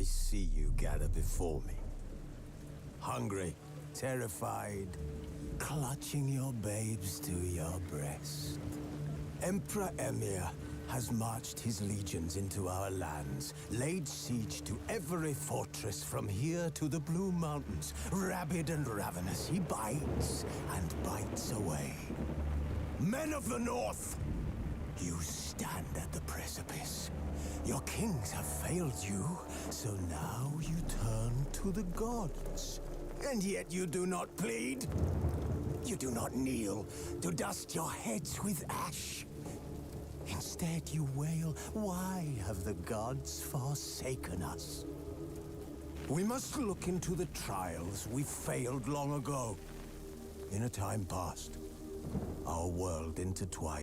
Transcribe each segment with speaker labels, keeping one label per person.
Speaker 1: see you gather before me. Hungry, terrified, clutching your babes to your breast. Emperor Emir has marched his legions into our lands, laid siege to every fortress from here to the Blue Mountains. Rabid and ravenous, he bites and bites away. Men of the North, you stand at the precipice. Your kings have failed you, so now you turn to the gods. And yet you do not plead. You do not kneel to dust your heads with ash. Instead you wail, why have the gods forsaken us? We must look into the trials we failed long ago. In a time past, our world intertwined.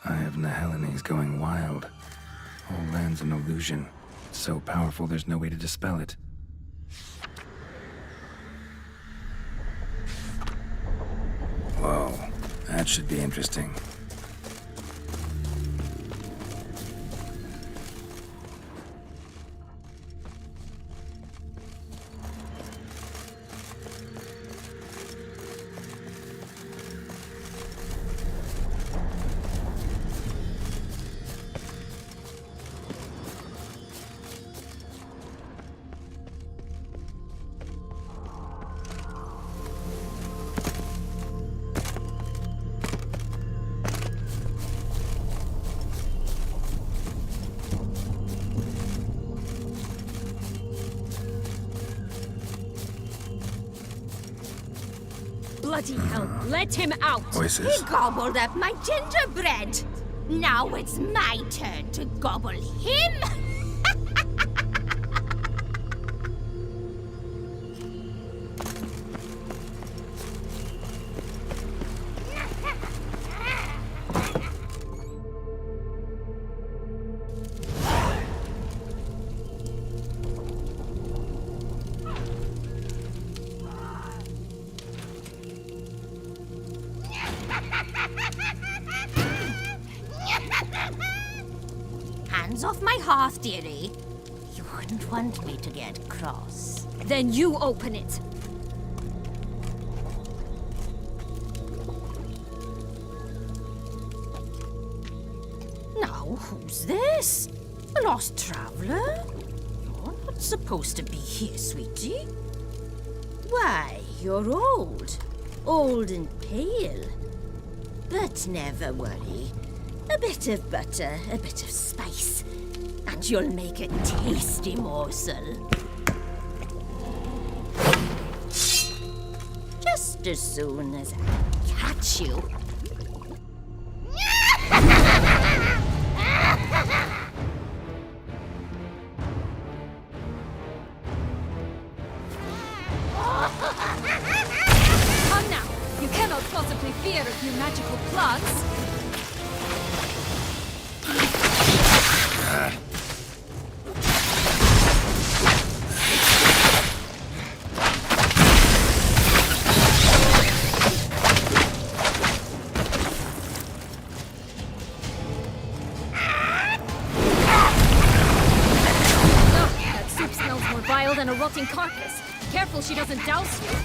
Speaker 2: Eye of Nehelene going wild. Whole land's an illusion. So powerful there's no way to dispel it. Whoa, that should be interesting.
Speaker 3: Bloody hell, let him out!
Speaker 2: Voices.
Speaker 4: He gobbled up my gingerbread. Now it's my turn to gobble him. Hands off my hearth, dearie. You wouldn't want me to get cross.
Speaker 3: Then you open it.
Speaker 4: Now, who's this? A lost traveler? You're not supposed to be here, sweetie. Why, you're old. Old and pale. But never worry. A bit of butter, a bit of spice, and you'll make a tasty morsel. Just as soon as I catch you.
Speaker 3: Come now, you cannot possibly fear a few magical plugs. Than a rotting carcass. Careful she doesn't douse you.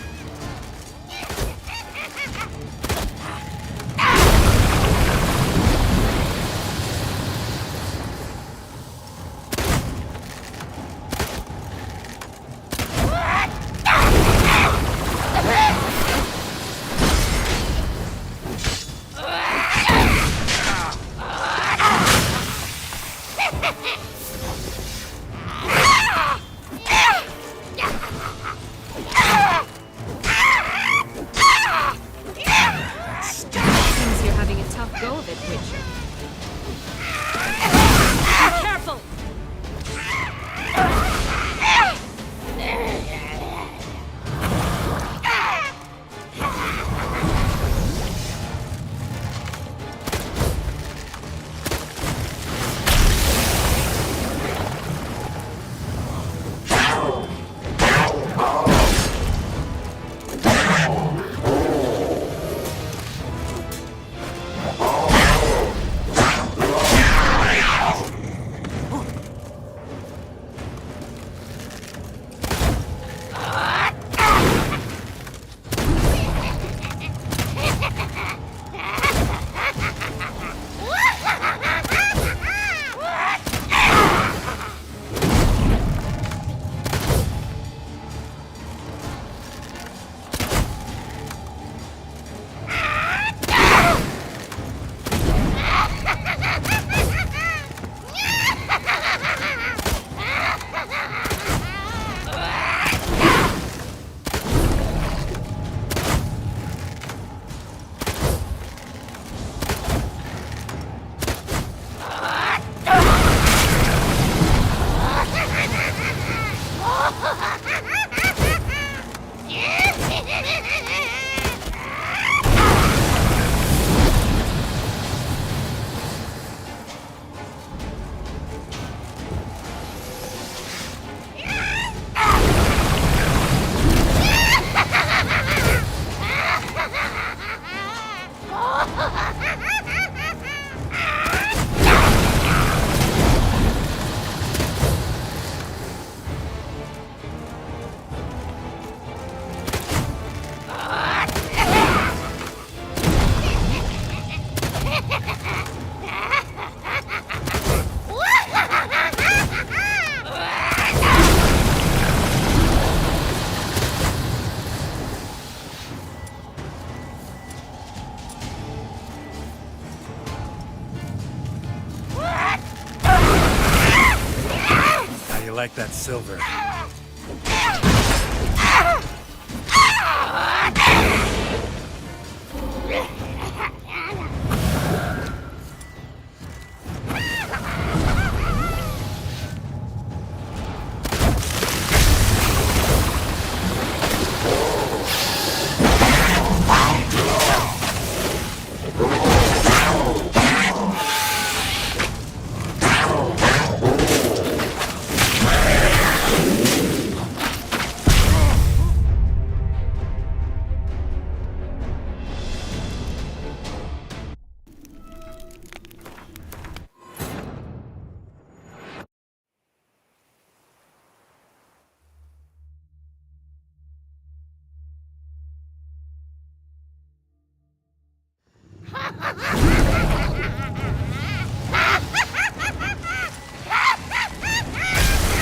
Speaker 2: like that silver.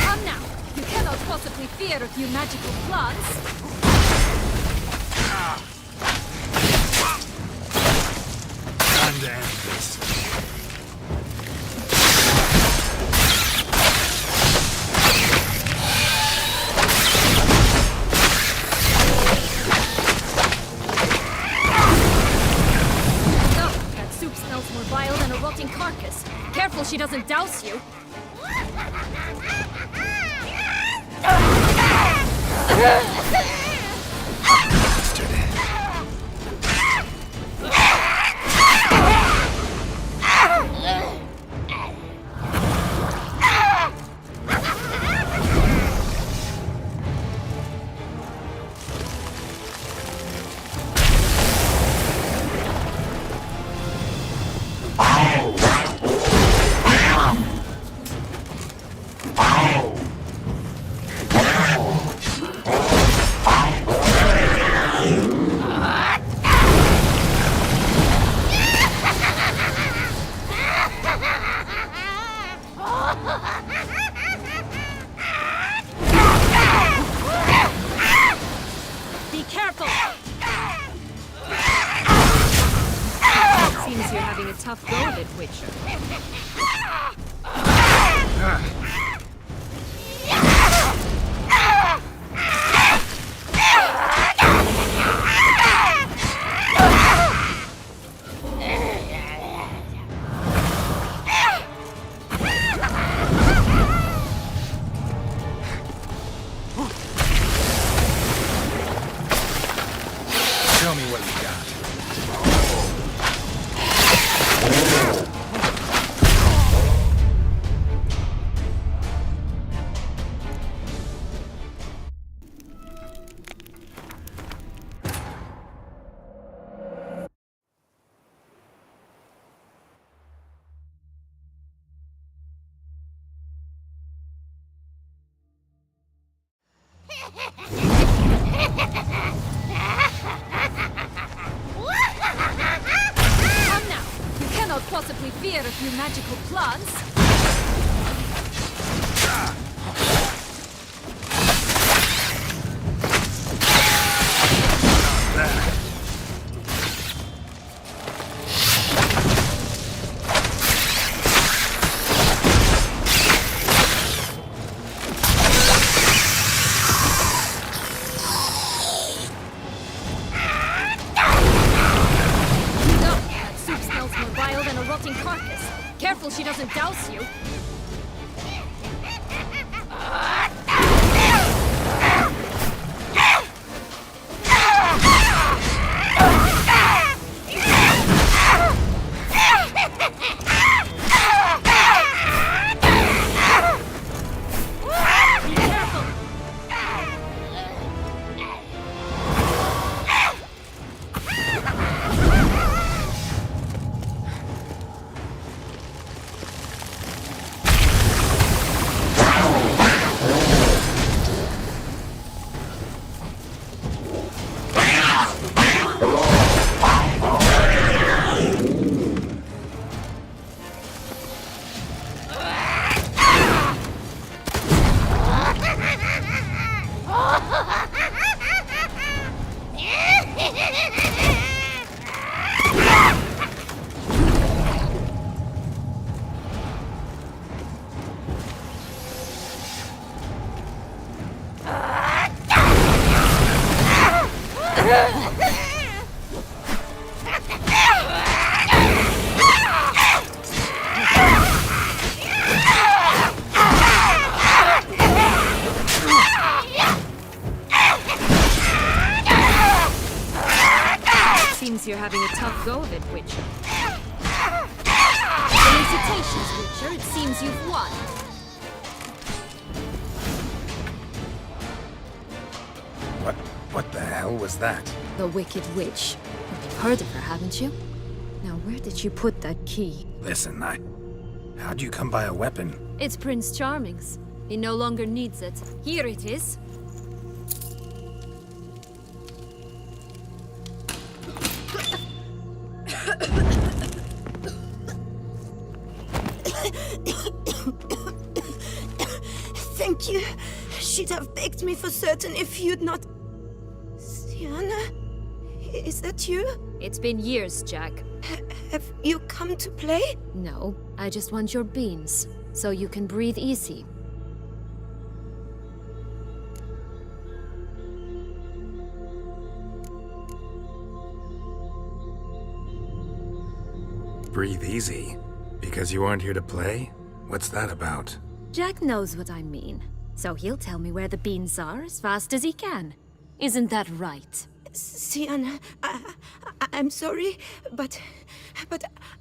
Speaker 3: Come now. You cannot possibly fear a few magical plants.
Speaker 2: Time to end this.
Speaker 3: No, that soup smells more vile than a rotting carcass. Careful she doesn't douse you. Be careful! Seems you're having a tough go of it, Witcher.
Speaker 2: Show me what you got.
Speaker 3: Come now. You cannot possibly fear a few magical plants. No, that soup smells more vile than a rotting carcass. Careful she doesn't douse you. Be careful! Seems you're having a tough go of it, Witcher. Felicitations, Witcher. It seems you've won.
Speaker 2: What the hell was that?
Speaker 3: The Wicked Witch. You've heard of her, haven't you? Now, where did you put that key?
Speaker 2: Listen, how'd you come by a weapon?
Speaker 3: It's Prince Charming's. He no longer needs it. Here it is.
Speaker 5: Thank you. She'd have begged me for certain if you'd not... Sienna? Is that you?
Speaker 3: It's been years, Jack.
Speaker 5: Have you come to play?
Speaker 3: No, I just want your beans, so you can breathe easy.
Speaker 2: Breathe easy? Because you aren't here to play? What's that about?
Speaker 3: Jack knows what I mean, so he'll tell me where the beans are as fast as he can. Isn't that right?
Speaker 5: Sienna, I'm sorry, but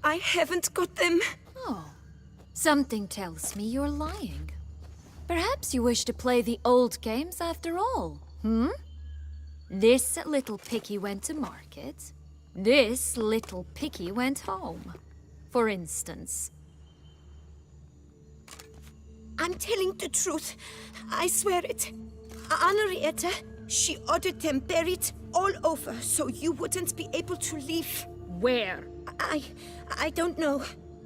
Speaker 5: I haven't got them.
Speaker 3: Oh, something tells me you're lying. Perhaps you wish to play the old games after all, hmm? This little picky went to market. This little picky went home. For instance.
Speaker 5: I'm telling the truth. I swear it. Henrietta, she ordered them buried all over so you wouldn't be able to leave.
Speaker 3: Where?
Speaker 5: I don't know.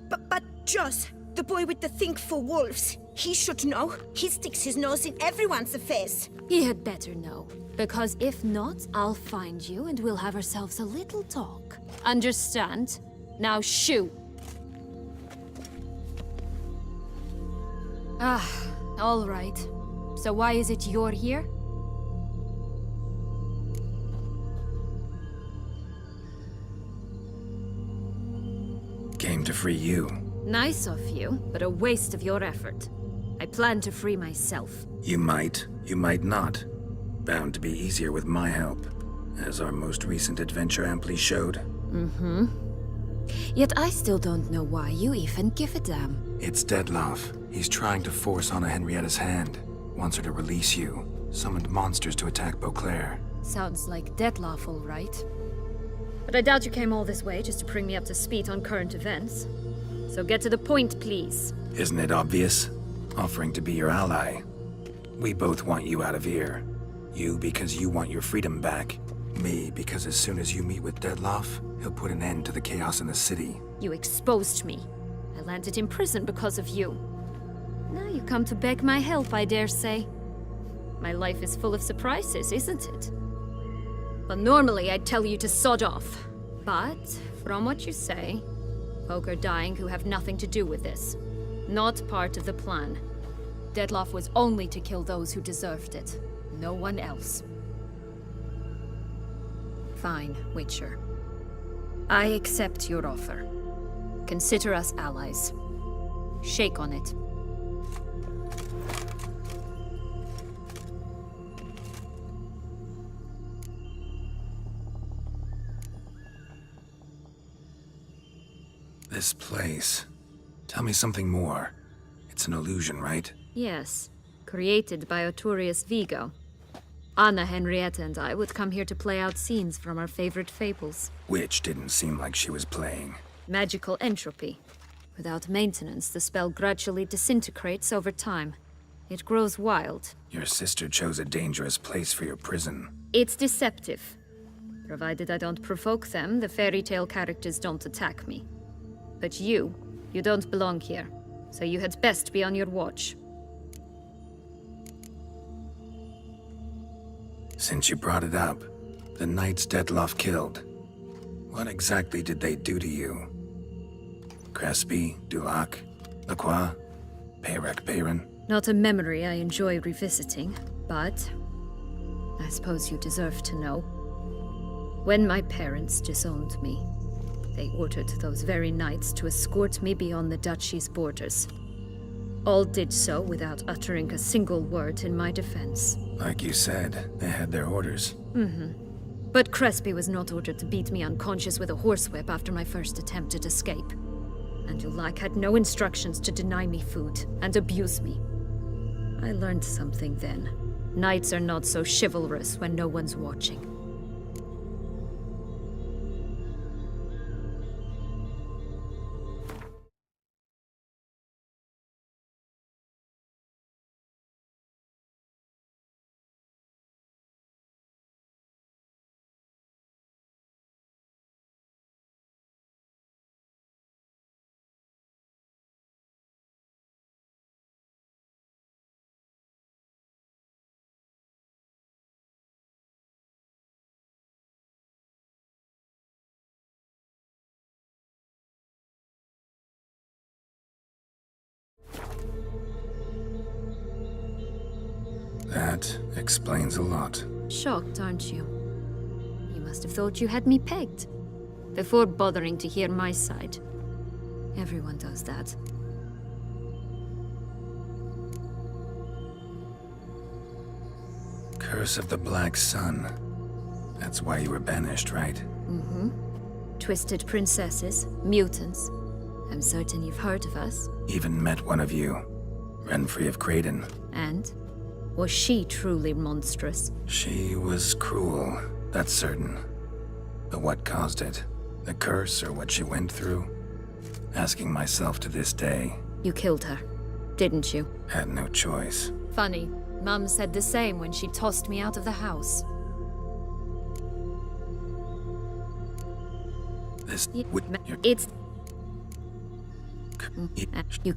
Speaker 5: But Joss, the boy with the thing for wolves, he should know. He sticks his nose in everyone's affairs.
Speaker 3: He had better know. Because if not, I'll find you and we'll have ourselves a little talk. Understand? Now shoo! Ah, all right. So why is it you're here?
Speaker 2: Came to free you.
Speaker 3: Nice of you, but a waste of your effort. I plan to free myself.
Speaker 2: You might not. Bound to be easier with my help, as our most recent adventure amply showed.
Speaker 3: Mm-hmm. Yet I still don't know why you even give a damn.
Speaker 2: It's Dettlaff. He's trying to force Anna Henrietta's hand. Wants her to release you. Summoned monsters to attack Beauclair.
Speaker 3: Sounds like Dettlaff, all right. But I doubt you came all this way just to bring me up to speed on current events. So get to the point, please.
Speaker 2: Isn't it obvious? Offering to be your ally. We both want you out of here. You because you want your freedom back. Me because as soon as you meet with Dettlaff, he'll put an end to the chaos in the city.
Speaker 3: You exposed me. I landed in prison because of you. Now you come to beg my help, I dare say. My life is full of surprises, isn't it? Well, normally I'd tell you to sod off. But, from what you say, folk are dying who have nothing to do with this. Not part of the plan. Dettlaff was only to kill those who deserved it. No one else. Fine, Witcher. I accept your offer. Consider us allies. Shake on it.
Speaker 2: This place. Tell me something more. It's an illusion, right?
Speaker 3: Yes. Created by Oturius Vigo. Anna, Henrietta, and I would come here to play out scenes from our favorite fables.
Speaker 2: Which didn't seem like she was playing.
Speaker 3: Magical entropy. Without maintenance, the spell gradually disintegrates over time. It grows wild.
Speaker 2: Your sister chose a dangerous place for your prison.
Speaker 3: It's deceptive. Provided I don't provoke them, the fairy tale characters don't attack me. But you don't belong here. So you had best be on your watch.
Speaker 2: Since you brought it up, the knights Dettlaff killed. What exactly did they do to you? Crespi, Dulac, Lacroix, Peyrac Peyran?
Speaker 3: Not a memory I enjoy revisiting, but I suppose you deserve to know. When my parents disowned me, they ordered those very knights to escort me beyond the duchy's borders. All did so without uttering a single word in my defense.
Speaker 2: Like you said, they had their orders.
Speaker 3: But Crespi was not ordered to beat me unconscious with a horsewhip after my first attempt at escape. And Ulak had no instructions to deny me food and abuse me. I learned something then. Knights are not so chivalrous when no one's watching.
Speaker 2: That explains a lot.
Speaker 3: Shocked, aren't you? You must have thought you had me pegged. Before bothering to hear my side. Everyone does that.
Speaker 2: Curse of the Black Sun. That's why you were banished, right?
Speaker 3: Twisted princesses, mutants. I'm certain you've heard of us.
Speaker 2: Even met one of you. Renfrey of Creighton.
Speaker 3: And? Was she truly monstrous?
Speaker 2: She was cruel, that's certain. But what caused it? The curse or what she went through? Asking myself to this day.
Speaker 3: You killed her, didn't you?
Speaker 2: Had no choice.
Speaker 3: Funny. Mum said the same when she tossed me out of the house.
Speaker 2: This would...
Speaker 3: It's... You...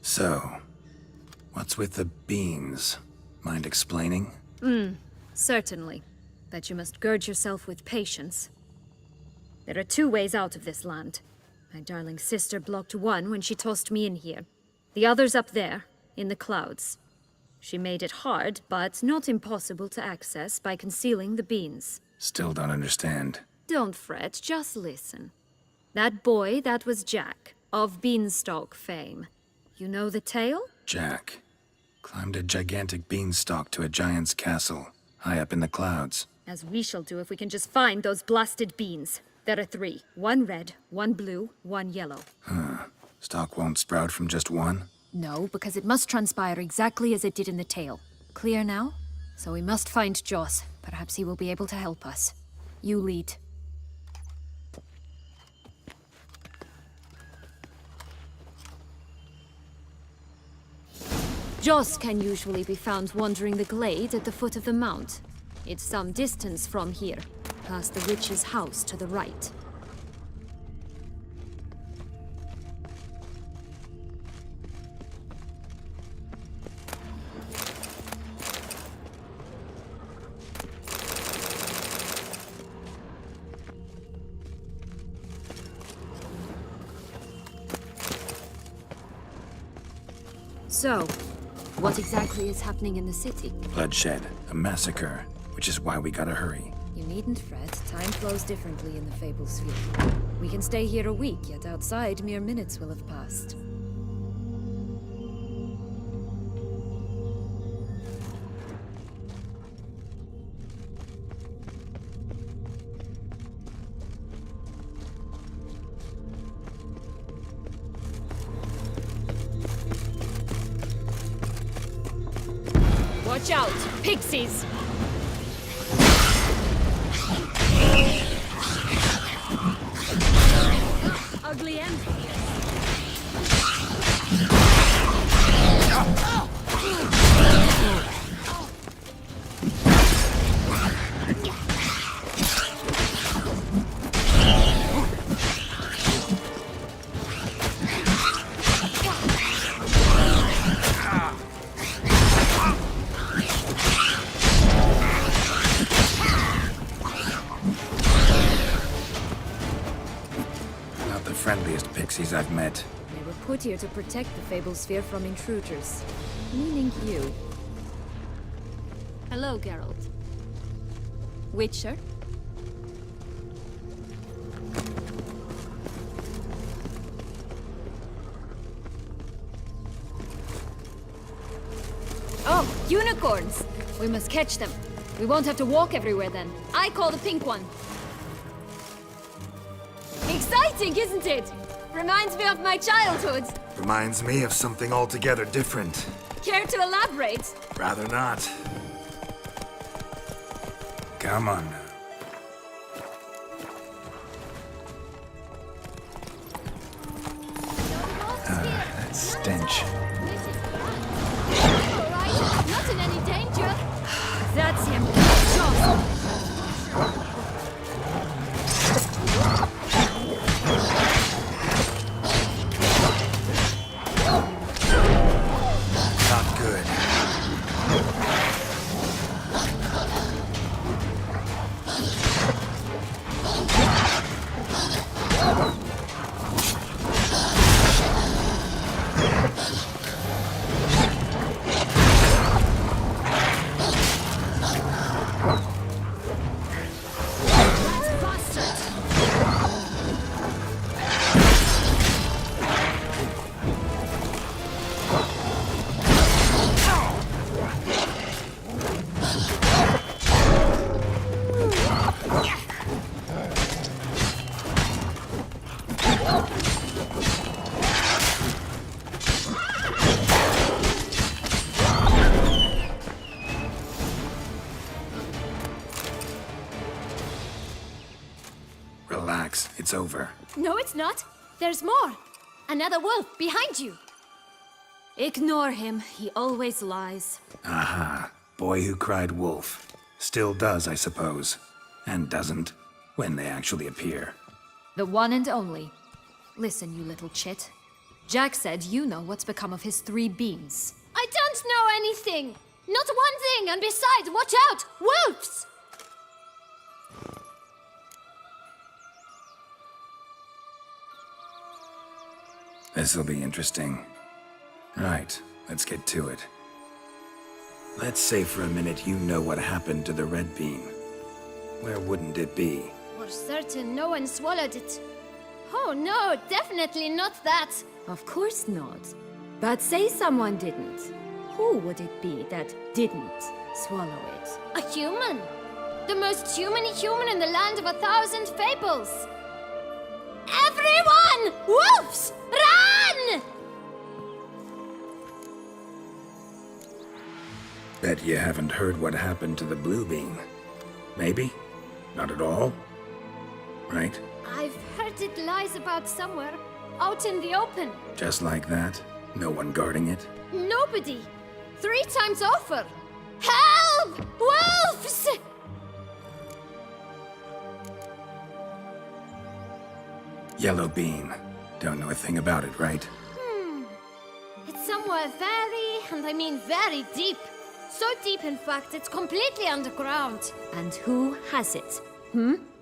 Speaker 2: So, what's with the beans? Mind explaining?
Speaker 3: Certainly. But you must gird yourself with patience. There are two ways out of this land. My darling sister blocked one when she tossed me in here. The other's up there, in the clouds. She made it hard, but not impossible to access by concealing the beans.
Speaker 2: Still don't understand.
Speaker 3: Don't fret, just listen. That boy, that was Jack, of Beanstalk fame. You know the tale?
Speaker 2: Jack climbed a gigantic beanstalk to a giant's castle, high up in the clouds.
Speaker 3: As we shall do if we can just find those blasted beans. There are 3. 1 red, 1 blue, 1 yellow.
Speaker 2: Stalk won't sprout from just one?
Speaker 3: No, because it must transpire exactly as it did in the tale. Clear now? So we must find Joss. Perhaps he will be able to help us. You lead. Joss can usually be found wandering the glade at the foot of the mount. It's some distance from here, past the witch's house to the right. So, what exactly is happening in the city?
Speaker 2: Bloodshed, a massacre, which is why we gotta hurry.
Speaker 3: You needn't fret. Time flows differently in the Fable Sphere. We can stay here a week, yet outside mere minutes will have passed. Watch out! Pixies! Ugly and
Speaker 2: Friendliest pixies I've met.
Speaker 3: They were put here to protect the Fable Sphere from intruders. Meaning you. Hello, Geralt. Witcher? Oh, unicorns! We must catch them. We won't have to walk everywhere then. I call the pink one. Exciting, isn't it? Reminds me of my childhood.
Speaker 2: Reminds me of something altogether different.
Speaker 3: Care to elaborate?
Speaker 2: Rather not. Come on now. That stench.
Speaker 3: Alright, not in any danger. That's him.
Speaker 2: Not good. Relax, it's over.
Speaker 3: No, it's not. There's more. Another wolf behind you. Ignore him. He always lies.
Speaker 2: Aha. Boy who cried wolf. Still does, I suppose. And doesn't, when they actually appear.
Speaker 3: The one and only. Listen, you little chit. Jack said you know what's become of his 3 beans. I don't know anything! Not one thing, and besides, watch out! Wolves!
Speaker 2: This'll be interesting. Right, let's get to it. Let's say for a minute you know what happened to the red bean. Where wouldn't it be?
Speaker 3: For certain, no one swallowed it. Oh no, definitely not that. Of course not. But say someone didn't. Who would it be that didn't swallow it? A human. The most humany human in the land of 1,000 fables. Everyone! Wolves! Run!
Speaker 2: Bet you haven't heard what happened to the blue bean. Maybe? Not at all? Right?
Speaker 3: I've heard it lies about somewhere. Out in the open.
Speaker 2: Just like that? No one guarding it?
Speaker 3: Nobody. 3 times over. Help! Wolves!
Speaker 2: Yellow bean. Don't know a thing about it, right?
Speaker 3: It's somewhere very, and I mean very deep. So deep, in fact, it's completely underground. And who has it?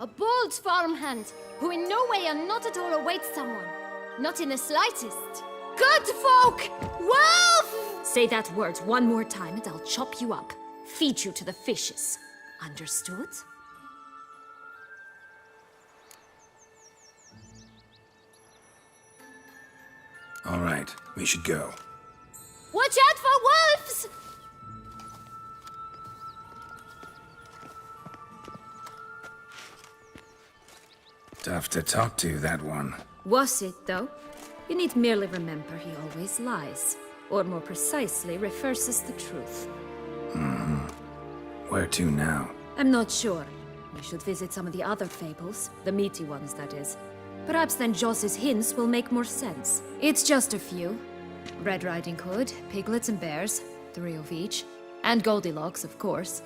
Speaker 3: A bold farmhand, who in no way and not at all awaits someone. Not in the slightest. Good folk! Wolf! Say that word one more time and I'll chop you up. Feed you to the fishes. Understood?
Speaker 2: All right, we should go.
Speaker 3: Watch out for wolves!
Speaker 2: Tough to talk to, that one.
Speaker 3: Was it, though? You need merely remember he always lies. Or more precisely, reverses the truth.
Speaker 2: Where to now?
Speaker 3: I'm not sure. We should visit some of the other fables. The meaty ones, that is. Perhaps then Joss's hints will make more sense. It's just a few. Red Riding Hood, piglets and bears, 3 of each. And Goldilocks, of course.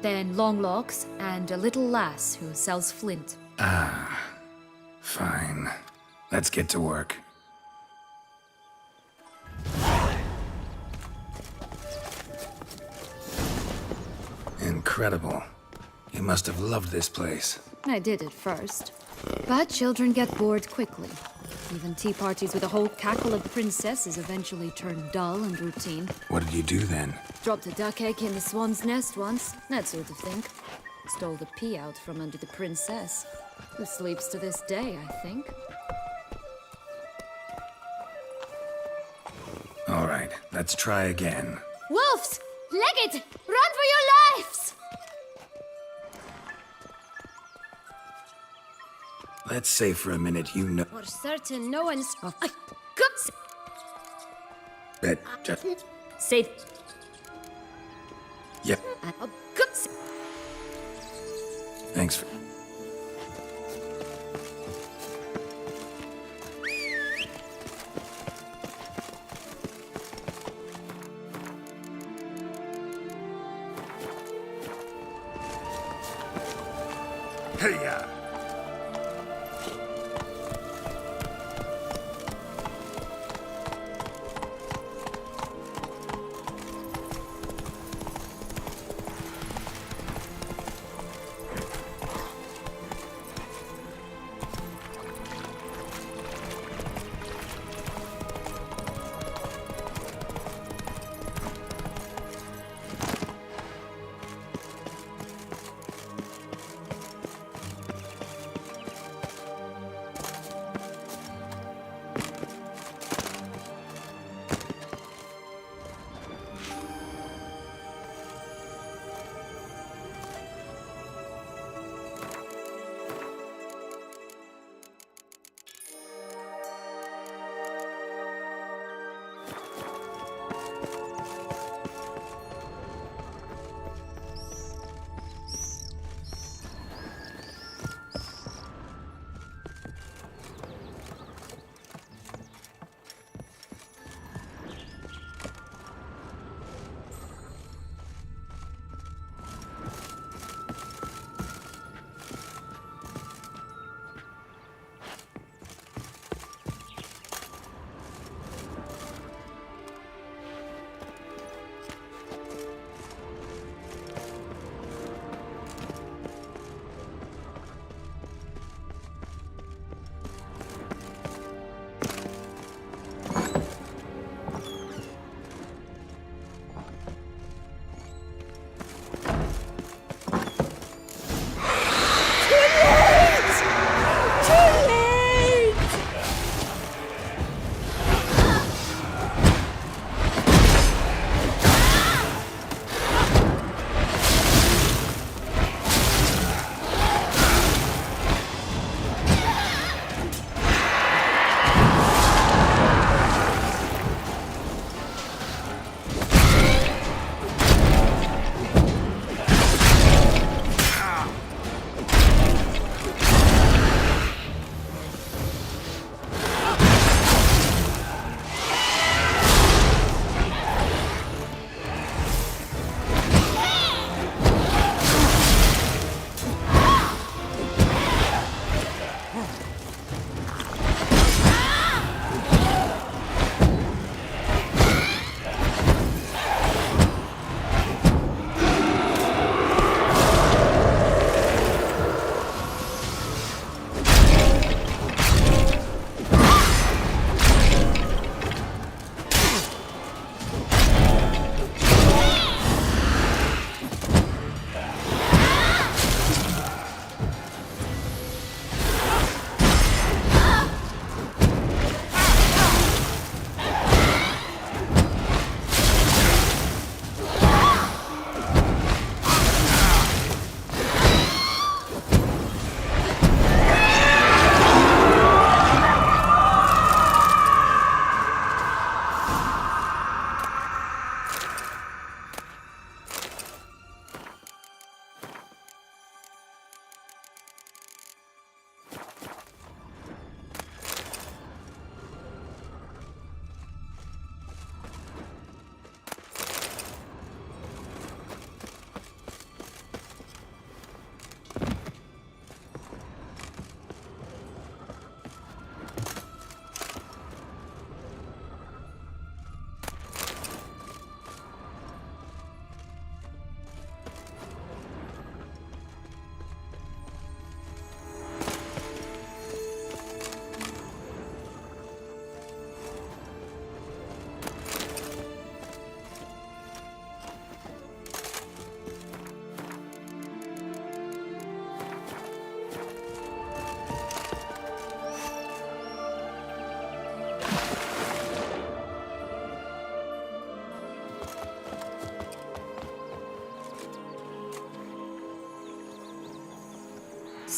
Speaker 3: Then Longlocks, and a little lass who sells flint.
Speaker 2: Fine. Let's get to work. Incredible. You must have loved this place.
Speaker 3: I did at first. But children get bored quickly. Even tea parties with a whole cackle of princesses eventually turn dull and routine.
Speaker 2: What did you do then?
Speaker 3: Dropped a duck egg in the swan's nest once, that sort of thing. Stole the pea out from under the princess, who sleeps to this day, I think.
Speaker 2: All right, let's try again.
Speaker 3: Wolves! Legged! Run for your lives!
Speaker 2: Let's say for a minute you know
Speaker 3: For certain, no one's... Guts!
Speaker 2: that just...
Speaker 3: Say...
Speaker 2: Yeah,
Speaker 3: Guts!
Speaker 2: thanks for... Hey-ya!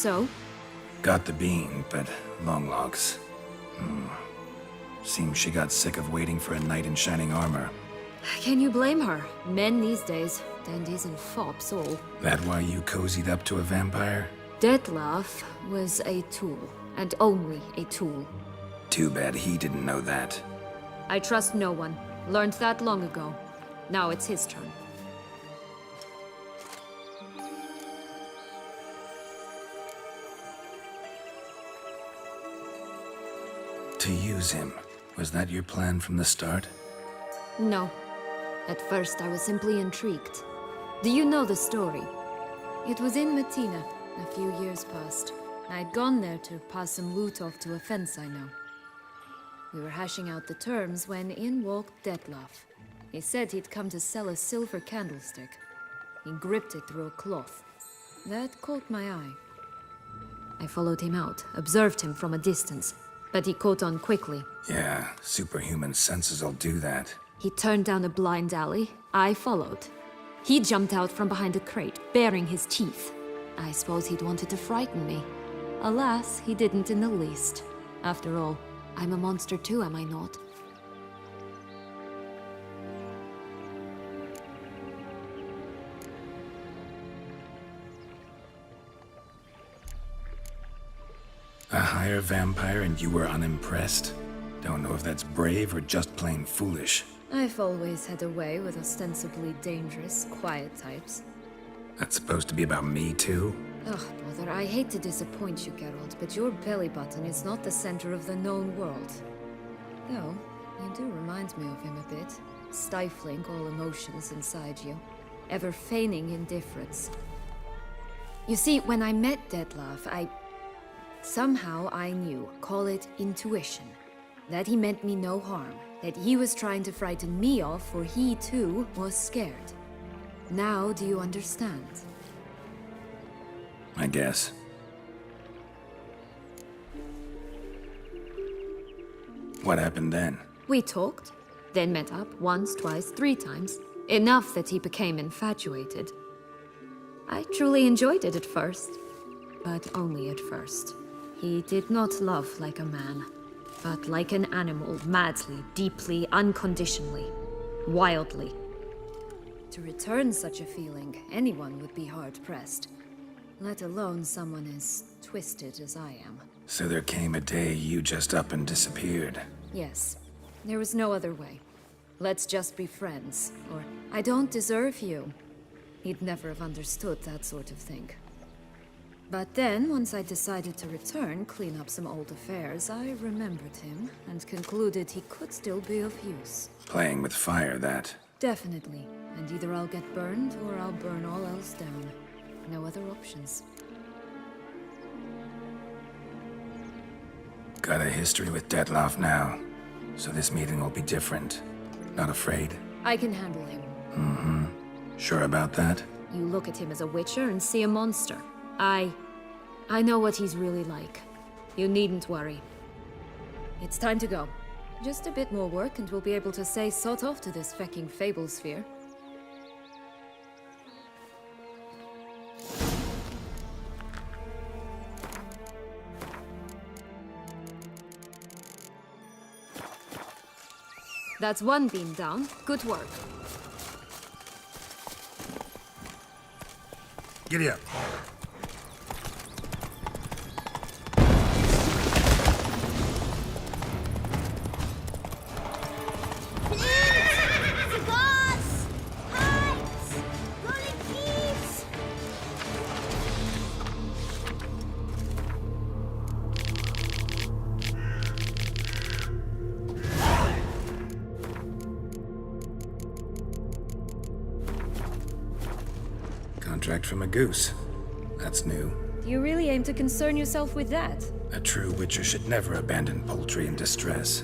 Speaker 3: So?
Speaker 2: Got the bean, but long logs. Seems she got sick of waiting for a knight in shining armor.
Speaker 3: Can you blame her? Men these days, dandies and fops all.
Speaker 2: That why you cozied up to a vampire?
Speaker 3: Detlef was a tool, and only a tool.
Speaker 2: Too bad he didn't know that.
Speaker 3: I trust no one. Learned that long ago. Now it's his turn.
Speaker 2: To use him. Was that your plan from the start?
Speaker 3: No. At first, I was simply intrigued. Do you know the story? It was in Matina, a few years past. I'd gone there to pass some loot off to a fence I know. We were hashing out the terms when in walked Detlef. He said he'd come to sell a silver candlestick. He gripped it through a cloth. That caught my eye. I followed him out, observed him from a distance, but he caught on quickly.
Speaker 2: Yeah, superhuman senses will do that.
Speaker 3: He turned down a blind alley. I followed. He jumped out from behind a crate, baring his teeth. I suppose he'd wanted to frighten me. Alas, he didn't in the least. After all, I'm a monster too, am I not?
Speaker 2: A higher vampire and you were unimpressed? Don't know if that's brave or just plain foolish.
Speaker 3: I've always had a way with ostensibly dangerous, quiet types.
Speaker 2: That's supposed to be about me too?
Speaker 3: Ugh, brother, I hate to disappoint you, Geralt, but your belly button is not the center of the known world. Though, you do remind me of him a bit. Stifling all emotions inside you. Ever feigning indifference. You see, when I met Detlef, somehow I knew, call it intuition, that he meant me no harm, that he was trying to frighten me off, for he too was scared. Now do you understand?
Speaker 2: I guess. What happened then?
Speaker 3: We talked, then met up once, twice, 3 times. Enough that he became infatuated. I truly enjoyed it at first, but only at first. He did not love like a man, but like an animal, madly, deeply, unconditionally, wildly. To return such a feeling, anyone would be hard-pressed, let alone someone as twisted as I am.
Speaker 2: So there came a day you just up and disappeared.
Speaker 3: Yes, there was no other way. Let's just be friends, or I don't deserve you. He'd never have understood that sort of thing. But then, once I decided to return, clean up some old affairs, I remembered him and concluded he could still be of use.
Speaker 2: Playing with fire, that.
Speaker 3: Definitely. And either I'll get burned, or I'll burn all else down. No other options.
Speaker 2: Got a history with Detlef now, so this meeting will be different. Not afraid?
Speaker 3: I can handle him.
Speaker 2: Mm-hmm. Sure about that?
Speaker 3: You look at him as a witcher and see a monster. I know what he's really like. You needn't worry. It's time to go. Just a bit more work and we'll be able to say sod off to this fecking fable sphere. That's one beam down. Good work.
Speaker 2: Giddy up. Contract from a goose. That's new.
Speaker 3: Do you really aim to concern yourself with that?
Speaker 2: A true witcher should never abandon poultry in distress.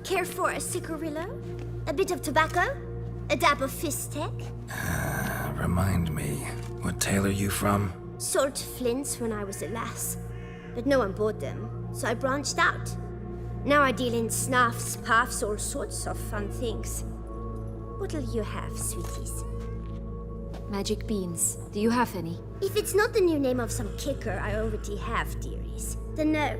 Speaker 6: Care for a cigarillo? A bit of tobacco? A dab of fistek?
Speaker 2: Remind me, what tale are you from?
Speaker 6: Sold flints when I was a lass, but no one bought them, so I branched out. Now I deal in snuffs, puffs, all sorts of fun things. What'll you have, sweeties?
Speaker 3: Magic beans. Do you have any?
Speaker 6: If it's not the new name of some kicker I already have, dearies, then no.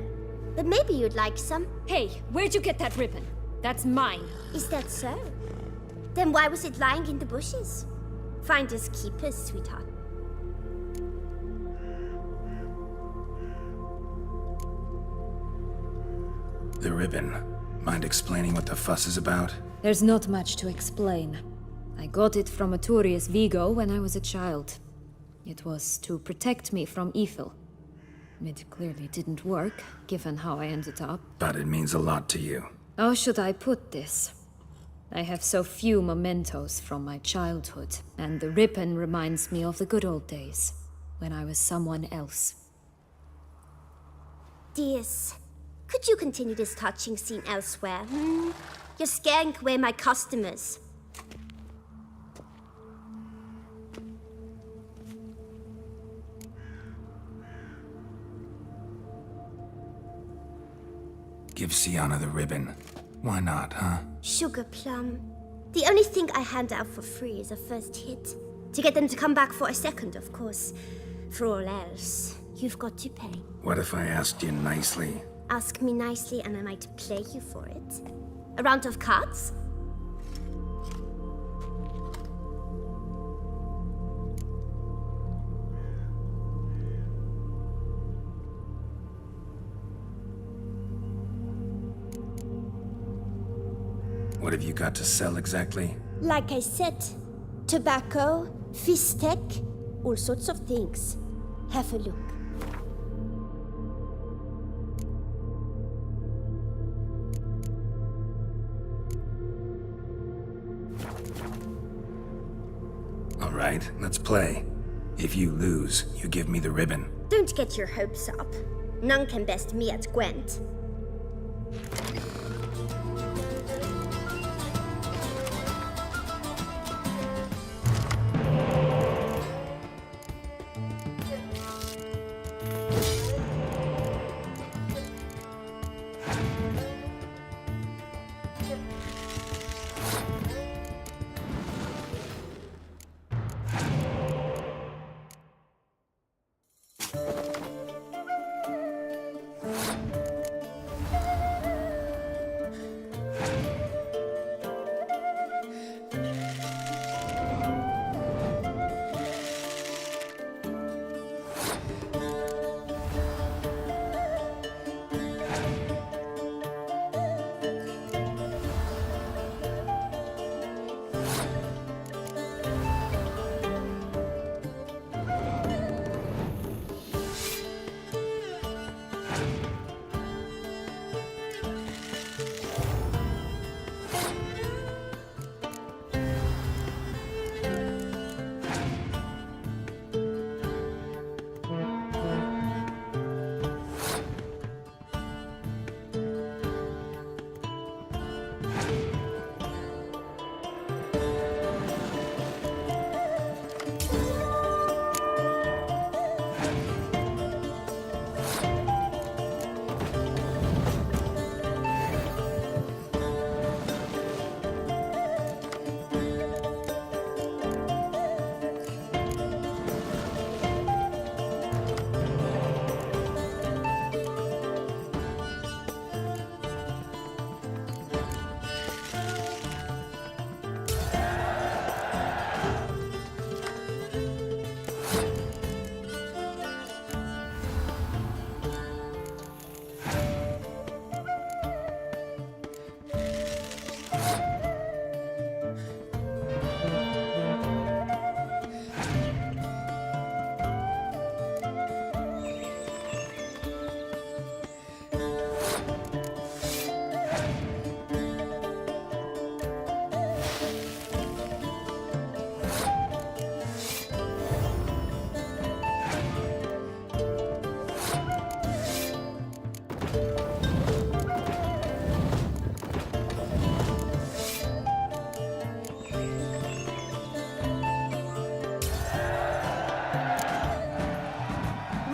Speaker 6: But maybe you'd like some.
Speaker 3: Hey, where'd you get that ribbon? That's mine.
Speaker 6: Is that so? Then why was it lying in the bushes? Finders keepers, sweetheart.
Speaker 2: The ribbon. Mind explaining what the fuss is about?
Speaker 3: There's not much to explain. I got it from Aturius Vigo when I was a child. It was to protect me from evil. It clearly didn't work, given how I ended up.
Speaker 2: But it means a lot to you.
Speaker 3: How should I put this? I have so few mementos from my childhood, and the ribbon reminds me of the good old days, when I was someone else.
Speaker 6: Dears, could you continue this touching scene elsewhere? You're scaring away my customers.
Speaker 2: Give Sienna the ribbon. Why not, huh?
Speaker 6: Sugar plum. The only thing I hand out for free is a first hit. To get them to come back for a second, of course. For all else, you've got to pay.
Speaker 2: What if I asked you nicely?
Speaker 6: Ask me nicely and I might play you for it. A round of cards?
Speaker 2: What have you got to sell exactly?
Speaker 6: Like I said, tobacco, fish tech, all sorts of things. Have a look.
Speaker 2: All right, let's play. If you lose, you give me the ribbon.
Speaker 6: Don't get your hopes up. None can best me at Gwent.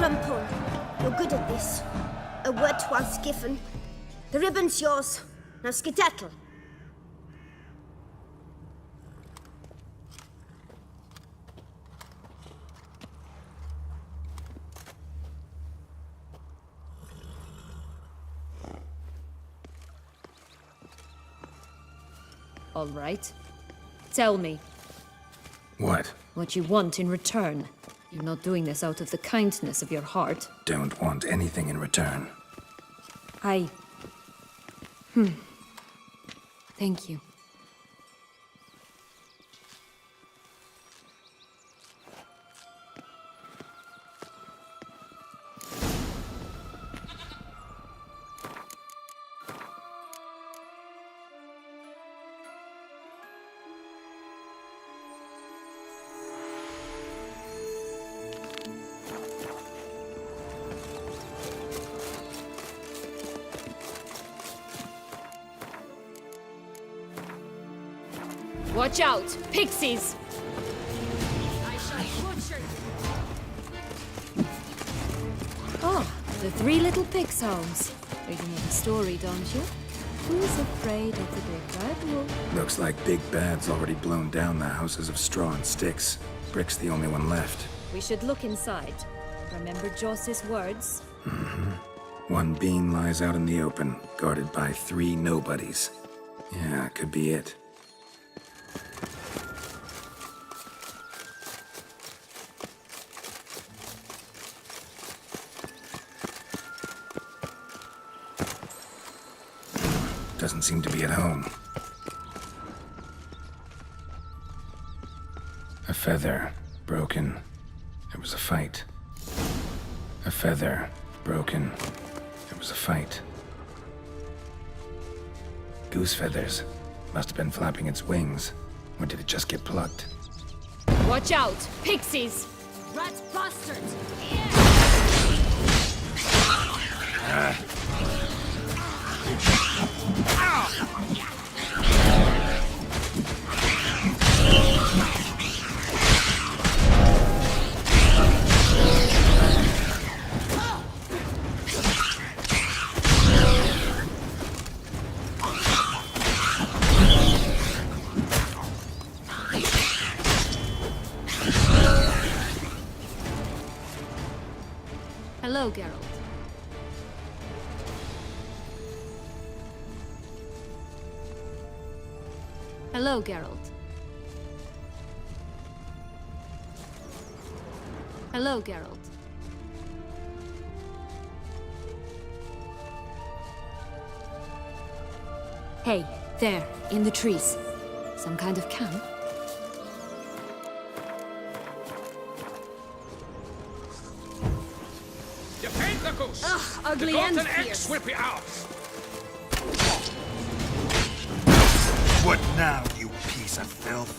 Speaker 6: Rumpole, you're good at this. A word once given. The ribbon's yours. Now skedaddle.
Speaker 3: What All right. Tell me
Speaker 2: What?
Speaker 3: what you want in return. You're not doing this out of the kindness of your heart.
Speaker 2: Don't want anything in return.
Speaker 3: Thank you. Watch out! Pixies! I shall butcher you! Oh, the three little pix homes. You know the story, don't you? Who's afraid of the big red wolf?
Speaker 2: Looks like Big Bad's already blown down the houses of straw and sticks. Brick's the only one left.
Speaker 3: We should look inside. Remember Joss's words?
Speaker 2: One bean lies out in the open, guarded by 3 nobodies. Yeah, could be it. Doesn't seem to be at home. A feather, broken. There was a fight. A feather, broken. There was a fight. Goose feathers. Must have been flapping its wings. Or did it just get plucked?
Speaker 3: Watch out! Pixies! Rat bastards! Hello, Geralt. Hello, Geralt. Hello, Geralt. Hey, there, in the trees. Some kind of camp?
Speaker 7: Defend the goose!
Speaker 3: Ugh, ugly
Speaker 7: the
Speaker 3: and
Speaker 7: golden
Speaker 3: fierce.
Speaker 7: axe will be ours!
Speaker 8: What now, you piece of filth?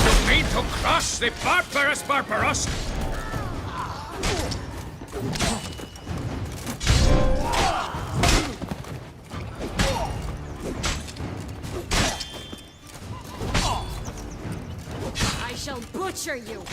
Speaker 7: You mean to crush the barbarous Barbaros?
Speaker 3: I shall butcher you!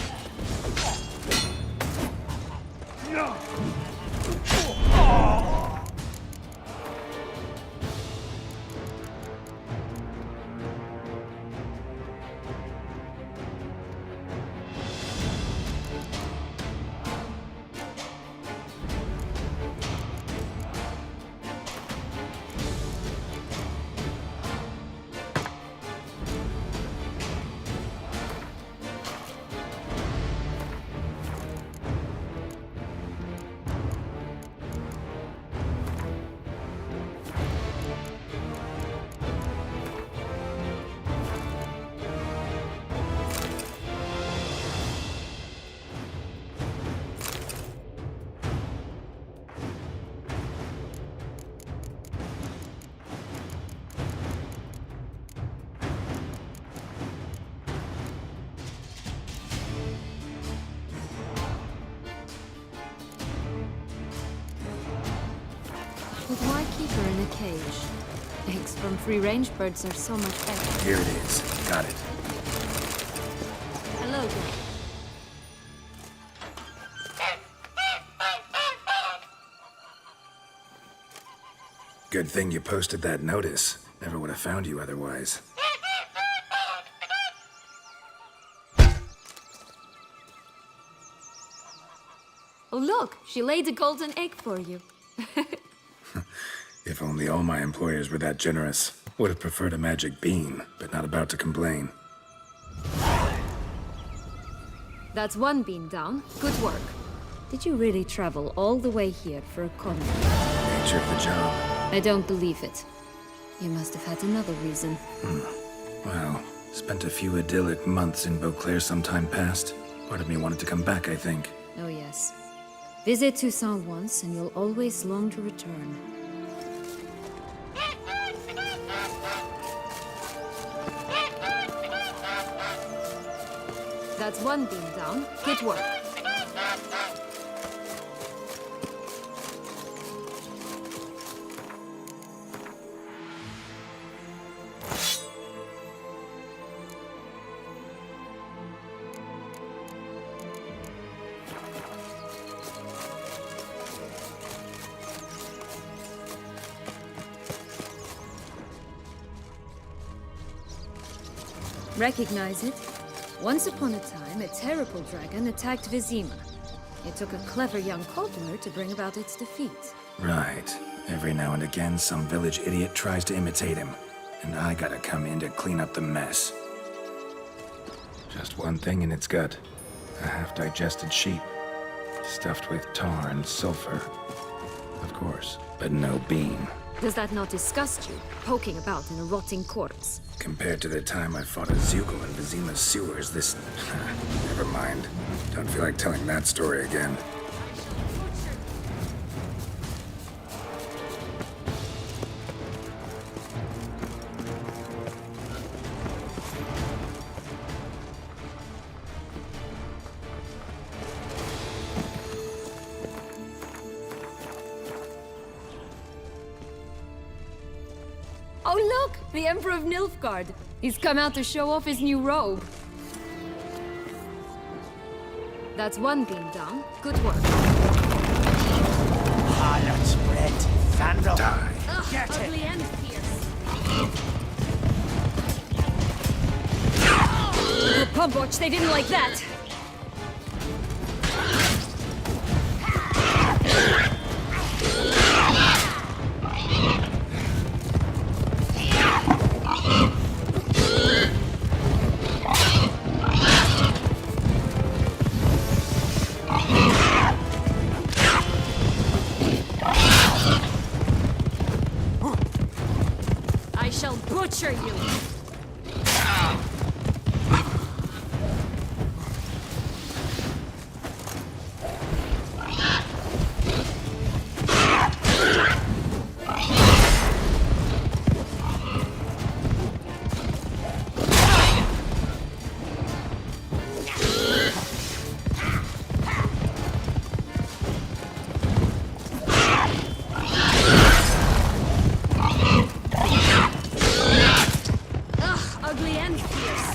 Speaker 3: But why keep her in a cage? Eggs from free-range birds are so much better.
Speaker 2: Here it is. Got it.
Speaker 3: Hello, Geralt.
Speaker 2: Good thing you posted that notice. Never would have found you otherwise.
Speaker 3: Oh, look, she laid a golden egg for you.
Speaker 2: If only all my employers were that generous. Would have preferred a magic bean, but not about to complain.
Speaker 3: That's one bean down. Good work. Did you really travel all the way here for a convent?
Speaker 2: Nature of the job.
Speaker 3: I don't believe it. You must have had another reason.
Speaker 2: Well, spent a few idyllic months in Beauclair some time past. Part of me wanted to come back, I think.
Speaker 3: Oh, yes. Visit Toussaint once, and you'll always long to return. That's one beam down. Good work. Recognize it? Once upon a time, a terrible dragon attacked Vizima. It took a clever young cobbler to bring about its defeat.
Speaker 2: Right. Every now and again, some village idiot tries to imitate him. And I gotta come in to clean up the mess. Just one thing in its gut. A half-digested sheep. Stuffed with tar and sulfur. Of course, but no bean.
Speaker 3: Does that not disgust you, poking about in a rotting corpse?
Speaker 2: Compared to the time I fought a Zeugl in Vizima's sewers, this... Never mind. Don't feel like telling that story again.
Speaker 3: Oh look! The Emperor of Nilfgaard! He's come out to show off his new robe. That's one beam down. Good work.
Speaker 1: Harlot's bread. Vandal.
Speaker 2: Die.
Speaker 3: Ugh,
Speaker 1: Get it.
Speaker 3: ugly and fierce. Oh, Pumpwatch, they didn't like that. I shall butcher you. Ugly and fierce.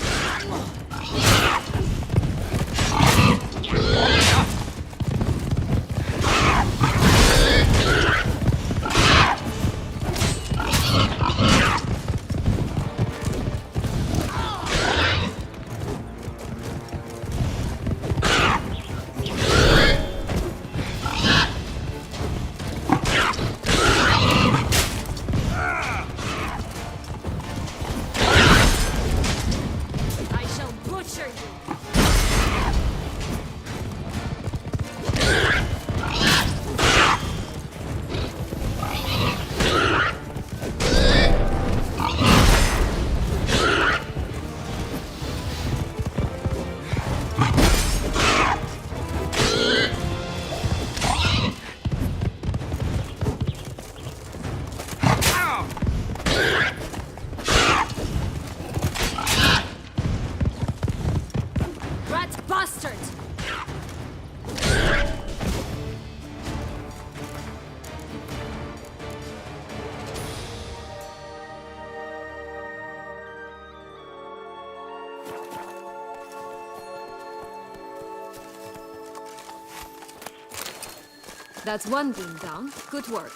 Speaker 3: I shall butcher you. Rat bastard! That's one beam down. Good work.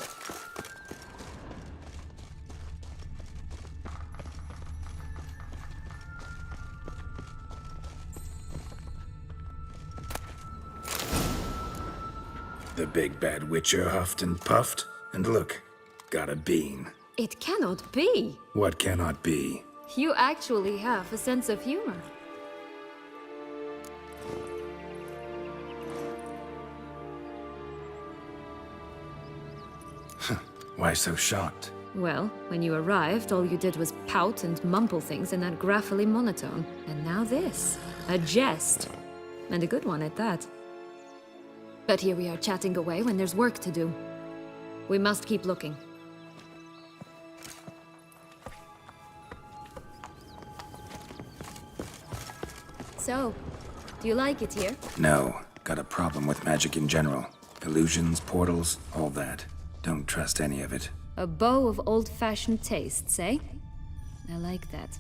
Speaker 2: The big bad witcher huffed and puffed, and look, got a bean.
Speaker 3: It cannot be.
Speaker 2: What cannot be?
Speaker 3: You actually have a sense of humor.
Speaker 2: Why so shocked?
Speaker 3: Well, when you arrived, all you did was pout and mumble things in that graphically monotone. And now this. A jest. And a good one at that. But here we are chatting away when there's work to do. We must keep looking. So, do you like it here?
Speaker 2: No, got a problem with magic in general. Illusions, portals, all that. Don't trust any of it.
Speaker 3: A bow of old-fashioned tastes, eh? I like that.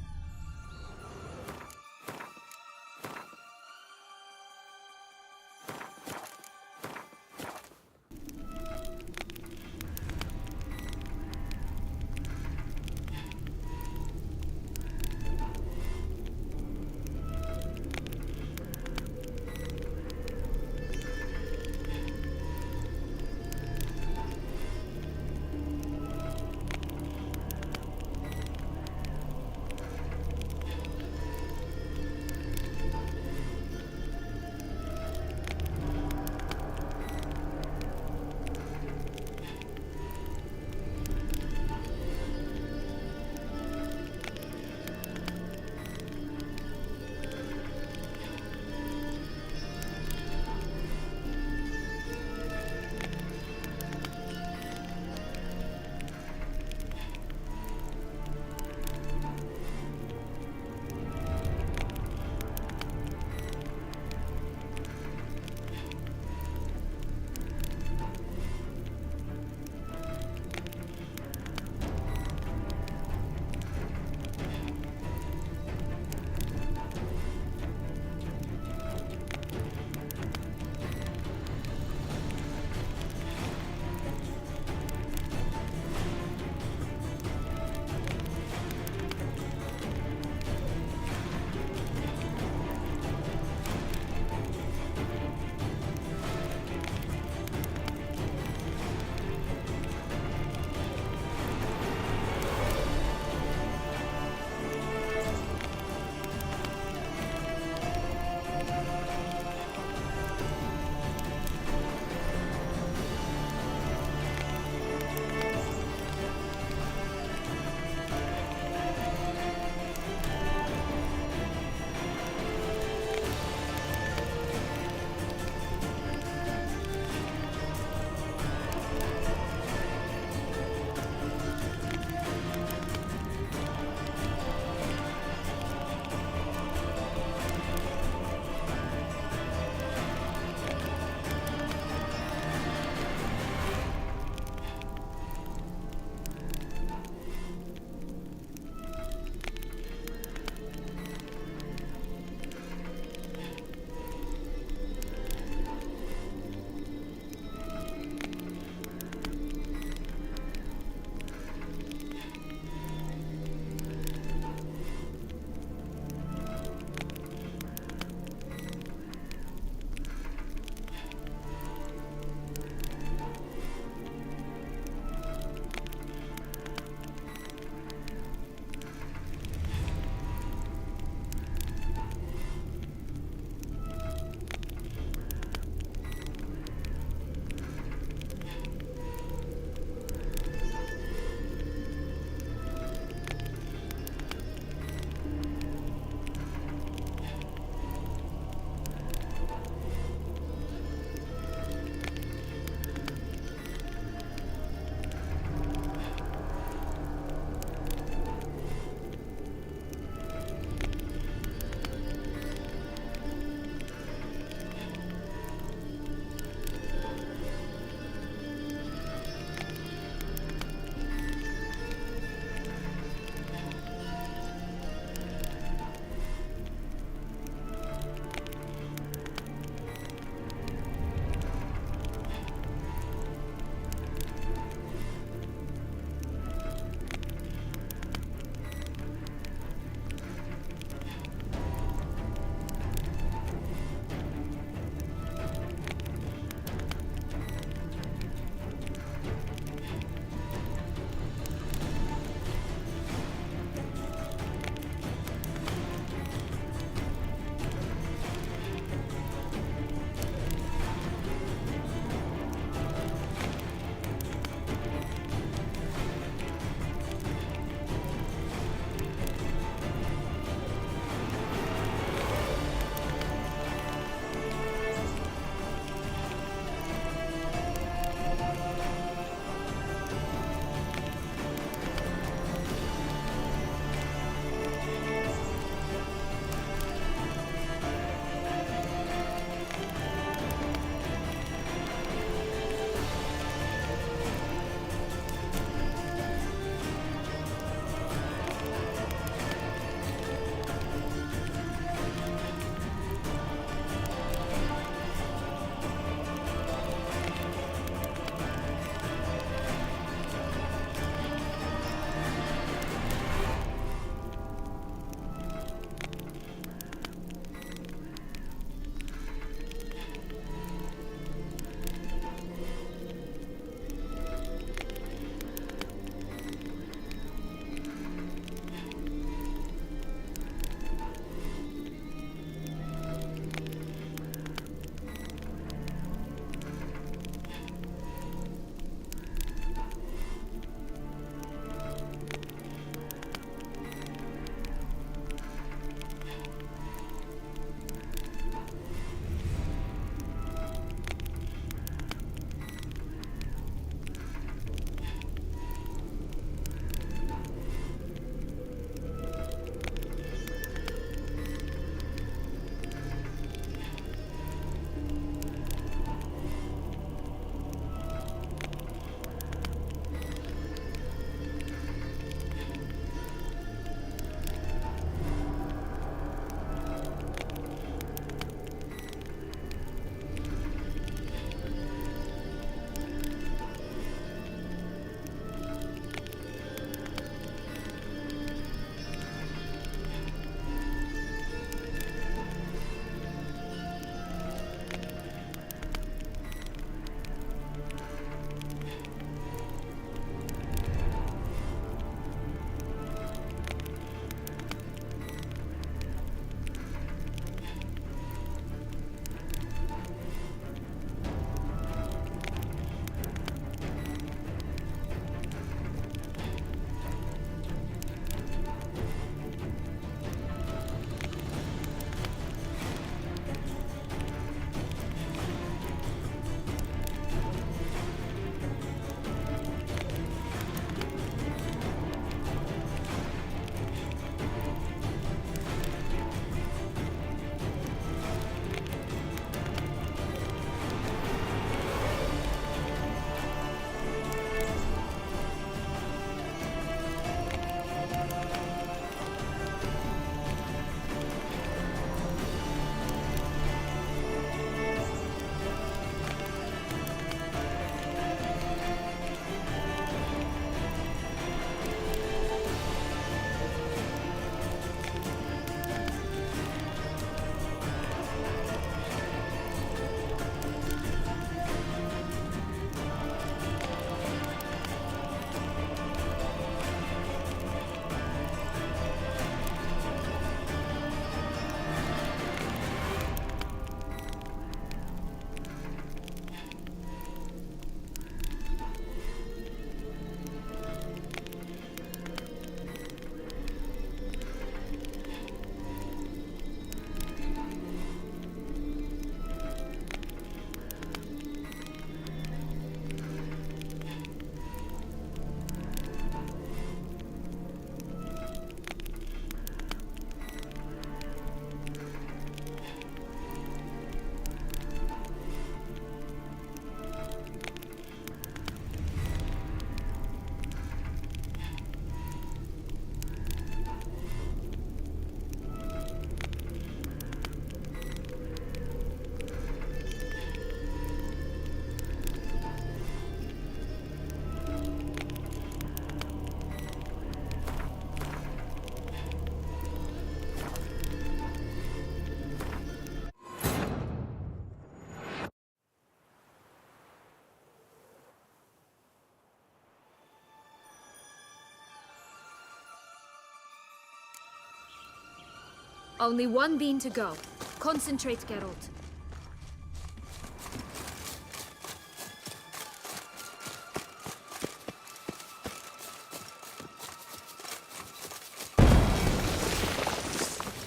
Speaker 3: Only one bean to go. Concentrate, Geralt.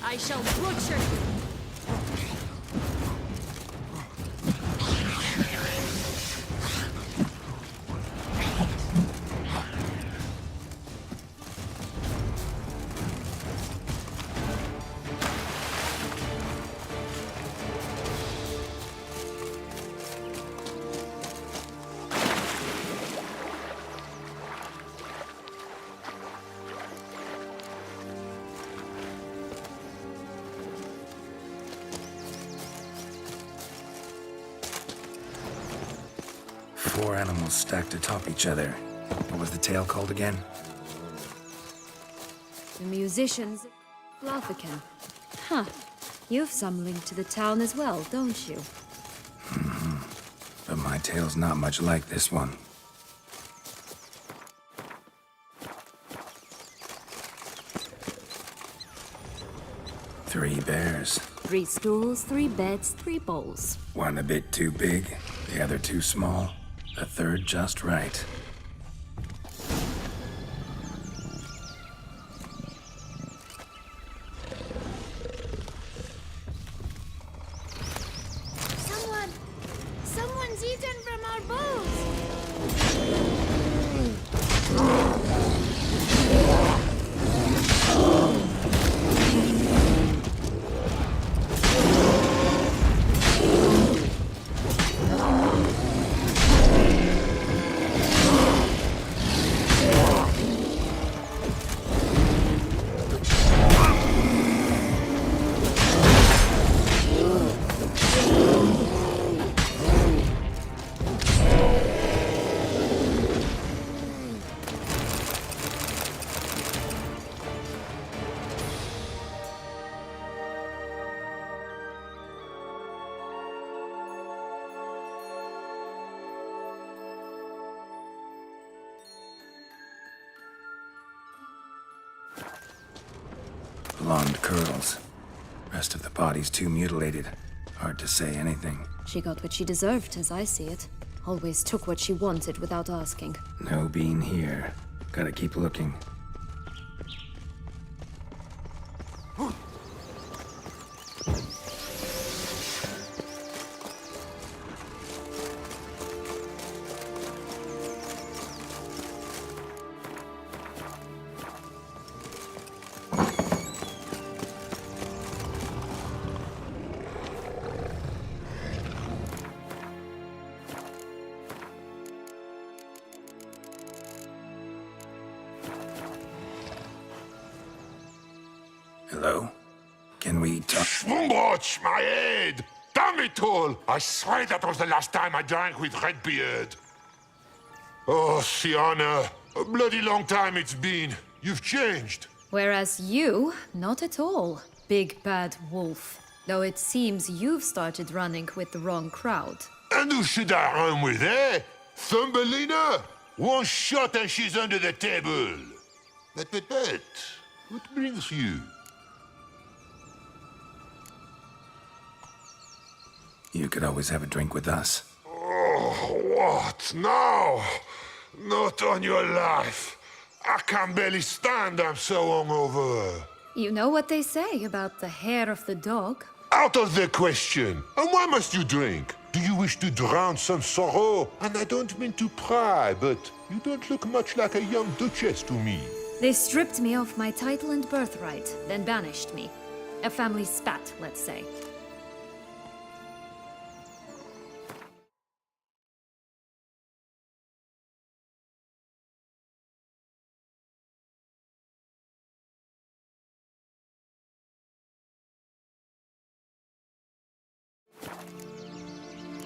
Speaker 3: I shall butcher you.
Speaker 2: Four animals stacked atop each other. What was the tale called again?
Speaker 3: The musicians... Blaviken. Huh. You've some link to the town as well, don't you?
Speaker 2: But my tale's not much like this one. Three bears.
Speaker 3: 3 stools, 3 beds, 3 bowls.
Speaker 2: One a bit too big, the other too small, the third just right.
Speaker 6: Someone's eaten from our bowls!
Speaker 2: Blonde curls. Rest of the body's too mutilated. Hard to say anything.
Speaker 3: She got what she deserved, as I see it. Always took what she wanted without asking.
Speaker 2: No bean here. Gotta keep looking. Hello? Can we talk?
Speaker 9: Schwungbroch, my head! Damn it all! I swear that was the last time I drank with Redbeard. Oh, Sienna, a bloody long time it's been. You've changed.
Speaker 3: Whereas you, not at all, big bad wolf. Though it seems you've started running with the wrong crowd.
Speaker 9: And who should I run with, eh? Thumbelina? One shot and she's under the table. But, what brings you?
Speaker 2: You could always have a drink with us.
Speaker 9: Oh, what now? Not on your life. I can barely stand, I'm so hungover.
Speaker 3: You know what they say about the hair of the dog?
Speaker 9: Out of the question. And why must you drink? Do you wish to drown some sorrow? And I don't mean to pry, but you don't look much like a young duchess to me.
Speaker 3: They stripped me of my title and birthright, then banished me. A family spat, let's say.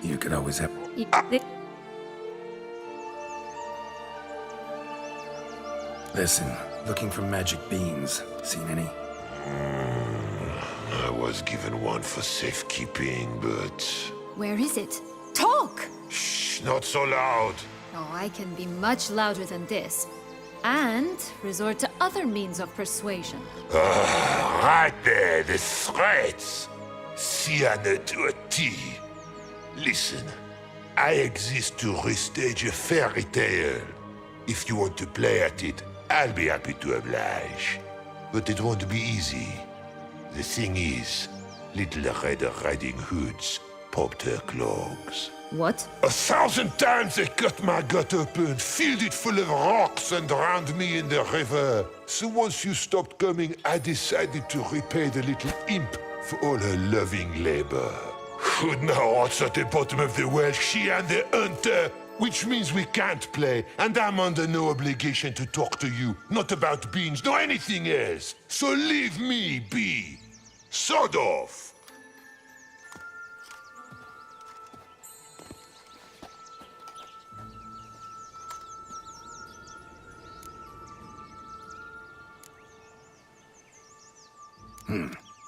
Speaker 2: You could always have... Listen, looking for magic beans. Seen any?
Speaker 9: I was given one for safekeeping, but...
Speaker 3: Where is it? Talk!
Speaker 9: Shh, not so loud.
Speaker 3: Oh, I can be much louder than this. And resort to other means of persuasion.
Speaker 9: Right there, the threats. Sienna to a T. Listen, I exist to restage a fairy tale. If you want to play at it, I'll be happy to oblige. But it won't be easy. The thing is, Little Red Riding Hoods popped her clogs.
Speaker 3: What?
Speaker 9: 1,000 times they cut my gut open, filled it full of rocks, and drowned me in the river. So once you stopped coming, I decided to repay the little imp for all her loving labor. Who'd now rots at the bottom of the well, she and the hunter, which means we can't play, and I'm under no obligation to talk to you, not about beans, nor anything else. So leave me be. Sod off.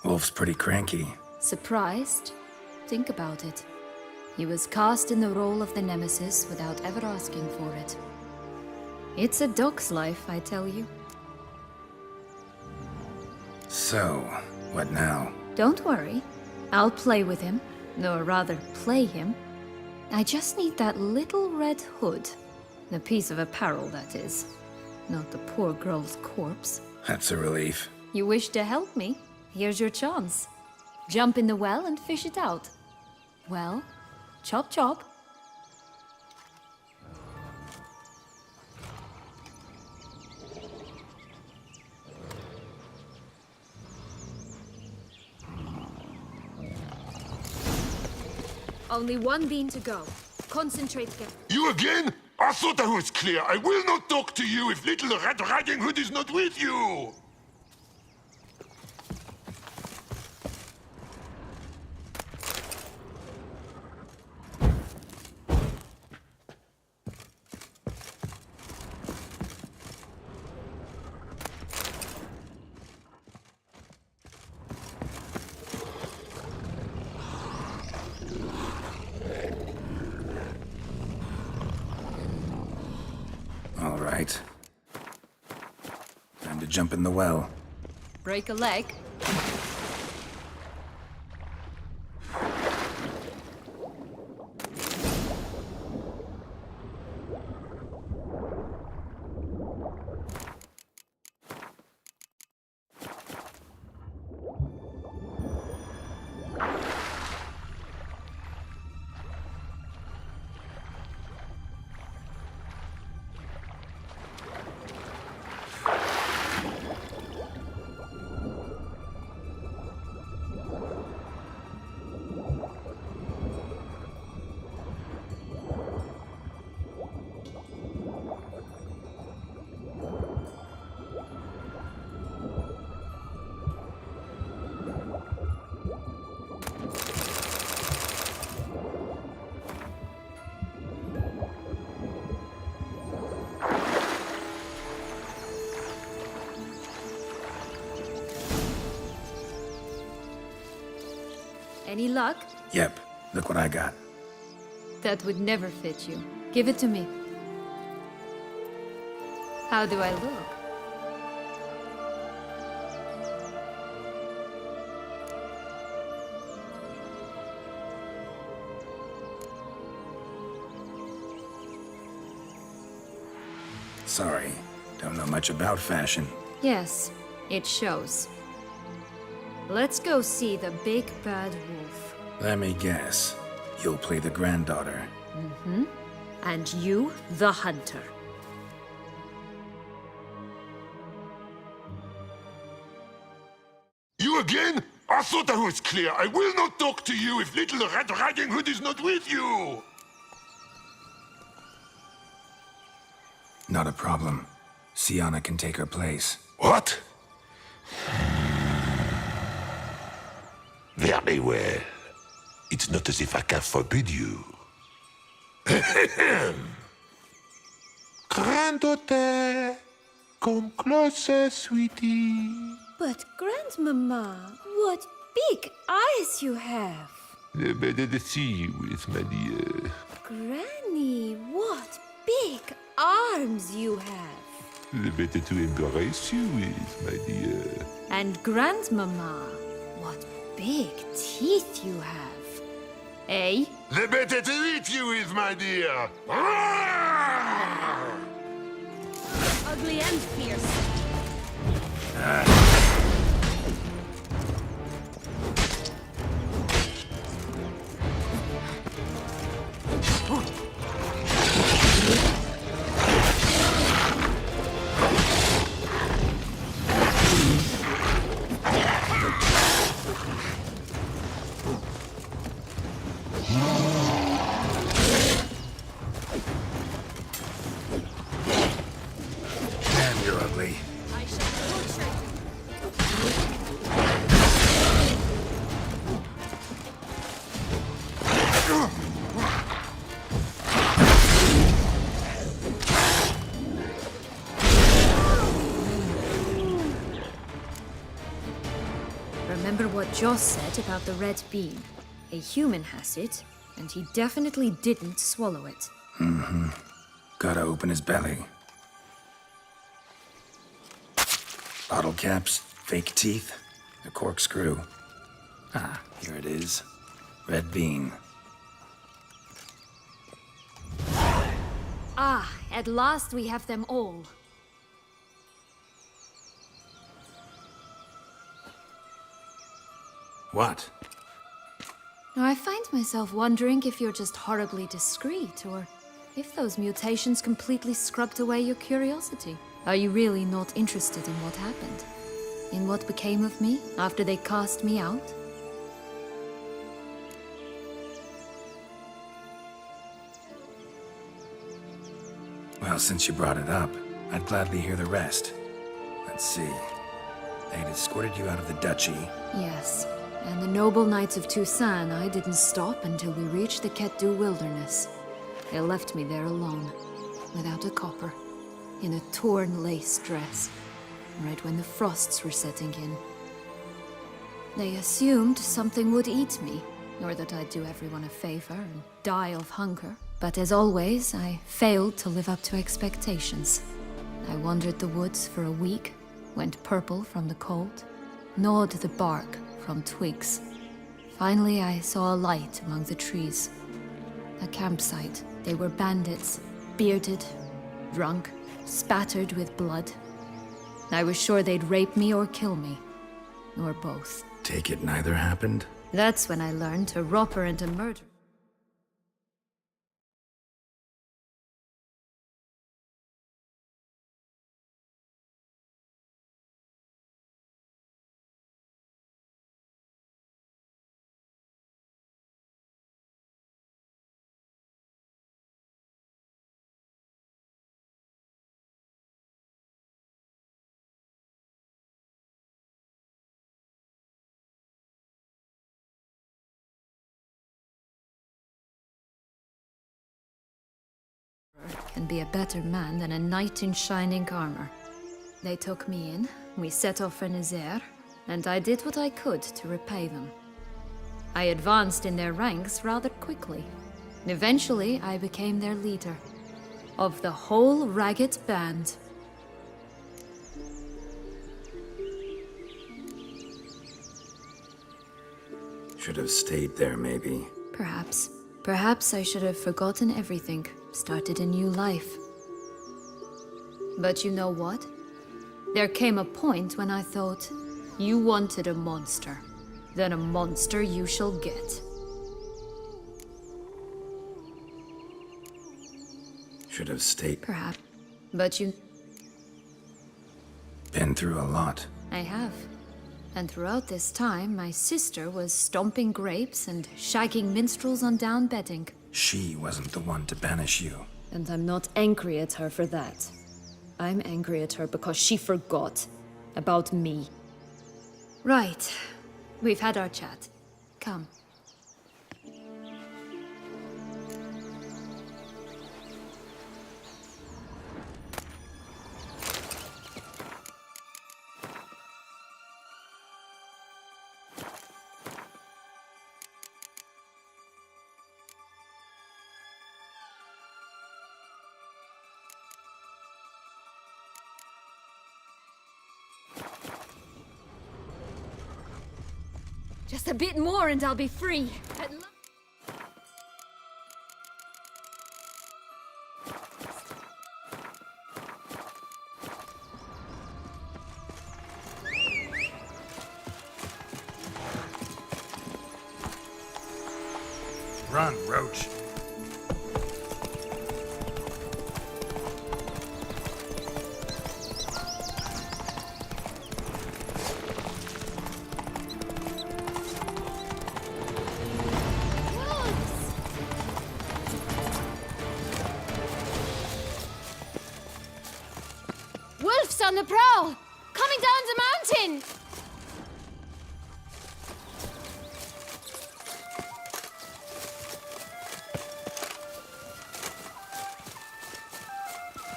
Speaker 2: Wolf's pretty cranky.
Speaker 3: Surprised? Think about it. He was cast in the role of the Nemesis without ever asking for it. It's a dog's life, I tell you.
Speaker 2: So, what now?
Speaker 3: Don't worry. I'll play with him. Or rather, play him. I just need that little red hood. A piece of apparel, that is. Not the poor girl's corpse.
Speaker 2: That's a relief.
Speaker 3: You wish to help me? Here's your chance. Jump in the well and fish it out. Well, chop chop. Only one bean to go. Concentrate again.
Speaker 9: You again? I thought I was clear. I will not talk to you if Little Red Riding Hood is not with you.
Speaker 2: All right. Time to jump in the well.
Speaker 3: Break a leg. Any luck?
Speaker 2: Yep, look what I got.
Speaker 3: That would never fit you. Give it to me. How do I look?
Speaker 2: Sorry, don't know much about fashion.
Speaker 3: Yes, it shows. Let's go see the big bad wolf.
Speaker 2: Let me guess. You'll play the granddaughter.
Speaker 3: Mm-hmm. And you, the hunter.
Speaker 9: You again? I thought I was clear. I will not talk to you if Little Red Riding Hood is not with you.
Speaker 2: Not a problem. Sienna can take her place.
Speaker 9: What? Very well. It's not as if I can forbid you. Granddaughter, come closer, sweetie.
Speaker 5: But, Grandmama, what big eyes you have.
Speaker 9: The better to see you with, my dear.
Speaker 5: Granny, what big arms you have.
Speaker 9: The better to embrace you with, my dear.
Speaker 3: And Grandmama, what big teeth you have. Eh?
Speaker 9: The better to eat you with, my dear.
Speaker 3: Ugly and fierce.
Speaker 2: Damn, you're ugly.
Speaker 3: I shall torture you. Remember what Joss said about the red bean. A human has it, and he definitely didn't swallow it.
Speaker 2: Gotta open his belly. Bottle caps, fake teeth, a corkscrew. Ah, here it is. Red bean.
Speaker 3: Ah, at last we have them all.
Speaker 2: What?
Speaker 3: Now I find myself wondering if you're just horribly discreet, or if those mutations completely scrubbed away your curiosity. Are you really not interested in what happened? In what became of me after they cast me out?
Speaker 2: Well, since you brought it up, I'd gladly hear the rest. Let's see. They had escorted you out of the duchy.
Speaker 3: Yes, and the noble knights of Toussaint, I didn't stop until we reached the Ketdu wilderness. They left me there alone, without a copper, in a torn lace dress, right when the frosts were setting in. They assumed something would eat me, or that I'd do everyone a favor and die of hunger. But as always, I failed to live up to expectations. I wandered the woods for a week, went purple from the cold, gnawed the bark from twigs. Finally, I saw a light among the trees. A campsite. They were bandits, bearded, drunk, spattered with blood. I was sure they'd rape me or kill me, or both.
Speaker 2: Take it neither happened?
Speaker 3: That's when I learned a robber and a murderer. Can be a better man than a knight in shining armor. They took me in, we set off for Nazaire, and I did what I could to repay them. I advanced in their ranks rather quickly. Eventually, I became their leader. Of the whole ragged band.
Speaker 2: Should have stayed there, maybe.
Speaker 3: Perhaps. Perhaps I should have forgotten everything, started a new life. But you know what? There came a point when I thought, you wanted a monster. Then a monster you shall get.
Speaker 2: Should have stayed.
Speaker 3: Perhaps. But you...
Speaker 2: Been through a lot.
Speaker 3: I have. And throughout this time, my sister was stomping grapes and shagging minstrels on down bedding.
Speaker 2: She wasn't the one to banish you.
Speaker 3: And I'm not angry at her for that. I'm angry at her because she forgot about me. Right. We've had our chat. Come. Just a bit more and I'll be free.
Speaker 8: Run, Roach.
Speaker 3: Wolves on the prowl! Coming down the mountain!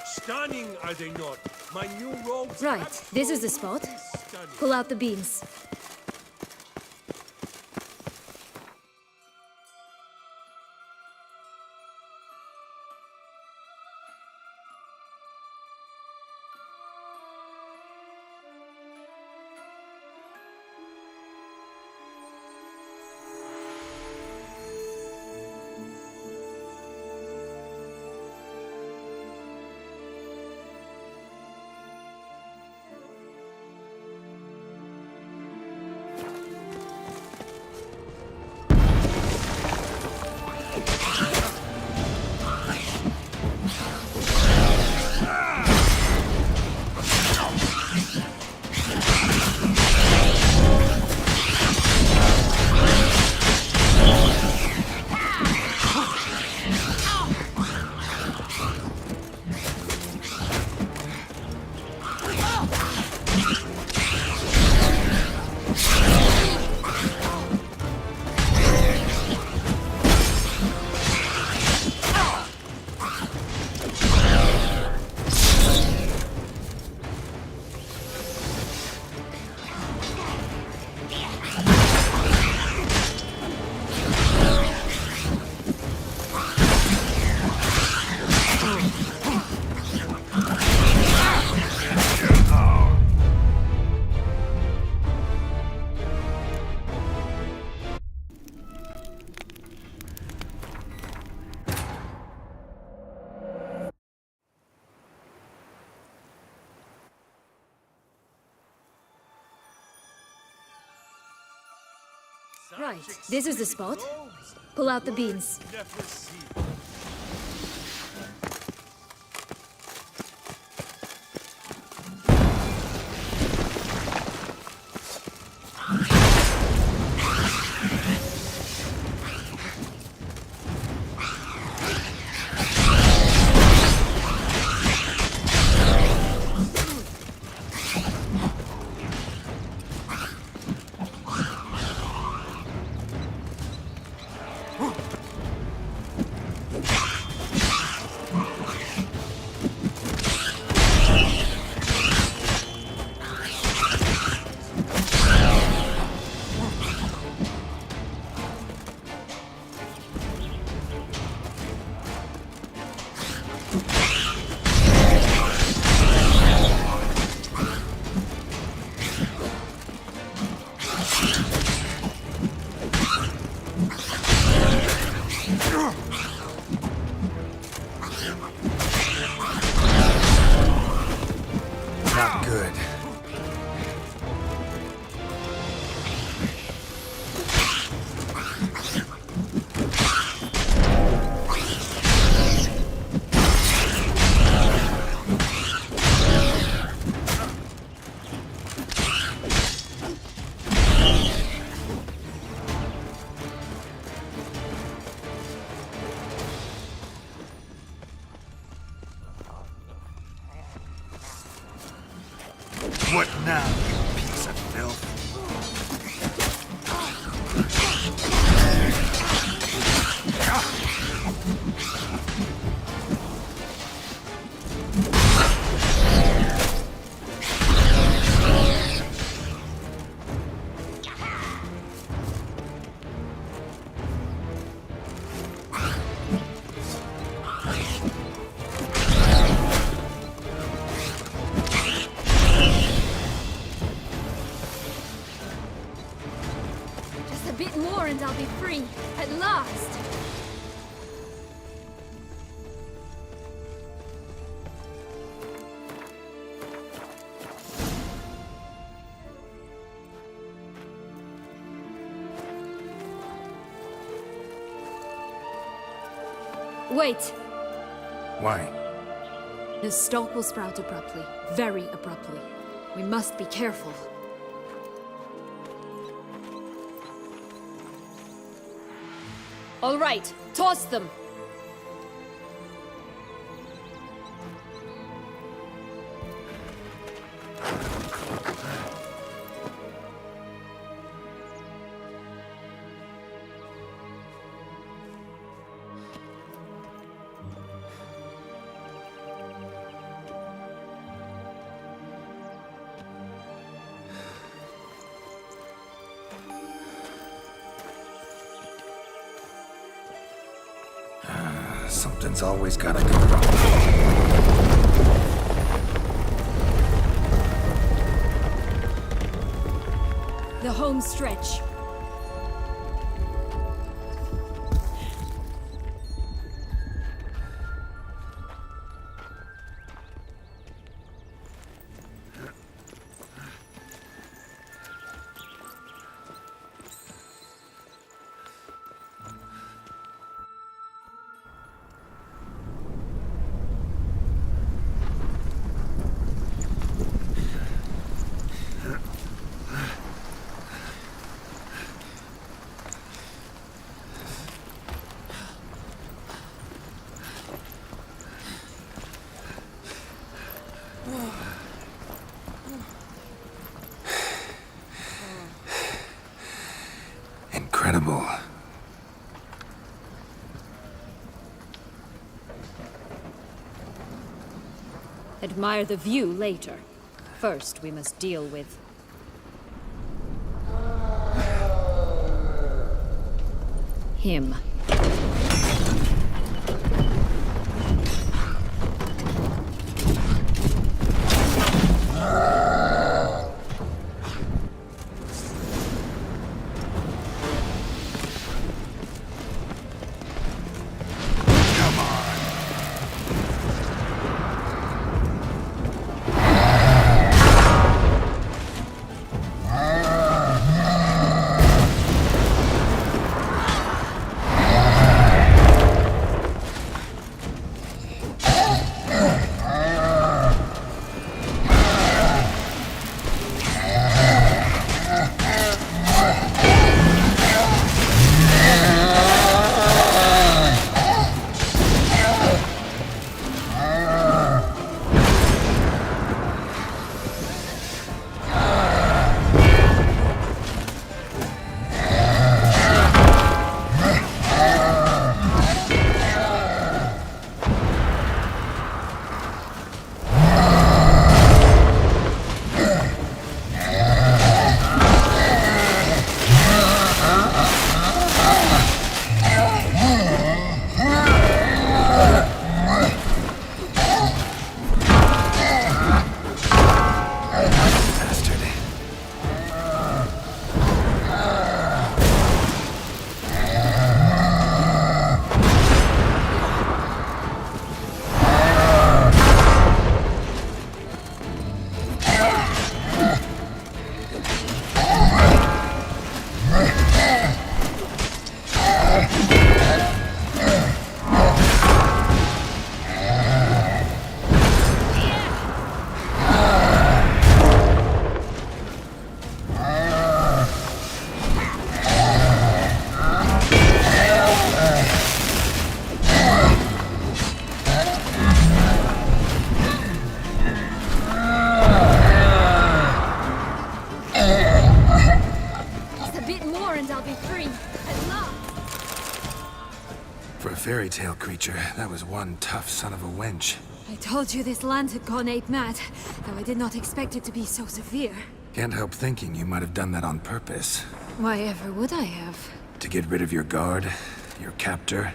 Speaker 7: Stunning, are they not? My new robes.
Speaker 3: Right, this is the spot.
Speaker 7: Stunning.
Speaker 3: Pull out the beams. Right, this is the spot. Pull out the beams.
Speaker 7: Never see.
Speaker 8: Not good. What now, you piece of filth?
Speaker 3: free, at last! Wait!
Speaker 2: Why?
Speaker 3: The stalk will sprout abruptly. Very abruptly. We must be careful. All right, toss them!
Speaker 2: Something's always gotta go wrong.
Speaker 3: The home stretch.
Speaker 2: Incredible.
Speaker 3: Admire the view later. First, we must deal with... him.
Speaker 2: Fairy tale creature, that was one tough son of a wench.
Speaker 3: I told you this land had gone ape mad, though I did not expect it to be so severe.
Speaker 2: Can't help thinking you might have done that on purpose.
Speaker 3: Why ever would I have?
Speaker 2: To get rid of your guard, your captor.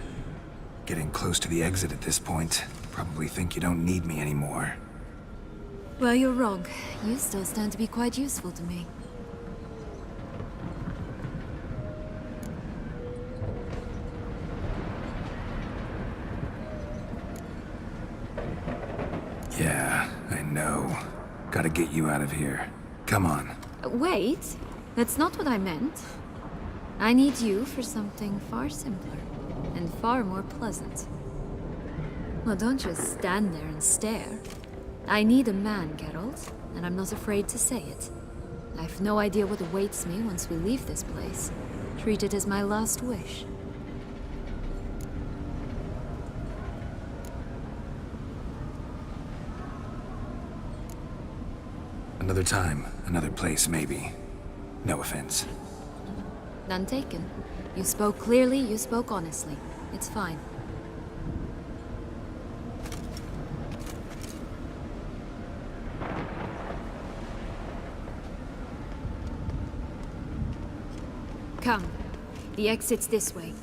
Speaker 2: Getting close to the exit at this point. Probably think you don't need me anymore.
Speaker 3: Well, you're wrong. You still stand to be quite useful to me.
Speaker 2: no. Gotta get you out of here. Come on.
Speaker 3: Wait, that's not what I meant. I need you for something far simpler and far more pleasant. Well, don't just stand there and stare. I need a man, Geralt, and I'm not afraid to say it. I've no idea what awaits me once we leave this place. Treat it as my last wish.
Speaker 2: Another time, another place, maybe. No offense.
Speaker 3: None taken. You spoke clearly, you spoke honestly. It's fine. Come. The exit's this way.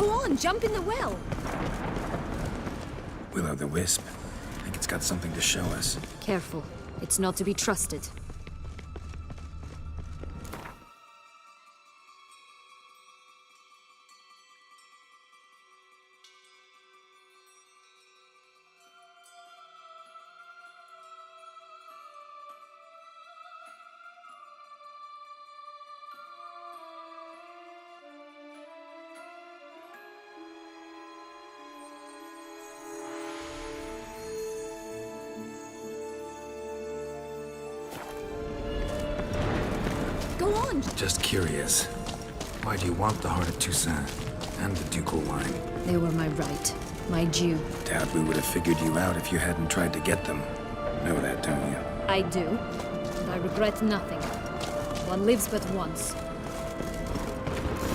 Speaker 3: Go on, jump in the well.
Speaker 2: Will-o'-the-wisp. I think it's got something to show us.
Speaker 3: Careful. It's not to be trusted. Go on!
Speaker 2: Just curious. Why do you want the heart of Toussaint and the ducal wine?
Speaker 3: They were my right. My due.
Speaker 2: Doubt we would have figured you out if you hadn't tried to get them. Know that, don't you?
Speaker 3: I do. And I regret nothing. One lives but once.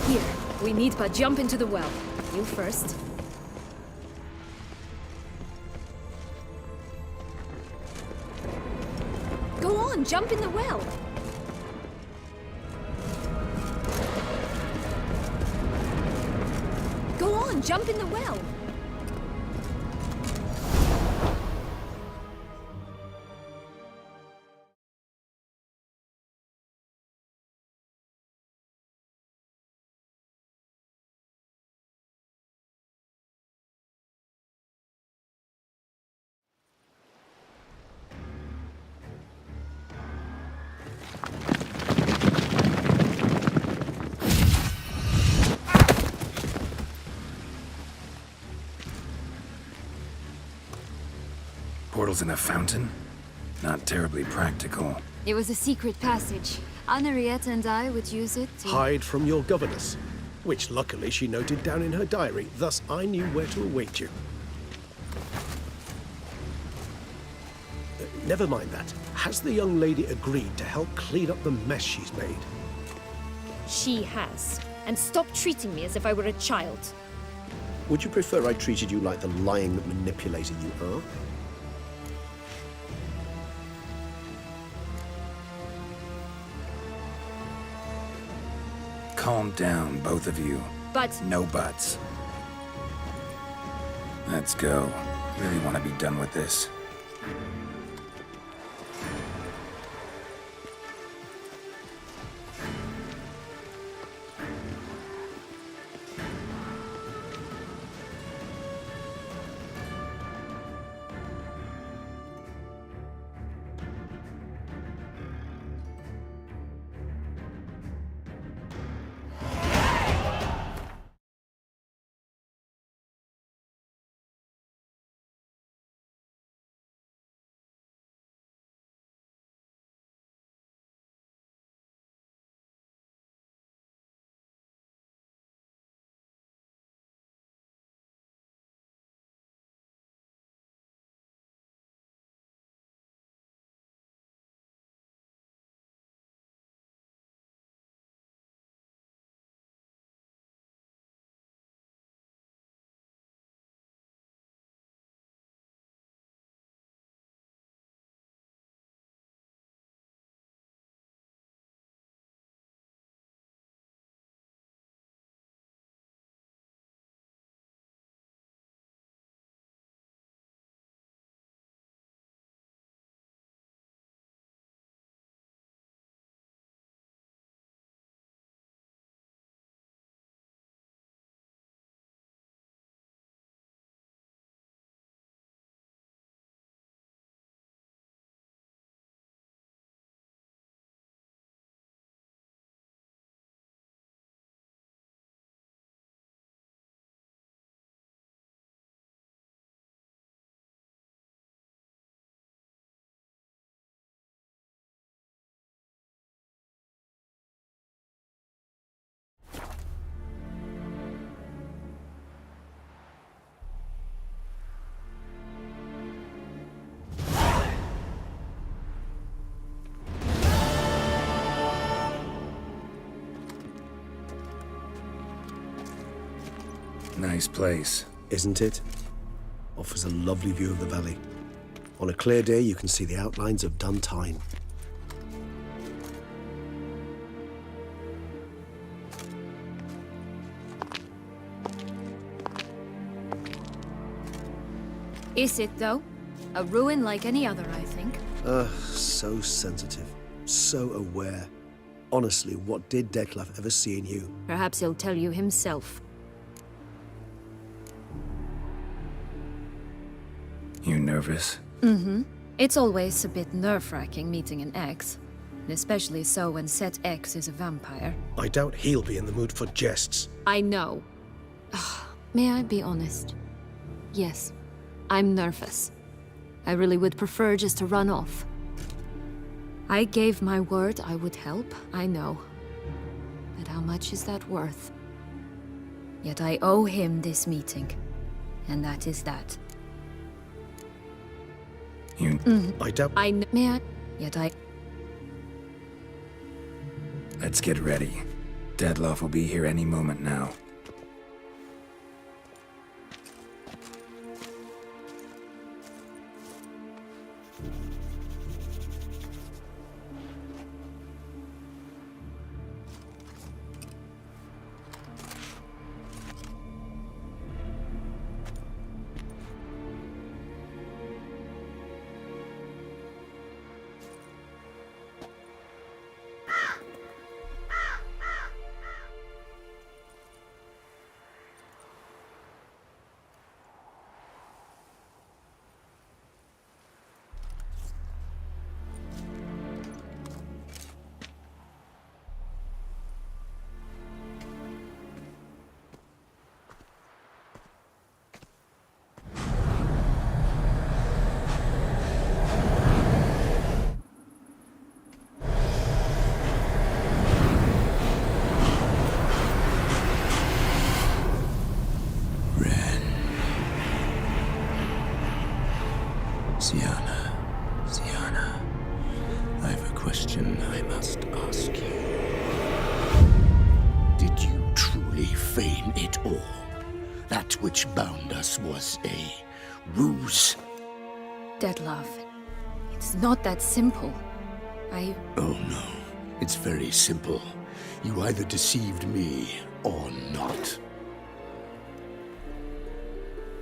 Speaker 3: Here, we need but jump into the well. You first. Go on, jump in the well! Go on, jump in the well!
Speaker 2: Portals in a fountain? Not terribly practical.
Speaker 3: It was a secret passage. Henriette and I would use it to...
Speaker 10: Hide from your governess, which luckily she noted down in her diary, thus I knew where to await you. Never mind that. Has the young lady agreed to help clean up the mess she's made?
Speaker 3: She has. And stop treating me as if I were a child.
Speaker 10: Would you prefer I treated you like the lying manipulator you are?
Speaker 2: Calm down, both of you.
Speaker 3: But...
Speaker 2: No buts. Let's go. Really want to be done with this. Nice place.
Speaker 10: Isn't it? Offers a lovely view of the valley. On a clear day, you can see the outlines of Duntine.
Speaker 3: Is it, though? A ruin like any other, I think.
Speaker 10: So sensitive. So aware. Honestly, what did Detlef ever see in you?
Speaker 3: Perhaps he'll tell you himself.
Speaker 2: You nervous?
Speaker 3: Mm-hmm. It's always a bit nerve-wracking meeting an ex. And especially so when said ex is a vampire.
Speaker 10: I doubt he'll be in the mood for jests.
Speaker 3: I know. May I be honest? Yes, I'm nervous. I really would prefer just to run off. I gave my word I would help, I know. But how much is that worth? Yet I owe him this meeting. And that is that.
Speaker 2: You...
Speaker 10: I doubt...
Speaker 3: May I? Yet I...
Speaker 2: Let's get ready. Detlef will be here any moment now.
Speaker 1: Sienna, I have a question I must ask you. Did you truly feign it all? That which bound us was a ruse?
Speaker 3: Detlef, it's not that simple.
Speaker 1: Oh no, it's very simple. You either deceived me or not.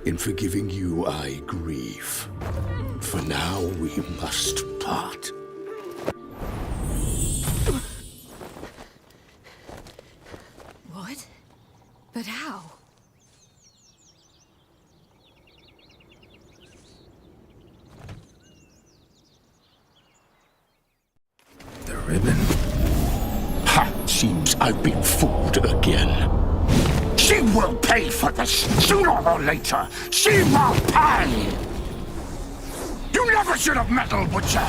Speaker 1: In forgiving you, I grieve. For now, we must part.
Speaker 3: What? But how?
Speaker 2: The ribbon?
Speaker 1: Ha! Seems I've been fooled again. She will pay for this, sooner or later. She will pay! You never should have meddled, Butcher!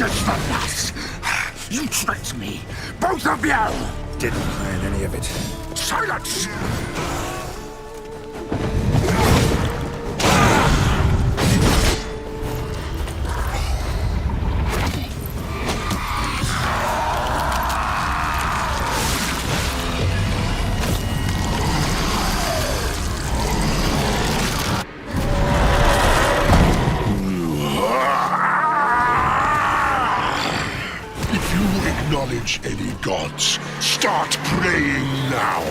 Speaker 7: just the last? You tricked me, both of you!
Speaker 2: Didn't plan any of it.
Speaker 7: Silence!
Speaker 9: If you acknowledge any gods, start praying now.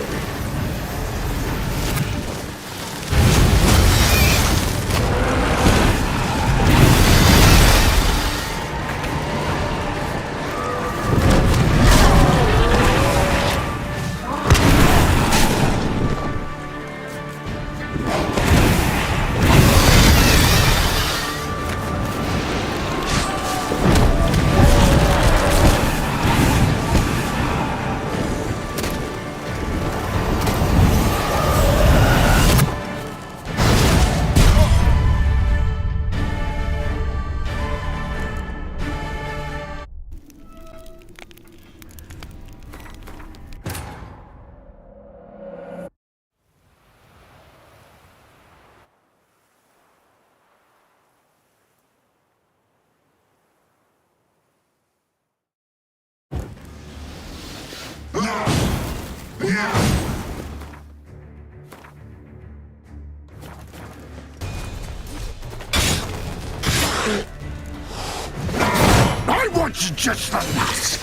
Speaker 7: I want you just the last!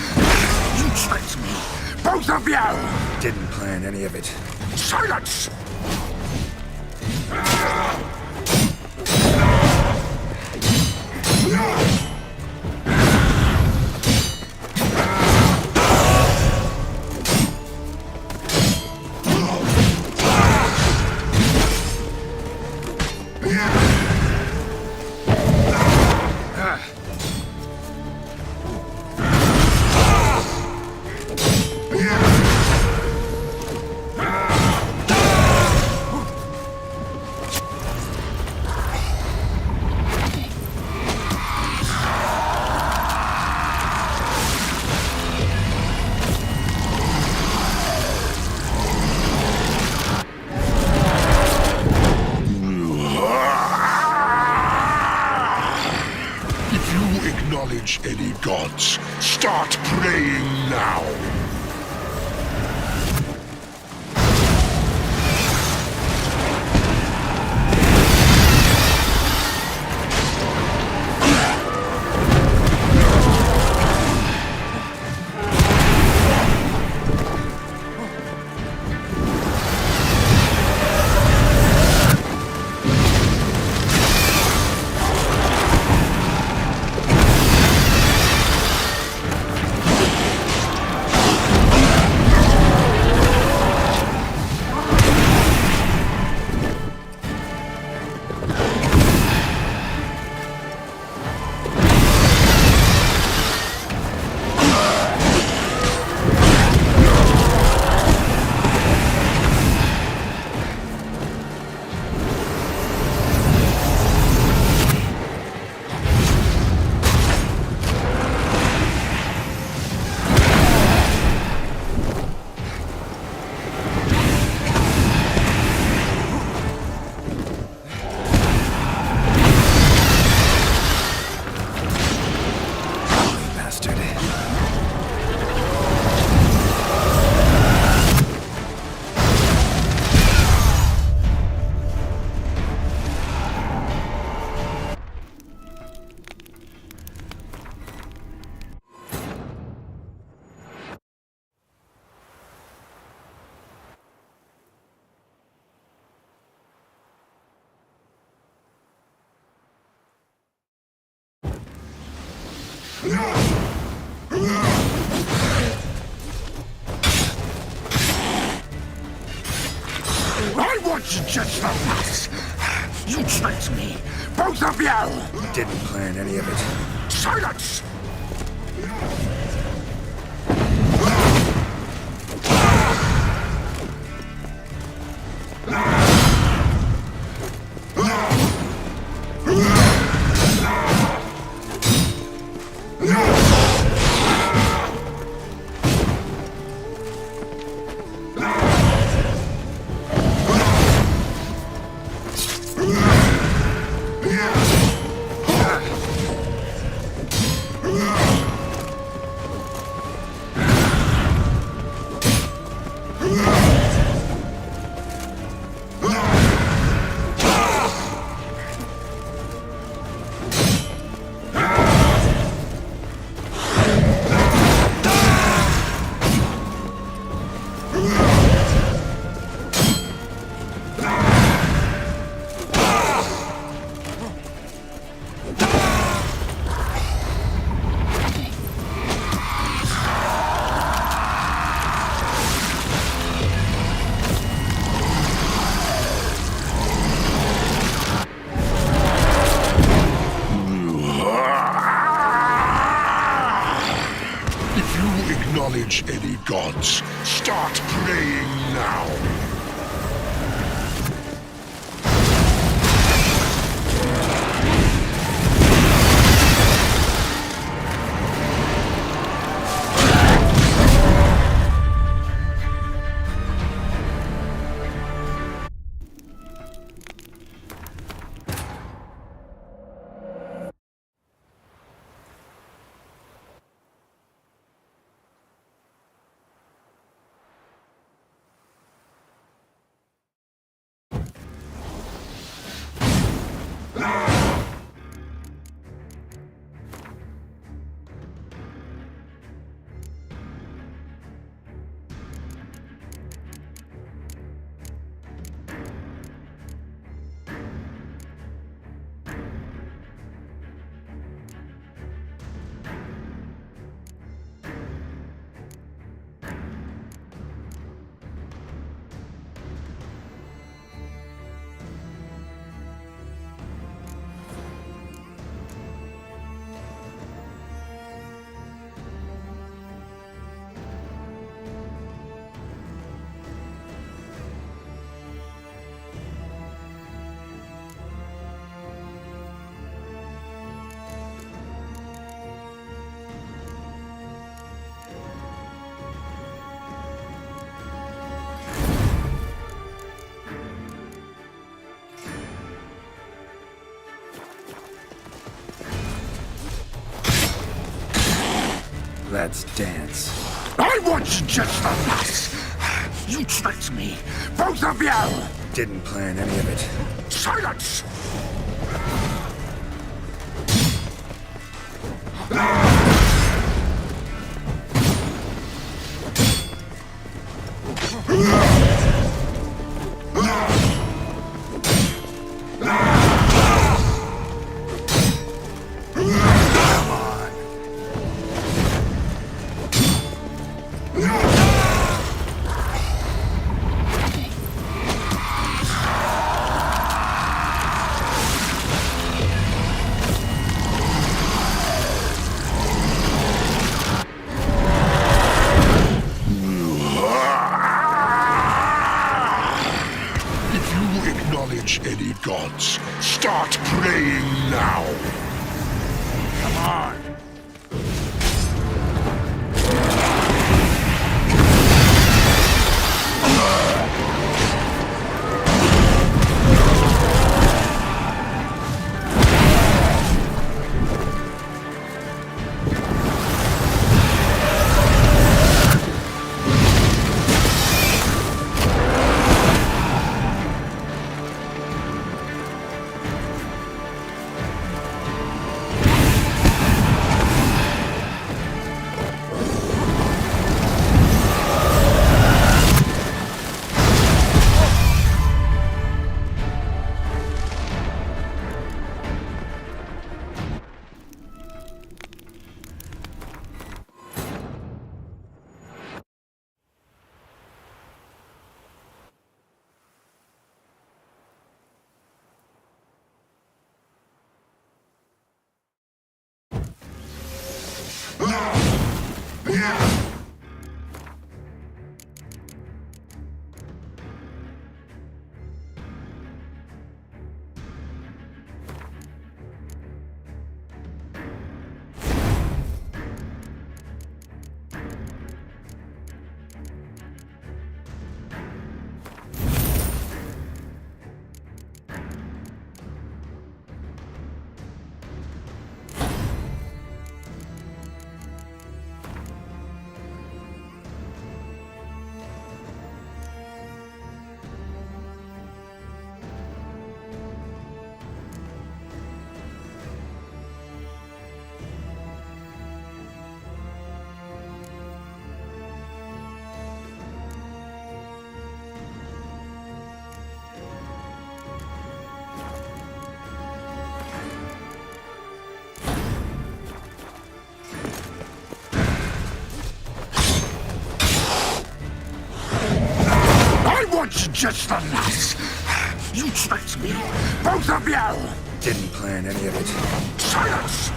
Speaker 7: You tricked me, both of you!
Speaker 2: Didn't plan any of it.
Speaker 7: Silence!
Speaker 9: Acknowledge any gods. Start praying now.
Speaker 7: I want you just the last! You tricked me, both of you!
Speaker 2: Didn't plan any of it.
Speaker 7: Silence!
Speaker 9: No!
Speaker 7: gods, start praying now.
Speaker 2: Let's dance.
Speaker 7: I want you just the last. You tricked me, both of you!
Speaker 2: Didn't plan any of it.
Speaker 7: Silence! Any gods, start praying now. Come on. Just the last. You tricked me, both of you!
Speaker 2: Didn't plan any of it.
Speaker 7: Silence!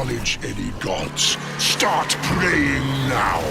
Speaker 7: acknowledge any gods, start praying now.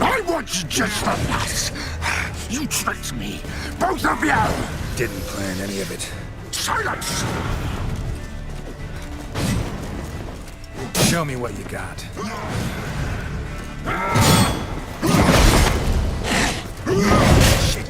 Speaker 7: I want you just for us. You tricked me, both of you.
Speaker 2: Didn't plan any of it.
Speaker 7: Silence!
Speaker 2: Show me what you got. Shit.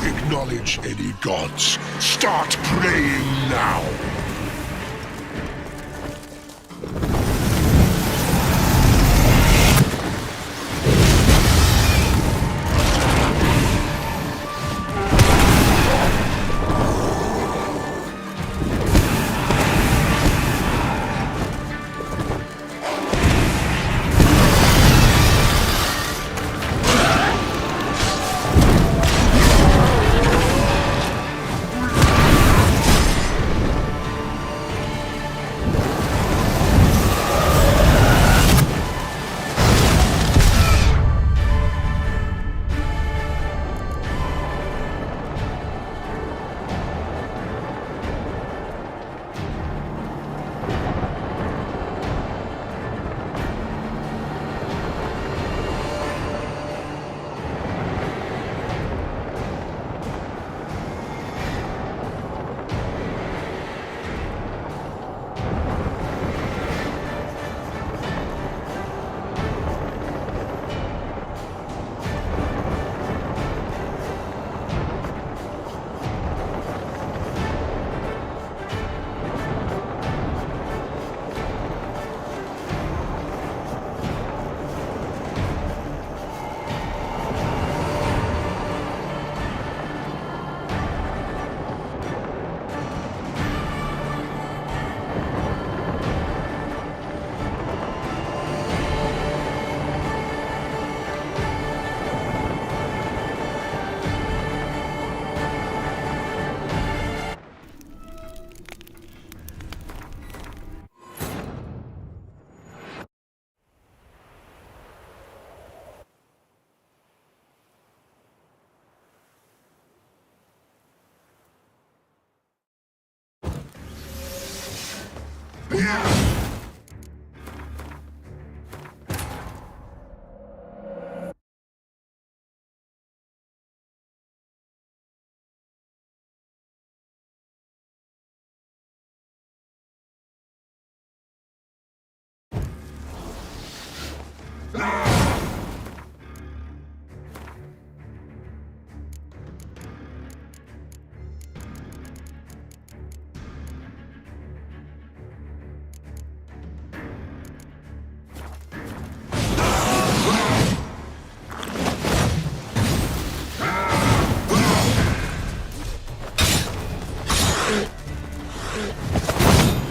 Speaker 7: Acknowledge any gods. Start praying now.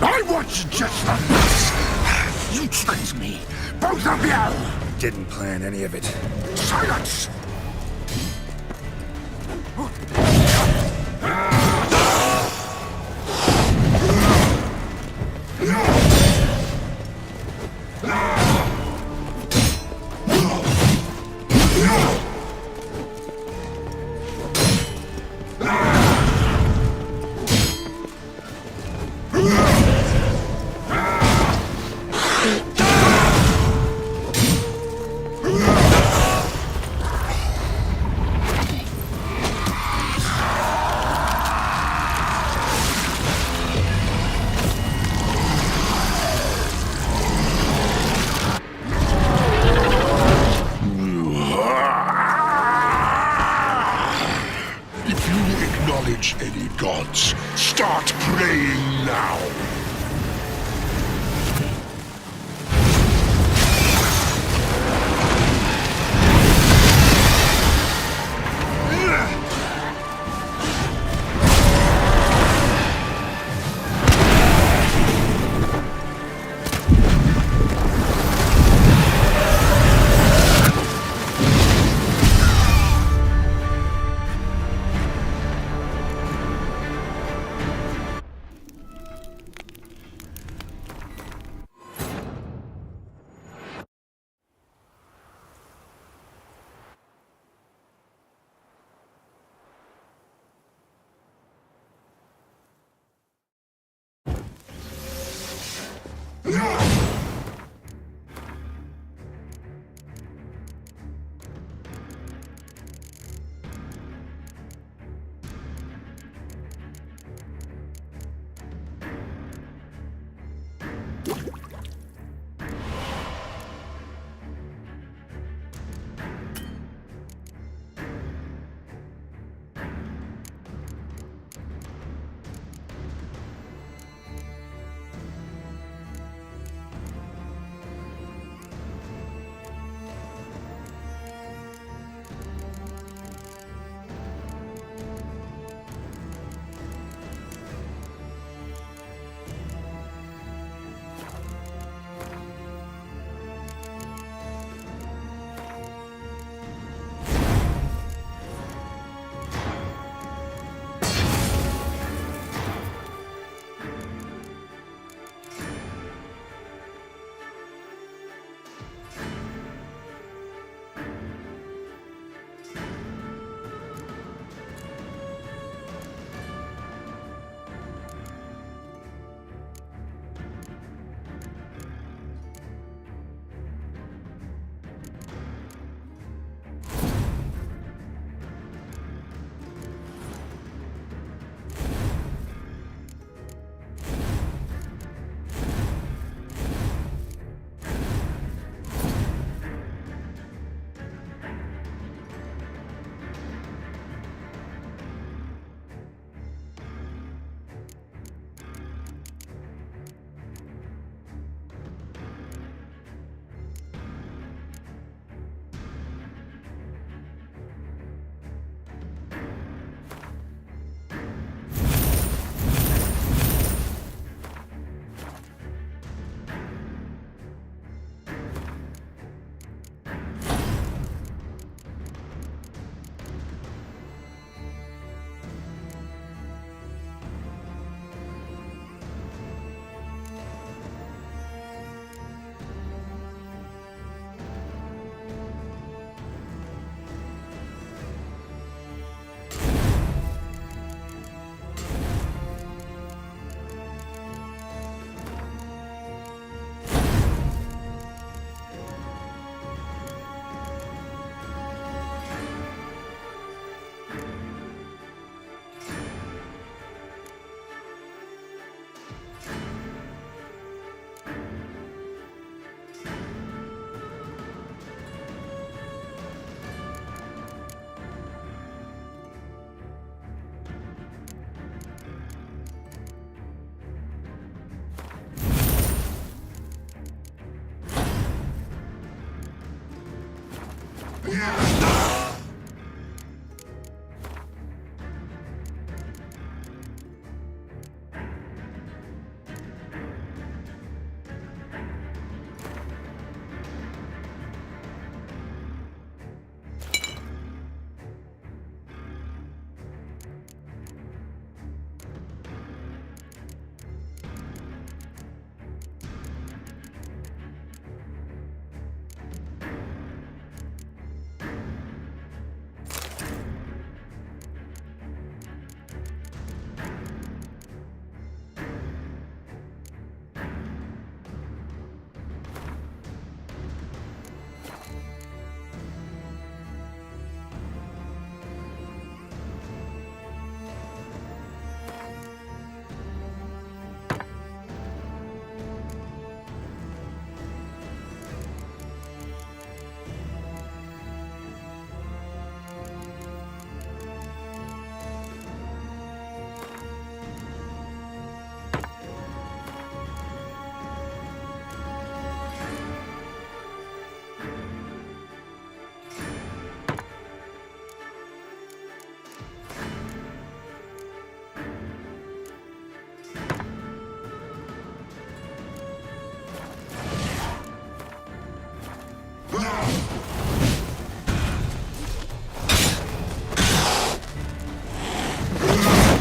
Speaker 7: I want you just the nuts! You tricked me! Both of you!
Speaker 2: Didn't plan any of it.
Speaker 7: Silence!
Speaker 9: Any gods, start praying now!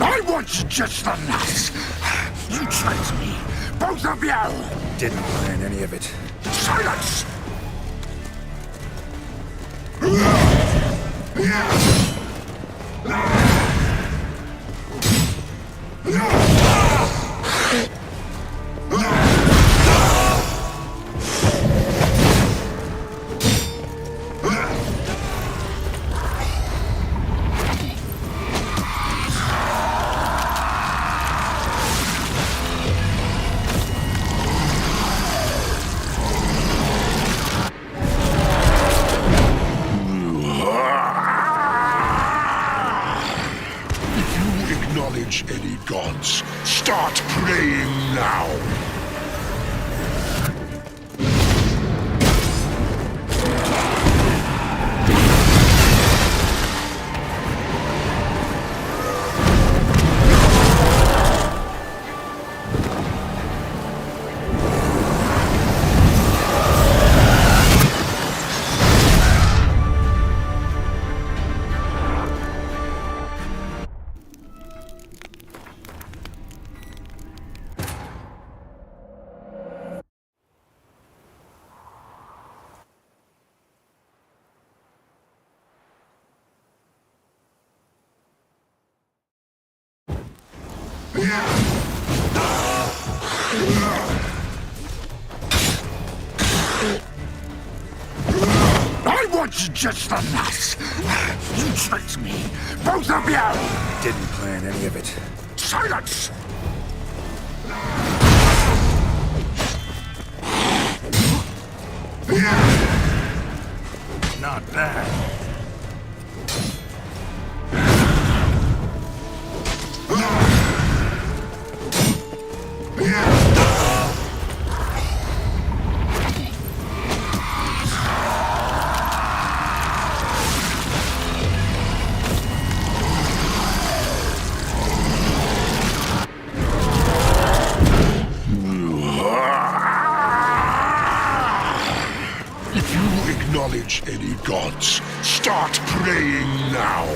Speaker 7: I want you just the last. You tricked me, both of you!
Speaker 2: Didn't plan any of it.
Speaker 7: Silence! Acknowledge any gods. Start praying now. I want you just the last. You tricked me, both of you!
Speaker 2: Didn't plan any of it.
Speaker 7: Silence!
Speaker 2: Not bad.
Speaker 7: If you acknowledge any gods, start praying now.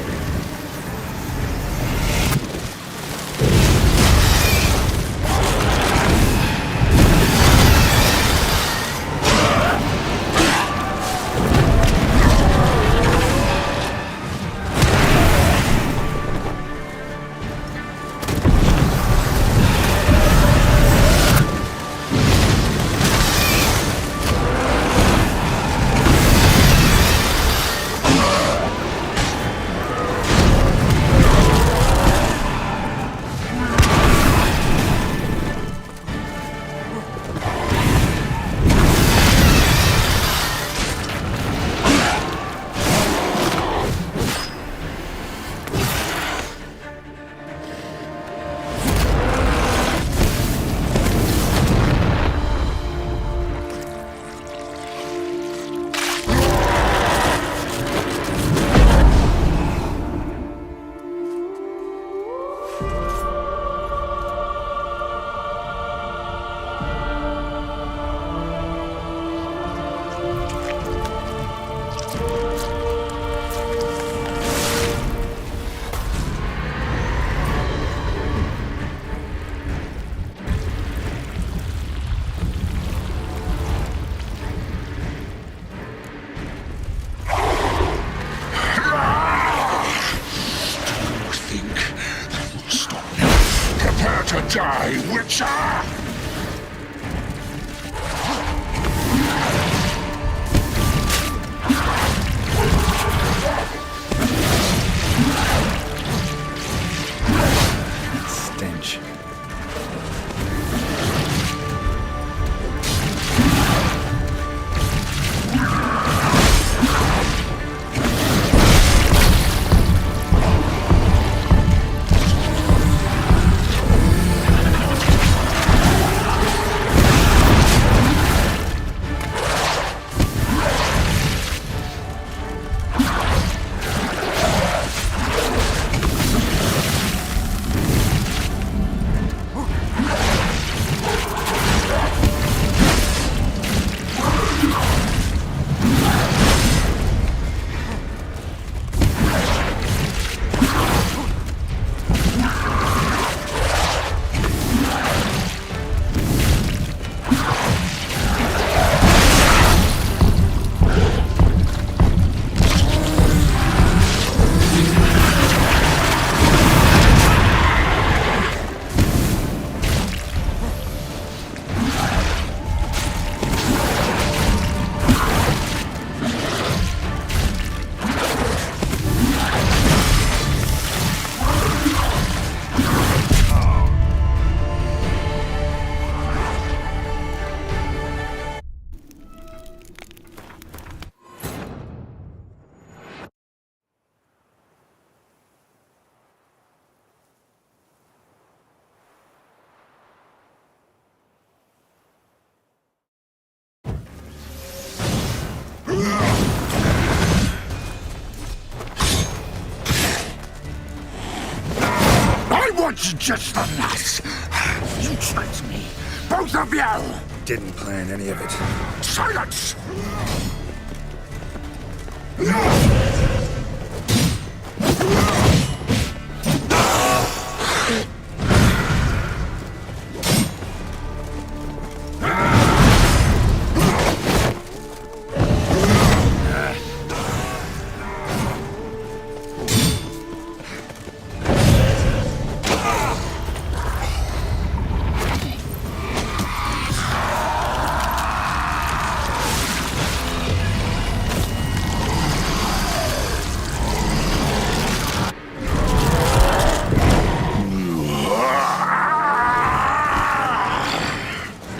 Speaker 7: want just the lass. You tricked me. Both of you!
Speaker 2: Didn't plan any of it.
Speaker 7: Silence!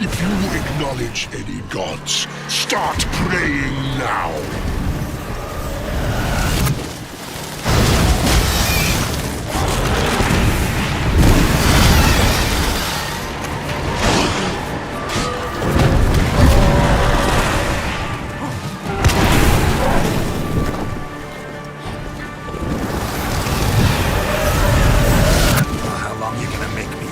Speaker 7: If you acknowledge any gods, start praying now.
Speaker 2: How long you gonna make me?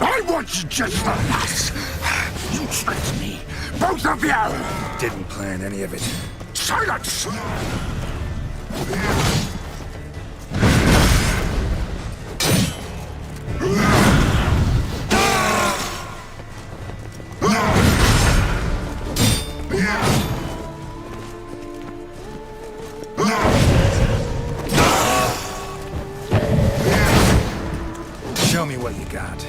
Speaker 7: I want just the lass. You tricked me. Both of you!
Speaker 2: Didn't plan any of it.
Speaker 7: Silence!
Speaker 2: Show me what you got.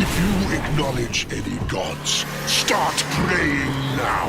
Speaker 7: If you acknowledge any gods, start praying now.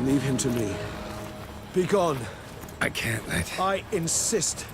Speaker 10: Leave him to me. Be gone.
Speaker 2: I can't let...
Speaker 10: I insist.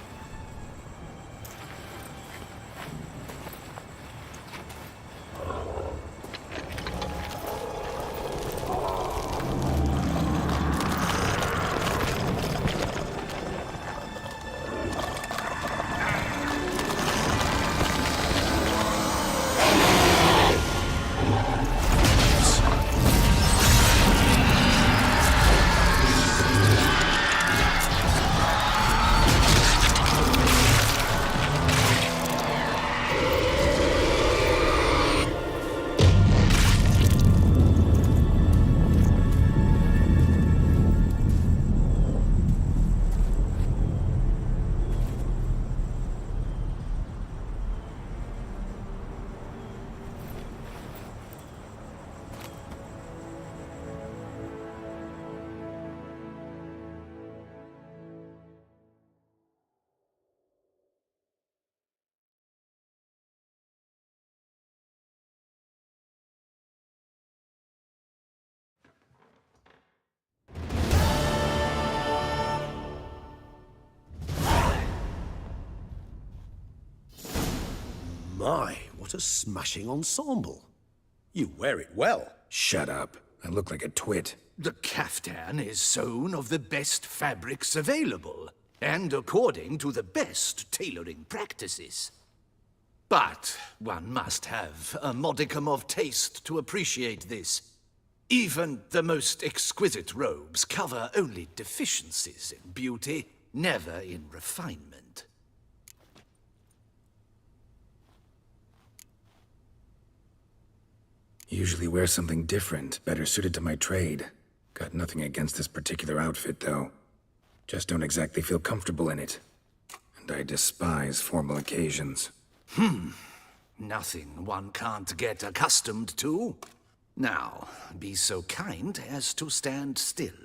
Speaker 10: My, what a smashing ensemble. You wear it well.
Speaker 2: Shut up. I look like a twit.
Speaker 8: The caftan is sewn of the best fabrics available, and according to the best tailoring practices. But one must have a modicum of taste to appreciate this. Even the most exquisite robes cover only deficiencies in beauty, never in refinement.
Speaker 2: Usually wear something different, better suited to my trade. Got nothing against this particular outfit, though. Just don't exactly feel comfortable in it. And I despise formal occasions.
Speaker 8: Nothing one can't get accustomed to. Now, be so kind as to stand still.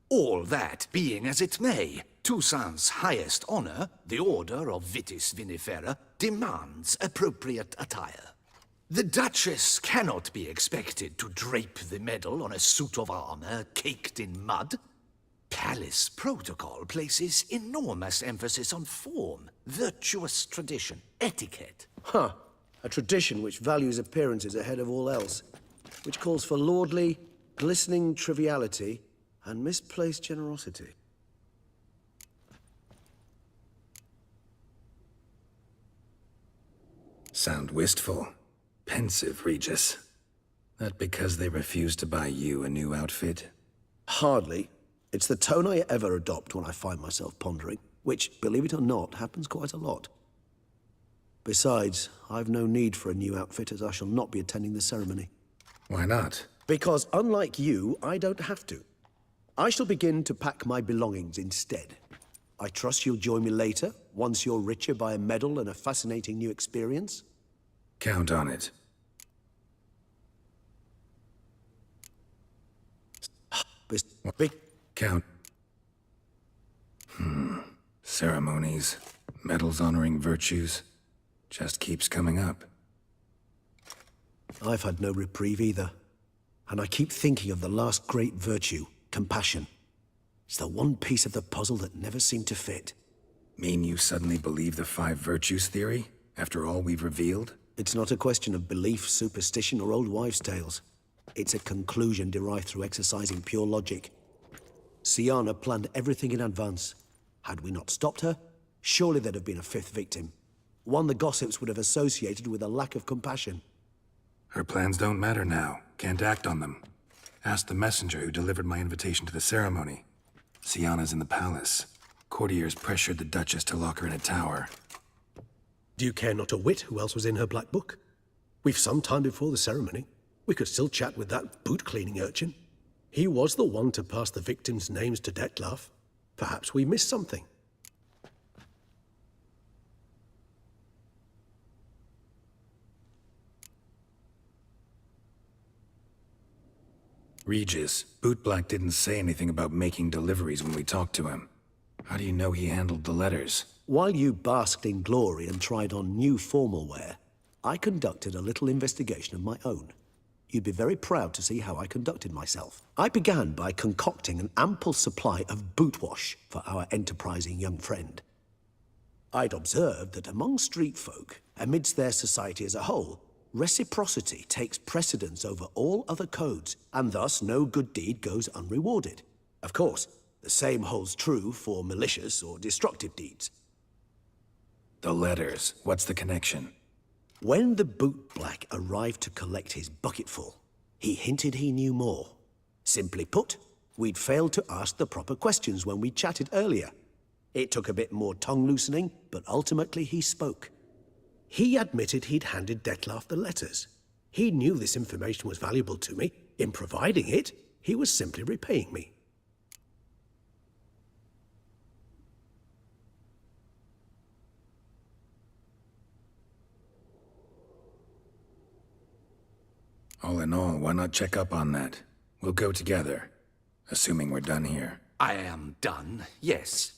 Speaker 8: All that being as it may, Toussaint's highest honor, the Order of Vitis Vinifera, demands appropriate attire. The Duchess cannot be expected to drape the medal on a suit of armor caked in mud. Palace protocol places enormous emphasis on form, virtuous tradition, etiquette.
Speaker 10: Huh. A tradition which values appearances ahead of all else. Which calls for lordly, glistening triviality and misplaced generosity.
Speaker 2: Sound wistful. Pensive, Regis. That because they refuse to buy you a new outfit?
Speaker 10: Hardly. It's the tone I ever adopt when I find myself pondering, which, believe it or not, happens quite a lot. Besides, I've no need for a new outfit as I shall not be attending the ceremony.
Speaker 2: Why not?
Speaker 10: Because unlike you, I don't have to. I shall begin to pack my belongings instead. I trust you'll join me later, once you're richer by a medal and a fascinating new experience.
Speaker 2: Count on it. Count. Ceremonies, medals honoring virtues, just keeps coming up.
Speaker 10: I've had no reprieve either. And I keep thinking of the last great virtue, compassion. It's the one piece of the puzzle that never seemed to fit.
Speaker 2: Mean you suddenly believe the 5 virtues theory, after all we've revealed?
Speaker 10: It's not a question of belief, superstition, or old wives' tales. It's a conclusion derived through exercising pure logic. Sienna planned everything in advance. Had we not stopped her, surely there'd have been a fifth victim. One the gossips would have associated with a lack of compassion.
Speaker 2: Her plans don't matter now. Can't act on them. Ask the messenger who delivered my invitation to the ceremony. Sienna's in the palace. Courtiers pressured the Duchess to lock her in a tower.
Speaker 10: Do you care not a whit who else was in her black book? We've some time before the ceremony. We could still chat with that boot-cleaning urchin. He was the one to pass the victims' names to Dettlaff. Perhaps we missed something.
Speaker 2: Regis, Bootblack didn't say anything about making deliveries when we talked to him. How do you know he handled the letters?
Speaker 10: While you basked in glory and tried on new formal wear, I conducted a little investigation of my own. You'd be very proud to see how I conducted myself. I began by concocting an ample supply of boot wash for our enterprising young friend. I'd observed that among street folk, amidst their society as a whole, reciprocity takes precedence over all other codes, and thus no good deed goes unrewarded. Of course, the same holds true for malicious or destructive deeds.
Speaker 2: The letters. What's the connection?
Speaker 10: When the bootblack arrived to collect his bucketful, he hinted he knew more. Simply put, we'd failed to ask the proper questions when we chatted earlier. It took a bit more tongue-loosening, but ultimately he spoke. He admitted he'd handed Dettlaff the letters. He knew this information was valuable to me. In providing it, he was simply repaying me.
Speaker 2: All in all, why not check up on that? We'll go together, assuming we're done here.
Speaker 8: I am done, yes.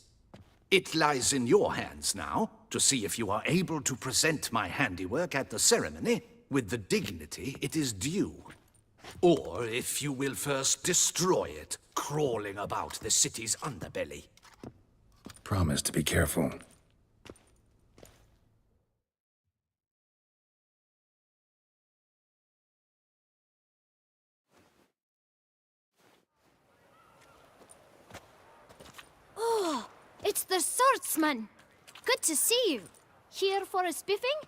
Speaker 8: It lies in your hands now to see if you are able to present my handiwork at the ceremony with the dignity it is due. Or if you will first destroy it, crawling about the city's underbelly.
Speaker 2: Promise to be careful.
Speaker 3: It's the swordsman. Good to see you. Here for a spiffing?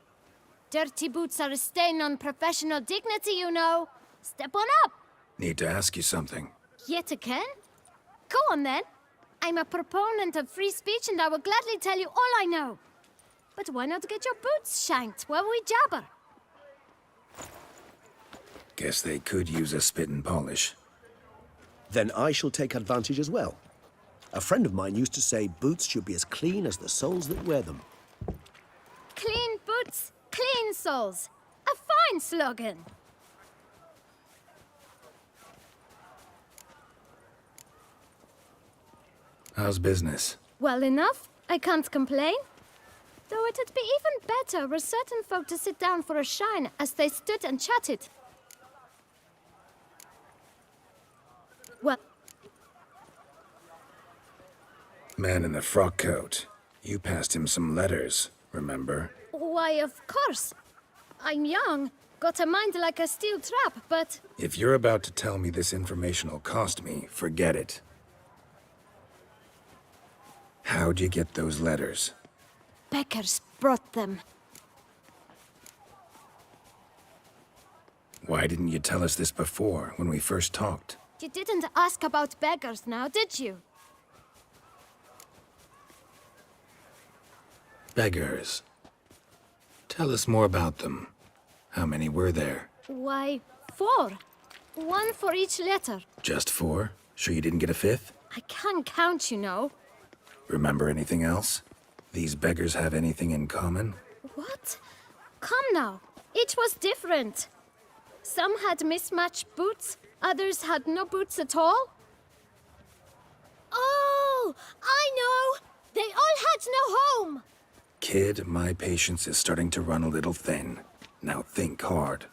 Speaker 3: Dirty boots are a stain on professional dignity, you know. Step on up.
Speaker 2: Need to ask you something.
Speaker 3: Yet again? Go on then. I'm a proponent of free speech and I will gladly tell you all I know. But why not get your boots shanked while we jabber?
Speaker 2: Guess they could use a spit and polish.
Speaker 10: Then I shall take advantage as well. A friend of mine used to say boots should be as clean as the soles that wear them.
Speaker 3: Clean boots, clean soles. A fine slogan.
Speaker 2: How's business?
Speaker 3: Well enough. I can't complain. Though it'd be even better were certain folk to sit down for a shine as they stood and chatted. Well,
Speaker 2: Man in the frock coat. You passed him some letters, remember?
Speaker 3: why, of course. I'm young, got a mind like a steel trap, but...
Speaker 2: If you're about to tell me this information will cost me, forget it. How'd you get those letters?
Speaker 3: Beggars brought them.
Speaker 2: Why didn't you tell us this before, when we first talked?
Speaker 3: You didn't ask about beggars now, did you?
Speaker 2: Beggars. Tell us more about them. How many were there?
Speaker 3: Why, 4. 1 for each letter.
Speaker 2: Just 4? Sure you didn't get a 5th?
Speaker 3: I can't count, you know.
Speaker 2: Remember anything else? These beggars have anything in common?
Speaker 3: What? Come now. Each was different. Some had mismatched boots, others had no boots at all. Oh, I know! They all had no home!
Speaker 2: Kid, my patience is starting to run a little thin. Now think hard.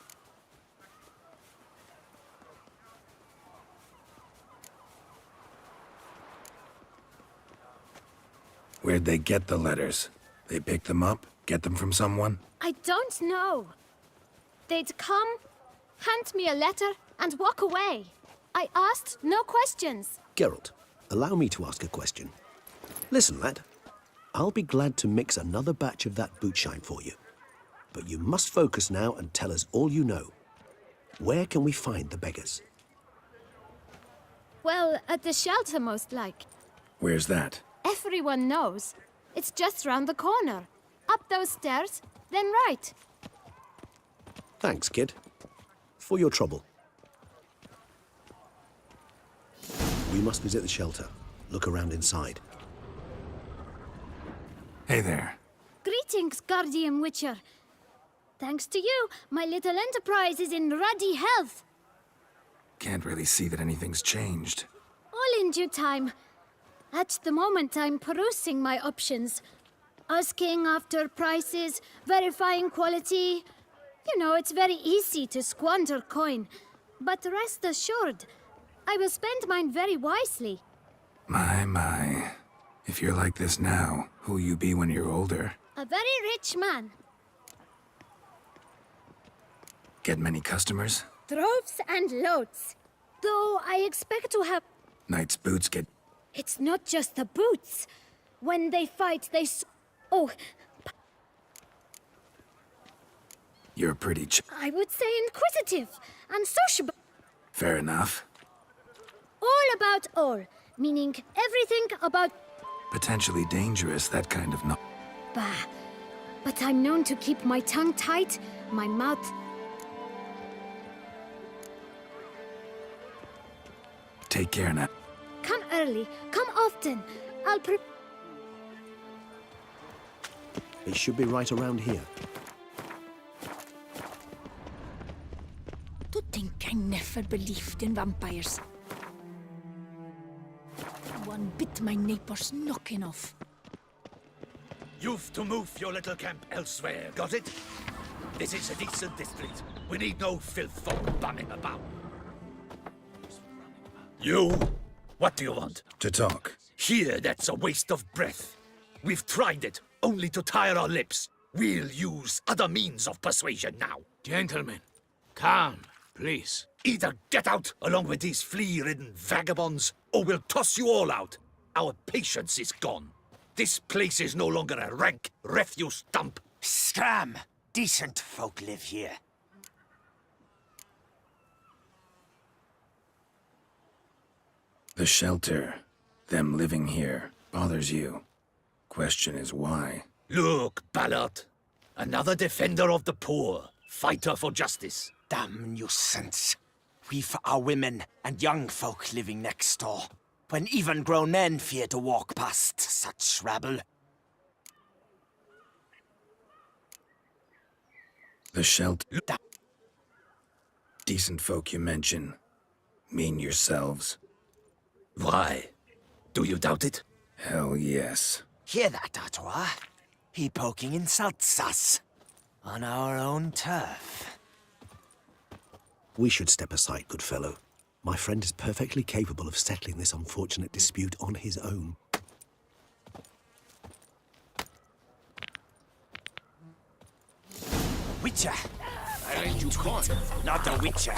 Speaker 2: Where'd they get the letters? They pick them up? Get them from someone?
Speaker 3: I don't know. They'd come, hand me a letter, and walk away. I asked no questions.
Speaker 10: Geralt, Allow me to ask a question. Listen, lad. I'll be glad to mix another batch of that bootshine for you. But you must focus now and tell us all you know. Where can we find the beggars?
Speaker 3: Well, at the shelter, most like.
Speaker 2: Where's that?
Speaker 3: Everyone knows. It's just round the corner. Up those stairs, then right.
Speaker 10: Thanks, kid. For your trouble. We must visit the shelter. Look around inside.
Speaker 2: Hey there.
Speaker 3: Greetings, Guardian Witcher. Thanks to you, my little enterprise is in ruddy health.
Speaker 2: Can't really see that anything's changed.
Speaker 3: All in due time. At the moment, I'm perusing my options. Asking after prices, verifying quality. You know, it's very easy to squander coin. But rest assured, I will spend mine very wisely.
Speaker 2: My. If you're like this now, who'll you be when you're older?
Speaker 3: A very rich man.
Speaker 2: Get many customers?
Speaker 3: Droves and loads. Though I expect to have...
Speaker 2: Knight's boots get...
Speaker 3: It's not just the boots. When they fight, Oh,
Speaker 2: You're pretty
Speaker 3: I would say inquisitive and sociable.
Speaker 2: Fair enough.
Speaker 3: All about all, meaning everything about...
Speaker 2: Potentially dangerous, that kind of no...
Speaker 3: Bah. But I'm known to keep my tongue tight, my mouth...
Speaker 2: Take care now.
Speaker 3: Come early, come often. I'll
Speaker 10: It should be right around here.
Speaker 4: To think I never believed in vampires. One bit my neighbor's knocking off.
Speaker 8: You've to move your little camp elsewhere, got it? This is a decent district. We need no filth folk bumming about. You? What do you want?
Speaker 2: To talk.
Speaker 8: Here, that's a waste of breath. We've tried it, only to tire our lips. We'll use other means of persuasion now.
Speaker 11: Gentlemen, calm, please.
Speaker 8: Either get out along with these flea-ridden vagabonds, or we'll toss you all out. Our patience is gone. This place is no longer a rank refuse dump.
Speaker 11: Scram! Decent folk live here.
Speaker 2: The shelter, them living here, bothers you. Question is why?
Speaker 8: Look, Ballard. Another defender of the poor. Fighter for justice.
Speaker 11: Damn nuisance. We've our women and young folk living next door, when even grown men fear to walk past such rabble.
Speaker 2: The shelter... Decent folk you mention. Mean yourselves.
Speaker 8: Why? Do you doubt it?
Speaker 2: Hell yes.
Speaker 11: Hear that, Artois? He poking insults us. On our own turf.
Speaker 10: We should step aside, good fellow. My friend is perfectly capable of settling this unfortunate dispute on his own.
Speaker 11: Witcher! I lend you coin, not a witcher.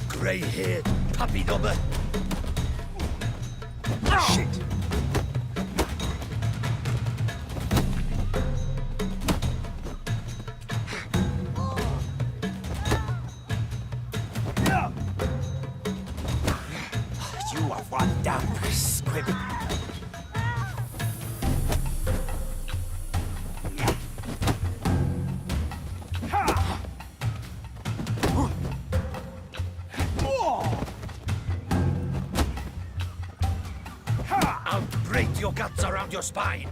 Speaker 8: Grey-haired puppy dobber. Shit!
Speaker 11: You are one damn squib.
Speaker 8: around your spine.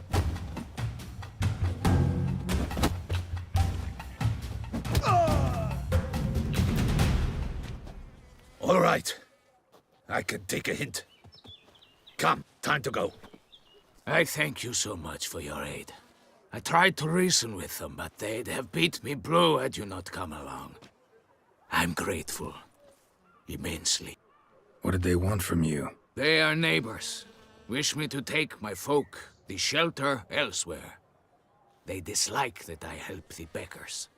Speaker 8: All right. I can take a hint. Come, time to go. I thank you so much for your aid. I tried to reason with them, but they'd have beat me blue had you not come along. I'm grateful. Immensely.
Speaker 2: What did they want from you?
Speaker 8: They are neighbors. Wish me to take my folk, the shelter, elsewhere. They dislike that I help the beggars.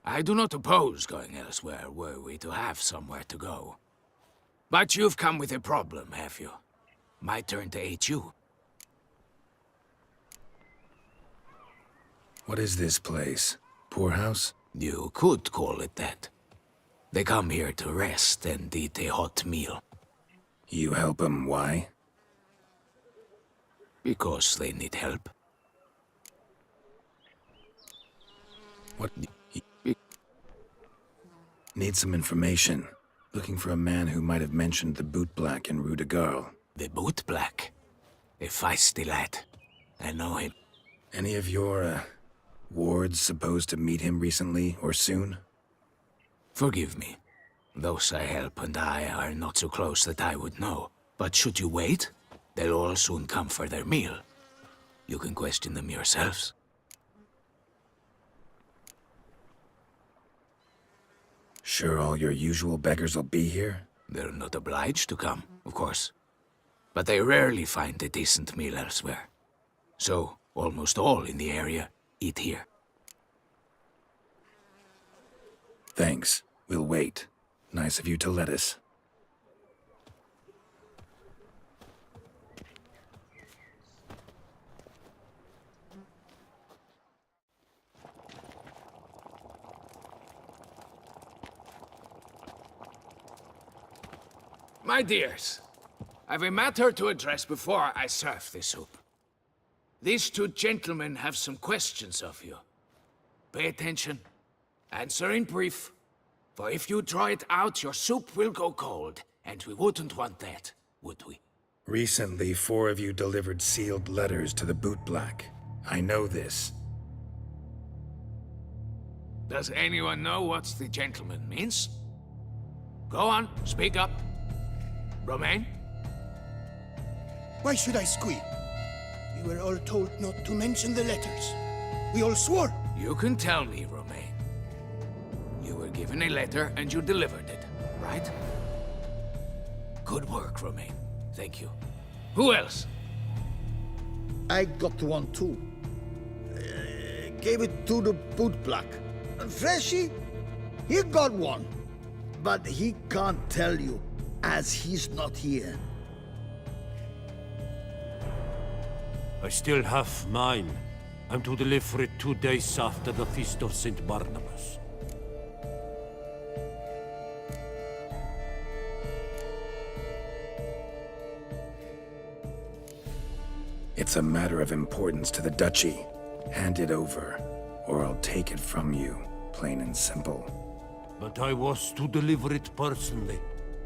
Speaker 8: I do not oppose going elsewhere were we to have somewhere to go. But you've come with a problem, have you? My turn to aid you.
Speaker 2: What is this place? Poorhouse?
Speaker 8: You could call it that. They come here to rest and eat a hot meal.
Speaker 2: You help them, why?
Speaker 8: Because they need help.
Speaker 2: What? Need some information. Looking for a man who might have mentioned the boot black in Rue de Garl.
Speaker 8: The boot black? A feisty lad. I know him.
Speaker 2: Any of your, wards supposed to meet him recently or soon?
Speaker 8: Forgive me. Those I help and I are not so close that I would know. But should you wait, they'll all soon come for their meal. You can question them yourselves.
Speaker 2: Sure all your usual beggars will be here?
Speaker 8: They're not obliged to come, of course. But they rarely find a decent meal elsewhere. So, almost all in the area eat here.
Speaker 2: Thanks. We'll wait. Nice of you to let us.
Speaker 8: My dears, I've a matter to address before I serve the soup. These two gentlemen have some questions of you. Pay attention. Answer in brief. For if you draw it out, your soup will go cold, and we wouldn't want that, would we?
Speaker 2: Recently, 4 of you delivered sealed letters to the boot black. I know this.
Speaker 8: Does anyone know what the gentleman means? Go on, speak up. Romain?
Speaker 12: Why should I squeal? We were all told not to mention the letters. We all swore.
Speaker 8: You can tell me, Romain. You were given a letter and you delivered it, right? Good work, Romain. Thank you. Who else?
Speaker 13: I got one too. Gave it to the boot black. And Freshie, he got one. But he can't tell you, as he's not here.
Speaker 14: I still have mine. I'm to deliver it 2 days after the Feast of St. Barnabas.
Speaker 2: It's a matter of importance to the Duchy. Hand it over, or I'll take it from you, plain and simple.
Speaker 14: But I was to deliver it personally.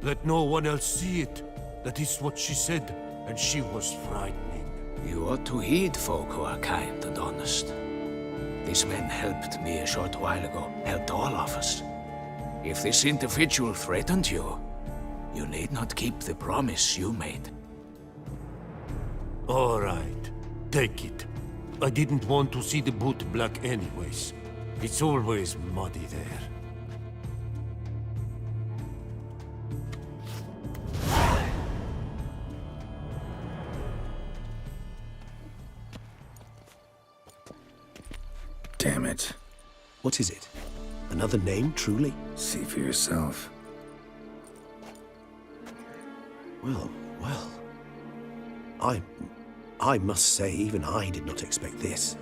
Speaker 14: Let no one else see it. That is what she said, and she was frightening.
Speaker 8: You ought to heed folk who are kind and honest. These men helped me a short while ago, helped all of us. If this individual threatened you, you need not keep the promise you made.
Speaker 14: All right, take it. I didn't want to see the boot black anyways. It's always muddy there.
Speaker 2: Damn it.
Speaker 10: What is it? Another name, truly?
Speaker 2: See for yourself.
Speaker 10: Well, well. I must say, even I did not expect this.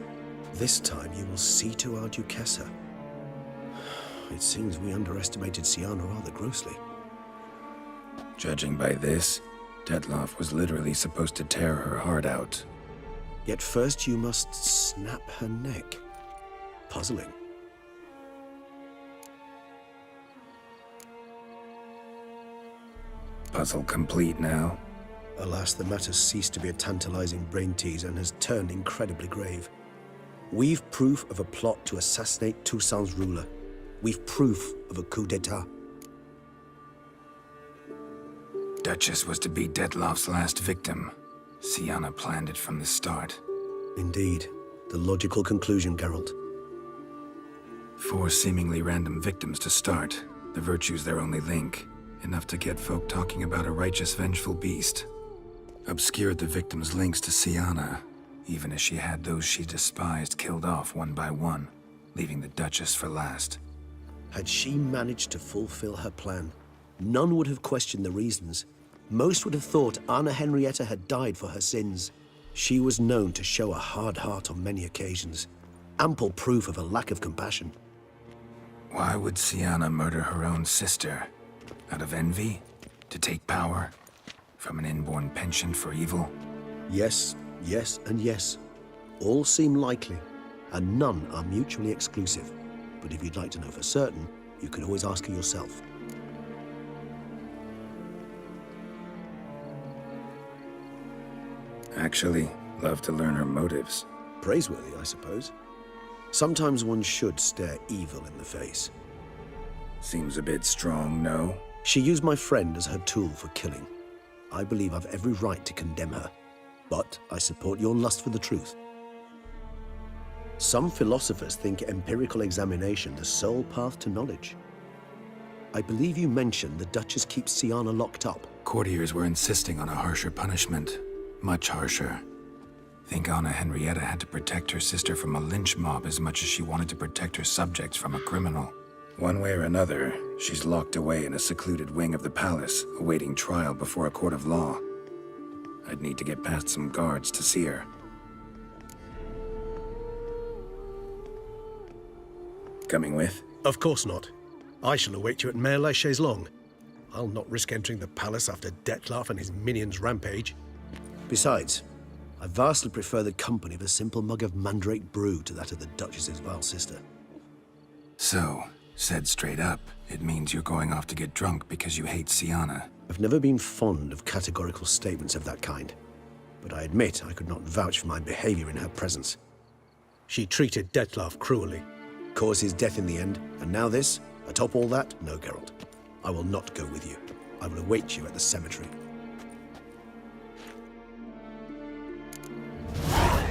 Speaker 10: This time you will see to our Duchessa. It seems we underestimated Siana rather grossly.
Speaker 2: Judging by this, Detloff was literally supposed to tear her heart out.
Speaker 10: Yet first you must snap her neck. Puzzling.
Speaker 2: Puzzle complete now.
Speaker 10: Alas, the matter's ceased to be a tantalizing brain tease and has turned incredibly grave. We've proof of a plot to assassinate Toussaint's ruler. We've proof of a coup d'etat.
Speaker 2: Duchess was to be Detloff's last victim. Syanna planned it from the start.
Speaker 10: Indeed. The logical conclusion, Geralt.
Speaker 2: 4 seemingly random victims to start. The virtue's their only link. Enough to get folk talking about a righteous, vengeful beast. Obscured the victims' links to Syanna, even as she had those she despised killed off one by one, leaving the Duchess for last.
Speaker 10: Had she managed to fulfill her plan, none would have questioned the reasons. Most would have thought Anna Henrietta had died for her sins. She was known to show a hard heart on many occasions. Ample proof of a lack of compassion.
Speaker 2: Why would Syanna murder her own sister? Out of envy? To take power? From an inborn penchant for evil?
Speaker 10: Yes, yes, and yes. All seem likely, and none are mutually exclusive. But if you'd like to know for certain, you can always ask her yourself.
Speaker 2: Actually, love to learn her motives.
Speaker 10: Praiseworthy, I suppose. Sometimes one should stare evil in the face.
Speaker 2: Seems a bit strong, no?
Speaker 10: She used my friend as her tool for killing. I believe I've every right to condemn her. But I support your lust for the truth. Some philosophers think empirical examination the sole path to knowledge. I believe you mentioned the Duchess keeps Syanna locked up.
Speaker 2: Courtiers were insisting on a harsher punishment. Much harsher. Think Anna Henrietta had to protect her sister from a lynch mob as much as she wanted to protect her subjects from a criminal. One way or another, she's locked away in a secluded wing of the palace, awaiting trial before a court of law. I'd need to get past some guards to see her. Coming with?
Speaker 15: Of course not. I shall await you at Mare la Chaise-Longue. I'll not risk entering the palace after Detloff and his minions rampage.
Speaker 10: Besides, I vastly prefer the company of a simple mug of mandrake brew to that of the Duchess's vile sister.
Speaker 2: So, said straight up, it means you're going off to get drunk because you hate Syanna.
Speaker 10: I've never been fond of categorical statements of that kind, but I admit I could not vouch for my behavior in her presence.
Speaker 15: She treated Detloff cruelly.
Speaker 10: Caused his death in the end, and now this? Atop all that? No, Geralt. I will not go with you. I will await you at the cemetery.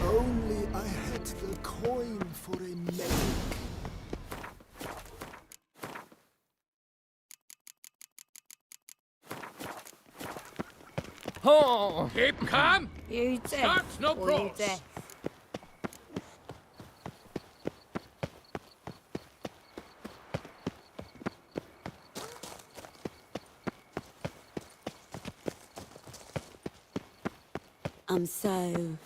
Speaker 13: Only I had the coin for a medic.
Speaker 16: Oh, keep calm.
Speaker 4: You
Speaker 16: Start no cross.
Speaker 17: I'm so...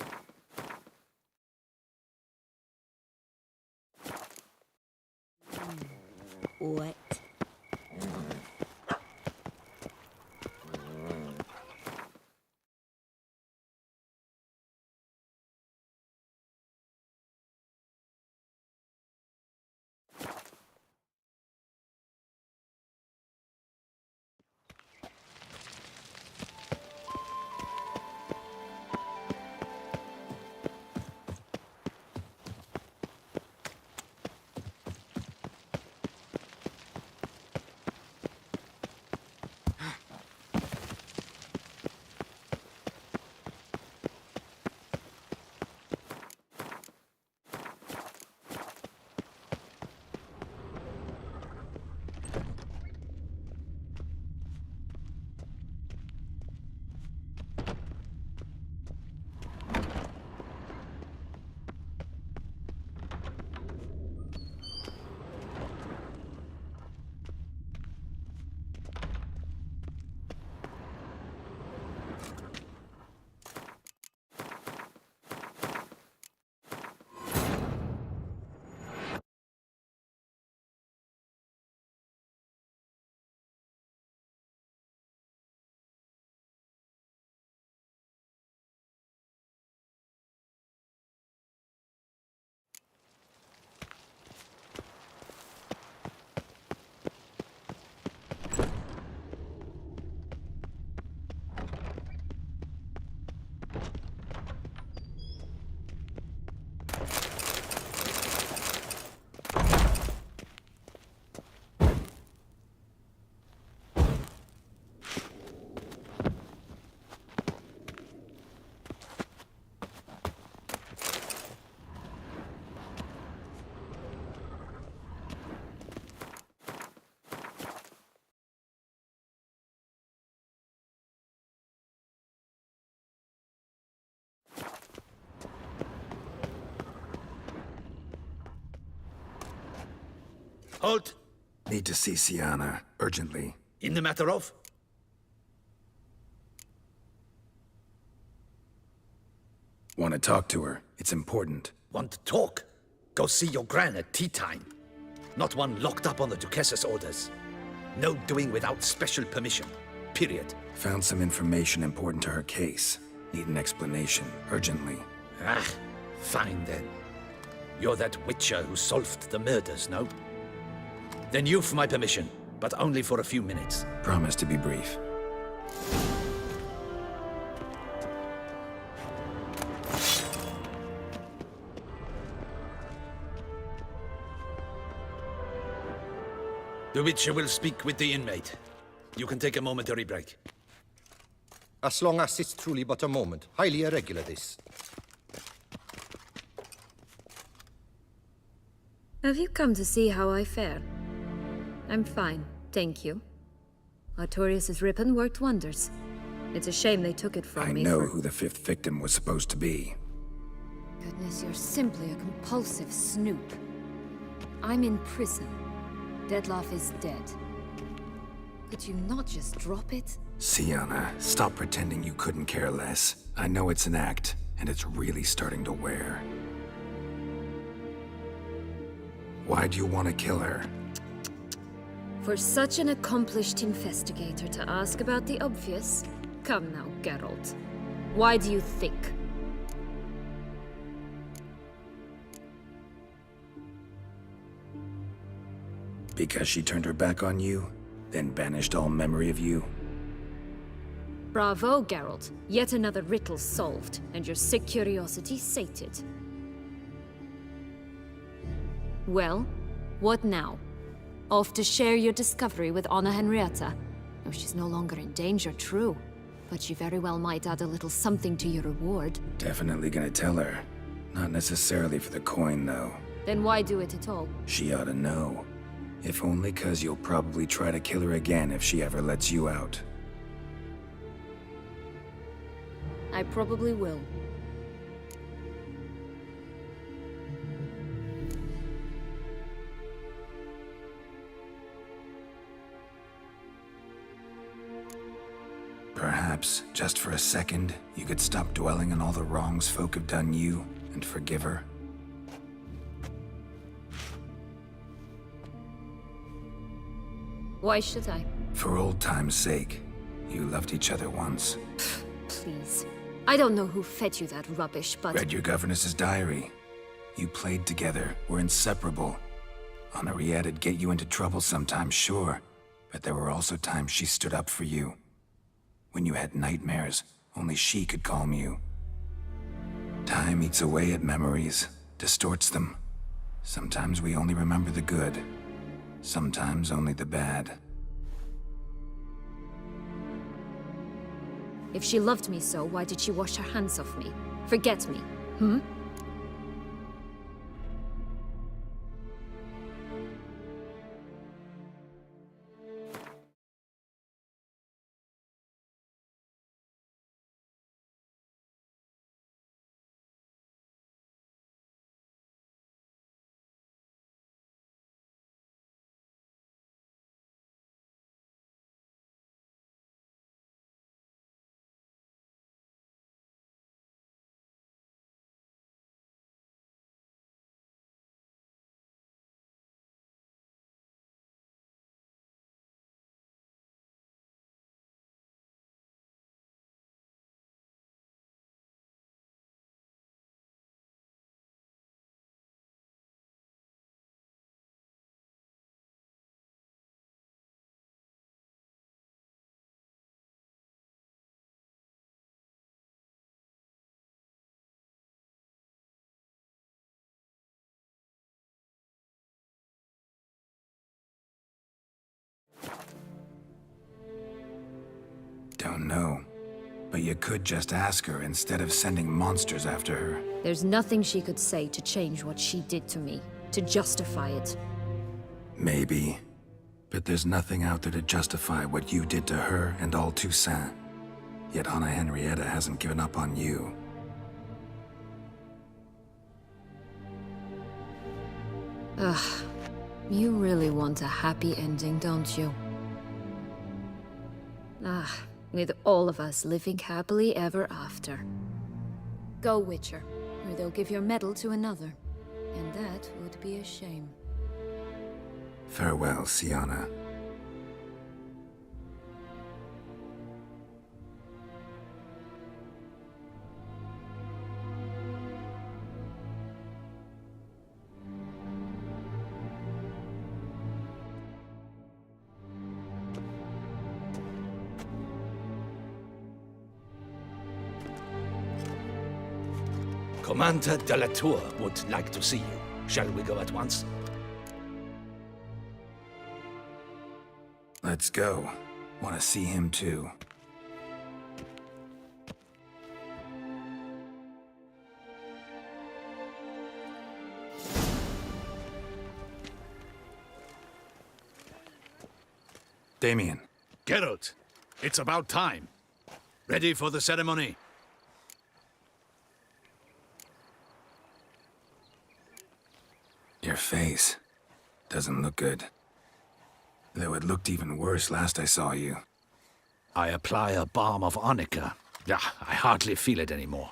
Speaker 17: wet.
Speaker 8: Halt!
Speaker 2: Need to see Sienna, urgently.
Speaker 8: In the matter of?
Speaker 2: Want to talk to her. It's important.
Speaker 8: Want to talk? Go see your gran at tea time. Not one locked up on the Duchess's orders. No doing without special permission. Period.
Speaker 2: Found some information important to her case. Need an explanation, urgently.
Speaker 8: Ah, fine then. You're that witcher who solved the murders, no? Then you've my permission, but only for a few minutes.
Speaker 2: Promise to be brief.
Speaker 8: The witcher will speak with the inmate. You can take a momentary break.
Speaker 18: As long as it's truly but a moment. Highly irregular, this.
Speaker 3: Have you come to see how I fare? I'm fine, thank you. Artorius' ribbon worked wonders. It's a shame they took it from me.
Speaker 2: I know who the 5th victim was supposed to be.
Speaker 3: Goodness, you're simply a compulsive snoop. I'm in prison. Dettlaff is dead. Could you not just drop it?
Speaker 2: Sienna, stop pretending you couldn't care less. I know it's an act, and it's really starting to wear. Why do you want to kill her?
Speaker 3: For such an accomplished investigator to ask about the obvious? Come now, Geralt. Why do you think?
Speaker 2: Because she turned her back on you, then banished all memory of you?
Speaker 3: Bravo, Geralt. Yet another riddle solved, and your sick curiosity sated. Well, what now? Off to share your discovery with Anna Henrietta? Oh, she's no longer in danger, true. But she very well might add a little something to your reward.
Speaker 2: Definitely gonna tell her. Not necessarily for the coin, though.
Speaker 3: Then why do it at all?
Speaker 2: She ought to know. If only 'cause you'll probably try to kill her again if she ever lets you out.
Speaker 3: I probably will.
Speaker 2: Perhaps, just for a second, you could stop dwelling on all the wrongs folk have done you and forgive her.
Speaker 3: Why should I?
Speaker 2: For old time's sake. You loved each other once.
Speaker 3: Please. I don't know who fed you that rubbish, but...
Speaker 2: Read your governess's diary. You played together, were inseparable. Henriette'd get you into trouble sometimes, sure. But there were also times she stood up for you. When you had nightmares, only she could calm you. Time eats away at memories, distorts them. Sometimes we only remember the good. Sometimes only the bad.
Speaker 3: If she loved me so, why did she wash her hands off me? Forget me, hmm?
Speaker 2: Don't know. But you could just ask her instead of sending monsters after her.
Speaker 3: There's nothing she could say to change what she did to me, to justify it.
Speaker 2: Maybe. But there's nothing out there to justify what you did to her and all Toussaint. Yet Anna Henrietta hasn't given up on you.
Speaker 3: Ugh. You really want a happy ending, don't you? With all of us living happily ever after. Go, Witcher, or they'll give your medal to another. And that would be a shame.
Speaker 2: Farewell, Sienna.
Speaker 8: Commander de la Tour would like to see you. Shall we go at once?
Speaker 2: Let's go. Want to see him too. Damien.
Speaker 8: Geralt, it's about time. Ready for the ceremony?
Speaker 2: Your face doesn't look good. Though it looked even worse last I saw you.
Speaker 8: I apply a balm of arnica. I hardly feel it anymore.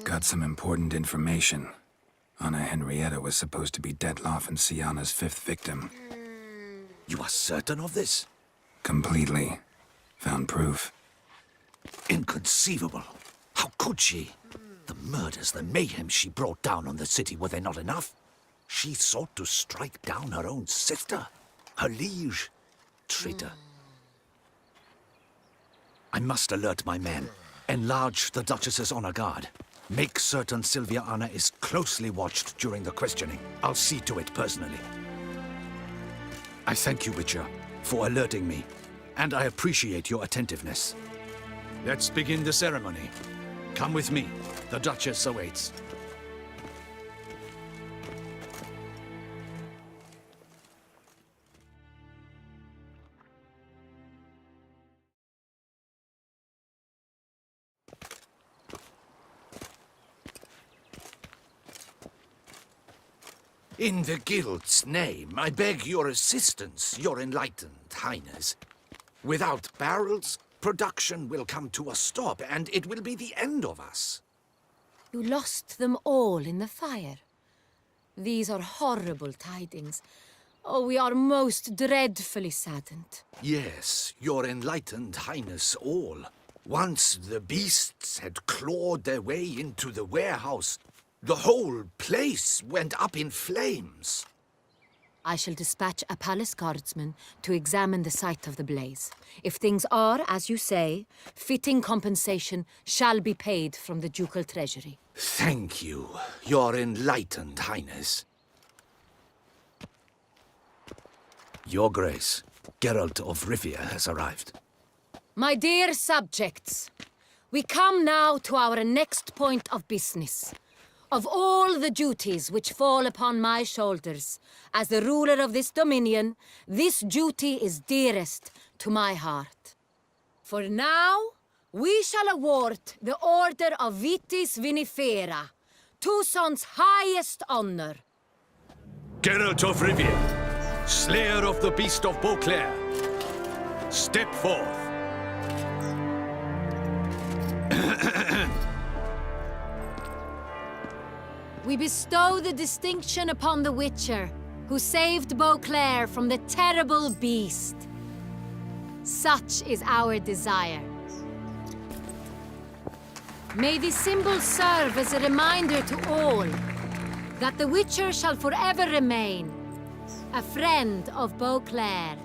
Speaker 2: Got some important information. Anna Henrietta was supposed to be Detloff and Sienna's 5th victim.
Speaker 8: You are certain of this?
Speaker 2: Completely. Found proof.
Speaker 8: Inconceivable. How could she? The murders, the mayhem she brought down on the city, were they not enough? She sought to strike down her own sister, her liege. Traitor. I must alert my men. Enlarge the Duchess's honor guard. Make certain Sylvia Anna is closely watched during the questioning. I'll see to it personally. I thank you, Witcher, for alerting me, and I appreciate your attentiveness. Let's begin the ceremony. Come with me. The Duchess awaits. In the Guild's name, I beg your assistance, your enlightened highness. Without barrels, production will come to a stop, and it will be the end of us.
Speaker 19: You lost them all in the fire. These are horrible tidings. Oh, we are most dreadfully saddened.
Speaker 8: Yes, your enlightened highness all. Once the beasts had clawed their way into the warehouse, the whole place went up in flames.
Speaker 19: I shall dispatch a palace guardsman to examine the site of the blaze. If things are, as you say, fitting compensation shall be paid from the ducal treasury.
Speaker 8: Thank you, your enlightened highness. Your Grace, Geralt of Rivia has arrived.
Speaker 19: My dear subjects, we come now to our next point of business. Of all the duties which fall upon my shoulders, as the ruler of this dominion, this duty is dearest to my heart. For now, we shall award the Order of Vitis Vinifera, Toussaint's highest honor.
Speaker 8: Geralt of Rivia, slayer of the beast of Beauclair, step forth.
Speaker 19: We bestow the distinction upon the Witcher, who saved Beauclair from the terrible beast. Such is our desire. May this symbol serve as a reminder to all that the Witcher shall forever remain a friend of Beauclair.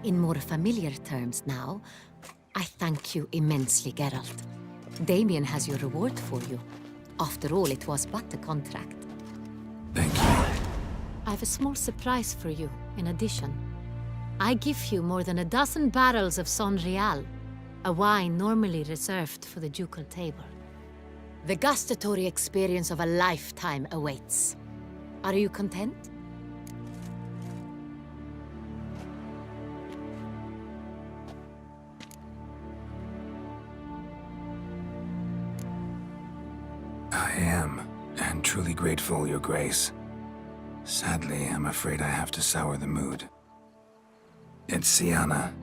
Speaker 19: In more familiar terms now, I thank you immensely, Geralt. Damien has your reward for you. After all, it was but a contract.
Speaker 2: Thank you.
Speaker 19: I have a small surprise for you, in addition. I give you more than a dozen barrels of Son Real, a wine normally reserved for the ducal table. The gustatory experience of a lifetime awaits. Are you content?
Speaker 2: I am, and truly grateful, Your Grace. Sadly, I'm afraid I have to sour the mood. It's Sienna.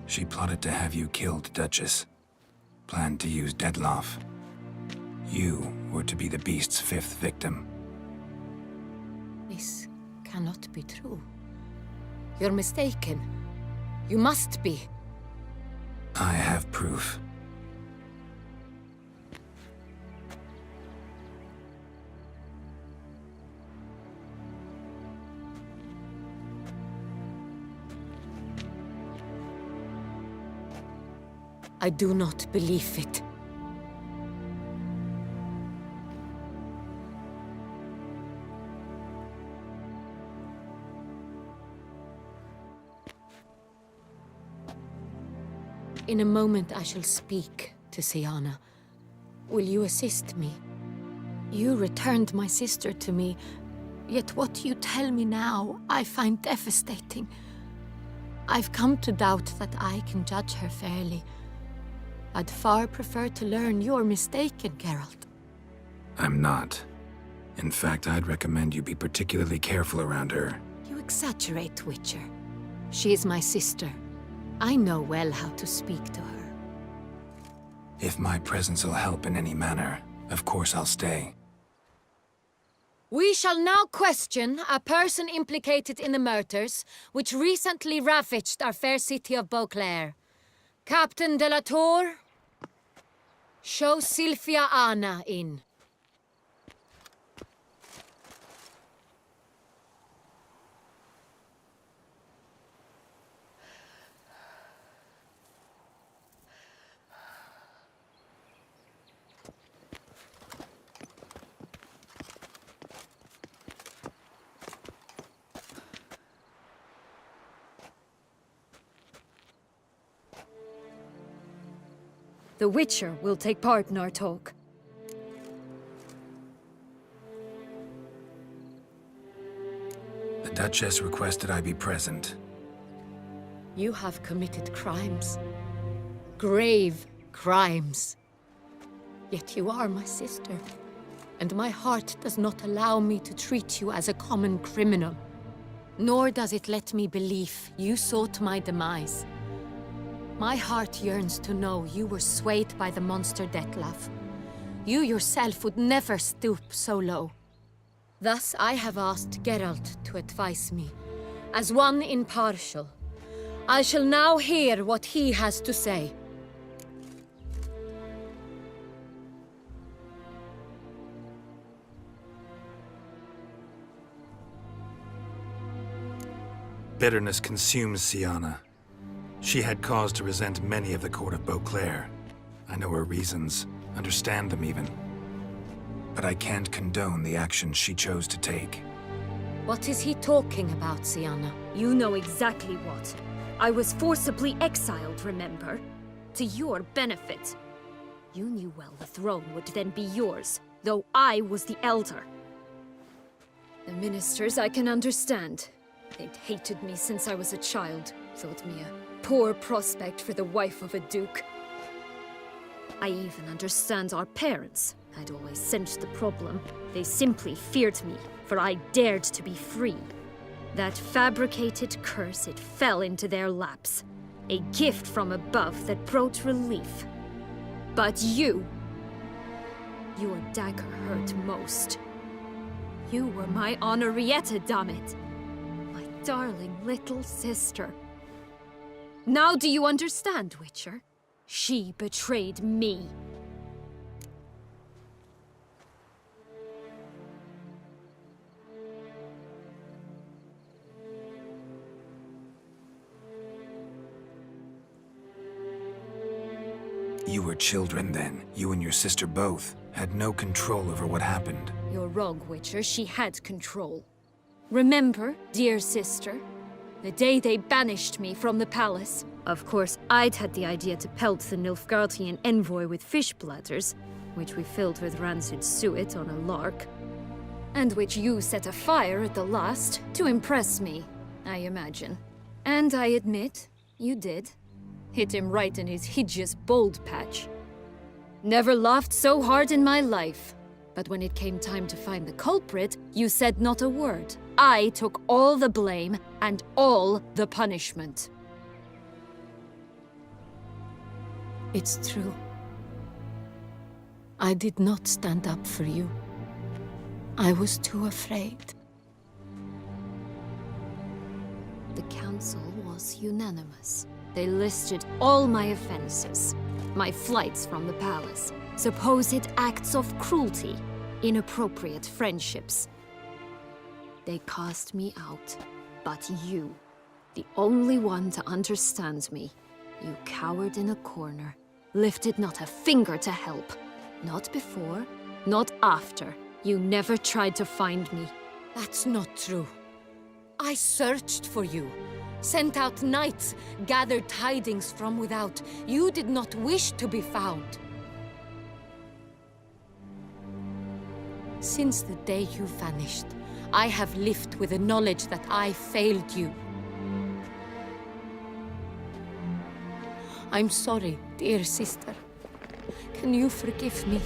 Speaker 2: She plotted to have you killed, Duchess. Planned to use Dettlaff. You were to be the beast's 5th victim.
Speaker 19: This cannot be true. You're mistaken. You must be.
Speaker 2: I have proof.
Speaker 19: I do not believe it. In a moment I shall speak to Sienna. Will you assist me? You returned my sister to me, yet what you tell me now I find devastating. I've come to doubt that I can judge her fairly. I'd far prefer to learn you're mistaken, Geralt.
Speaker 2: I'm not. In fact, I'd recommend you be particularly careful around her.
Speaker 19: You exaggerate, Witcher. She is my sister. I know well how to speak to her.
Speaker 2: If my presence will help in any manner, of course I'll stay.
Speaker 19: We shall now question a person implicated in the murders which recently ravaged our fair city of Beauclair. Captain de la Tour, show Sylvia Anna in.
Speaker 3: The Witcher will take part in our talk.
Speaker 2: The Duchess requested I be present.
Speaker 19: You have committed crimes. Grave crimes. Yet you are my sister, and my heart does not allow me to treat you as a common criminal. Nor does it let me believe you sought my demise. My heart yearns to know you were swayed by the monster Dettlaff. You yourself would never stoop so low. Thus I have asked Geralt to advise me, as one impartial. I shall now hear what he has to say.
Speaker 2: Bitterness consumes Sienna. She had cause to resent many of the court of Beauclair. I know her reasons, understand them even. But I can't condone the actions she chose to take.
Speaker 19: What is he talking about, Sienna?
Speaker 3: You know exactly what. I was forcibly exiled, remember? To your benefit. You knew well the throne would then be yours, though I was the elder. The ministers I can understand. They'd hated me since I was a child, thought me a poor prospect for the wife of a duke. I even understand our parents. I'd always sensed the problem. They simply feared me, for I dared to be free. That fabricated curse, it fell into their laps. A gift from above that brought relief. But you... your dagger hurt most. You were my Henrietta, dammit. My darling little sister. Now do you understand, Witcher? She betrayed me.
Speaker 2: You were children then. You and your sister both had no control over what happened.
Speaker 3: You're wrong, Witcher. She had control. Remember, dear sister, the day they banished me from the palace? Of course, I'd had the idea to pelt the Nilfgaardian envoy with fish bladders, which we filled with rancid suet on a lark, and which you set afire at the last to impress me, I imagine. And I admit, you did. Hit him right in his hideous bald patch. Never laughed so hard in my life. But when it came time to find the culprit, you said not a word. I took all the blame and all the punishment.
Speaker 19: It's true. I did not stand up for you. I was too afraid.
Speaker 3: The council was unanimous. They listed all my offenses. My flights from the palace, supposed acts of cruelty, inappropriate friendships. They cast me out. But you, the only one to understand me, you cowered in a corner, lifted not a finger to help. Not before, not after. You never tried to find me.
Speaker 19: That's not true. I searched for you, sent out knights, gathered tidings from without. You did not wish to be found. Since the day you vanished, I have lived with the knowledge that I failed you. I'm sorry, dear sister. Can you forgive me?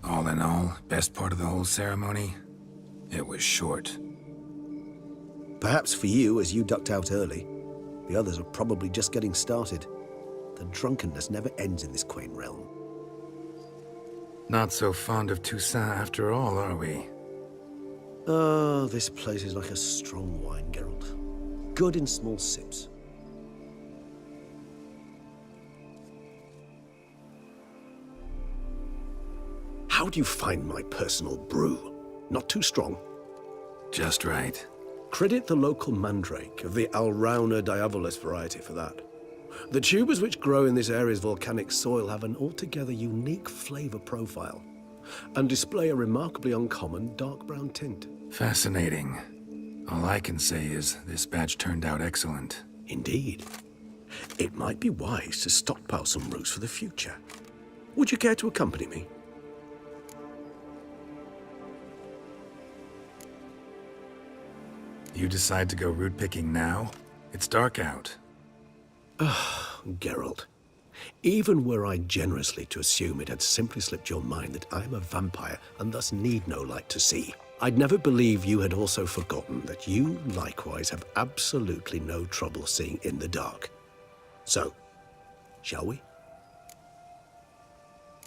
Speaker 2: All in all, best part of the whole ceremony? It was short.
Speaker 10: Perhaps for you, as you ducked out early. The others are probably just getting started. The drunkenness never ends in this quaint realm.
Speaker 2: Not so fond of Toussaint after all, are we?
Speaker 10: Oh, this place is like a strong wine, Geralt. Good in small sips. How do you find my personal brew? Not too strong?
Speaker 2: Just right.
Speaker 10: Credit the local mandrake of the Alrauna diavolus variety for that. The tubers which grow in this area's volcanic soil have an altogether unique flavor profile and display a remarkably uncommon dark brown tint.
Speaker 2: Fascinating. All I can say is this batch turned out excellent.
Speaker 10: Indeed. It might be wise to stockpile some roots for the future. Would you care to accompany me?
Speaker 2: You decide to go root picking now? It's dark out.
Speaker 10: Geralt, even were I generously to assume it had simply slipped your mind that I am a vampire and thus need no light to see, I'd never believe you had also forgotten that you likewise have absolutely no trouble seeing in the dark. So, shall we?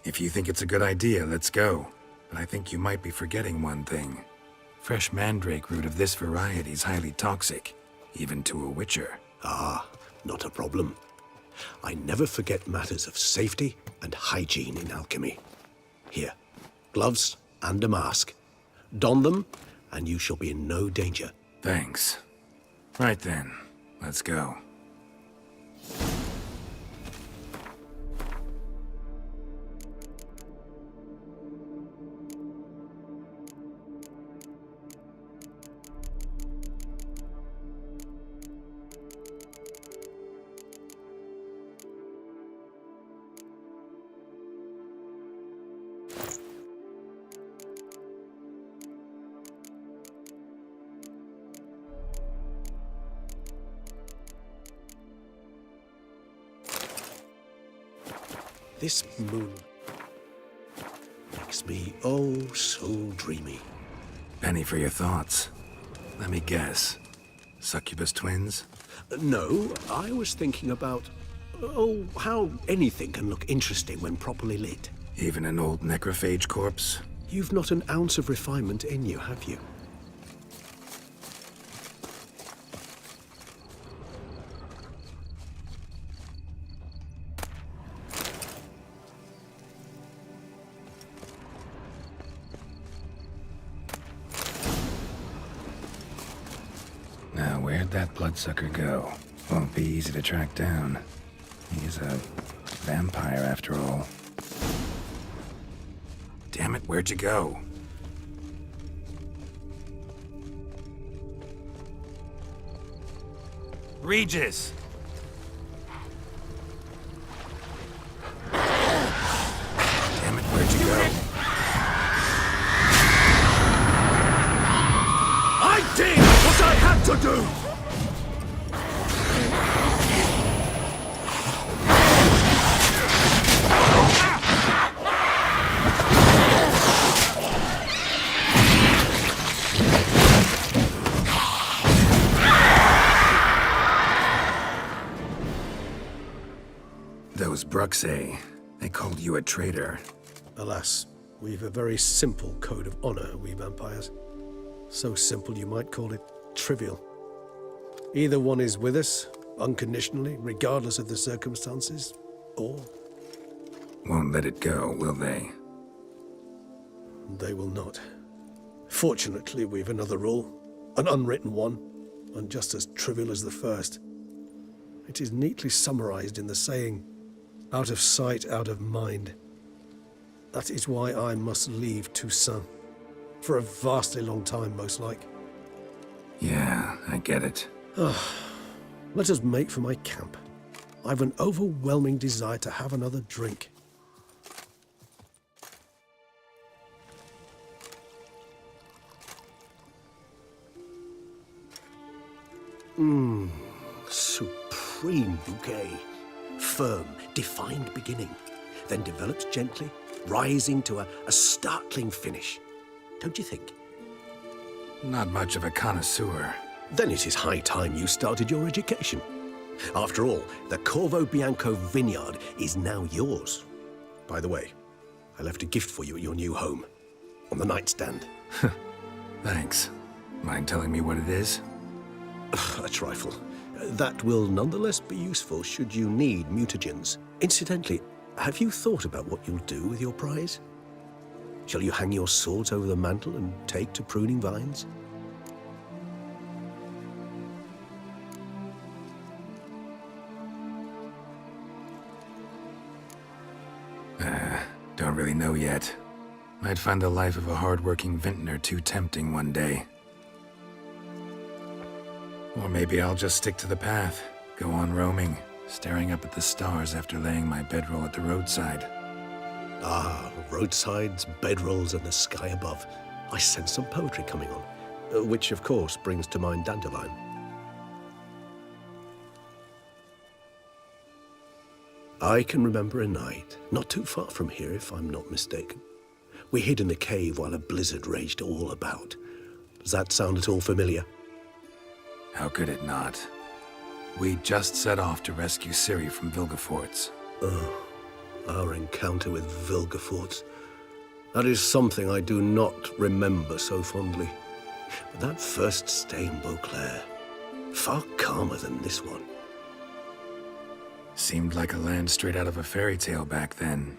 Speaker 2: If you think it's a good idea, let's go. But I think you might be forgetting one thing. Fresh mandrake root of this variety is highly toxic, even to a witcher.
Speaker 10: Ah, not a problem. I never forget matters of safety and hygiene in alchemy. Here, gloves and a mask. Don them, and you shall be in no danger.
Speaker 2: Thanks. Right then, let's go.
Speaker 10: This moon makes me oh so dreamy.
Speaker 2: Penny for your thoughts. Let me guess. Succubus twins?
Speaker 10: No, I was thinking about, oh, how anything can look interesting when properly lit.
Speaker 2: Even an old necrophage corpse?
Speaker 10: You've not an ounce of refinement in you, have you?
Speaker 2: Now, where'd that bloodsucker go? Won't be easy to track down. He's a vampire after all. Damn it, where'd you go? Regis! Damn it, where'd you go?
Speaker 7: I did what I had to do!
Speaker 2: Those Bruxay, they called you a traitor.
Speaker 15: Alas, we've a very simple code of honor, we vampires. So simple you might call it trivial. Either one is with us, unconditionally, regardless of the circumstances, or...
Speaker 2: Won't let it go, will they?
Speaker 15: They will not. Fortunately, we've another rule, an unwritten one, and just as trivial as the first. It is neatly summarized in the saying, out of sight, out of mind. That is why I must leave Toussaint. For a vastly long time, most like.
Speaker 2: Yeah, I get it.
Speaker 15: Let us make for my camp. I've an overwhelming desire to have another drink.
Speaker 10: Supreme bouquet. Firm, defined beginning, then develops gently, rising to a startling finish. Don't you think?
Speaker 2: Not much of a connoisseur.
Speaker 10: Then it is high time you started your education. After all, the Corvo Bianco vineyard is now yours. By the way, I left a gift for you at your new home, on the nightstand.
Speaker 2: Thanks. Mind telling me what it is?
Speaker 10: A trifle. That will nonetheless be useful should you need mutagens. Incidentally, have you thought about what you'll do with your prize? Shall you hang your swords over the mantle and take to pruning vines?
Speaker 2: Don't really know yet. Might find the life of a hard-working vintner too tempting one day. Or maybe I'll just stick to the path, go on roaming, staring up at the stars after laying my bedroll at the roadside.
Speaker 10: Ah, roadsides, bedrolls, and the sky above. I sense some poetry coming on, which of course brings to mind Dandelion. I can remember a night, not too far from here if I'm not mistaken. We hid in a cave while a blizzard raged all about. Does that sound at all familiar?
Speaker 2: How could it not? We just set off to rescue Ciri from Vilgefortz.
Speaker 10: Oh, our encounter with Vilgefortz. That is something I do not remember so fondly. But that first stay in Beauclair, far calmer than this one.
Speaker 2: Seemed like a land straight out of a fairy tale back then.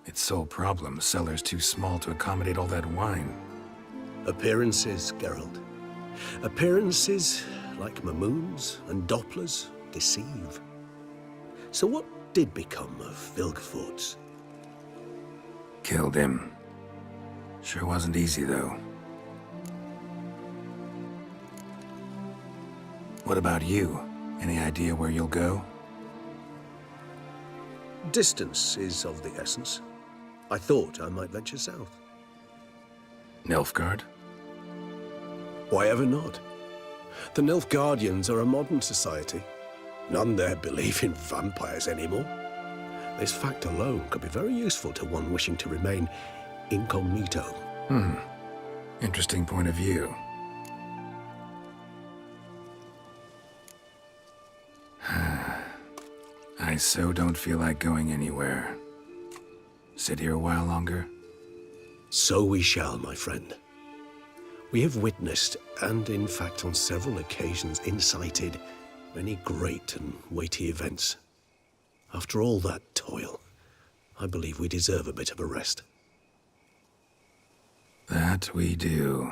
Speaker 2: Its sole problem, cellars too small to accommodate all that wine.
Speaker 10: Appearances, Geralt. Appearances, like Mamoons and Dopplers, deceive. So what did become of Vilgefortz?
Speaker 2: Killed him. Sure wasn't easy, though. What about you? Any idea where you'll go?
Speaker 10: Distance is of the essence. I thought I might venture south.
Speaker 2: Nilfgaard?
Speaker 10: Why ever not? The Nilfgaardians are a modern society. None there believe in vampires anymore. This fact alone could be very useful to one wishing to remain incognito.
Speaker 2: Interesting point of view. I so don't feel like going anywhere. Sit here a while longer?
Speaker 10: So we shall, my friend. We have witnessed, and in fact on several occasions incited, many great and weighty events. After all that toil, I believe we deserve a bit of a rest.
Speaker 2: That we do.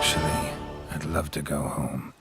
Speaker 2: Actually, I'd love to go home.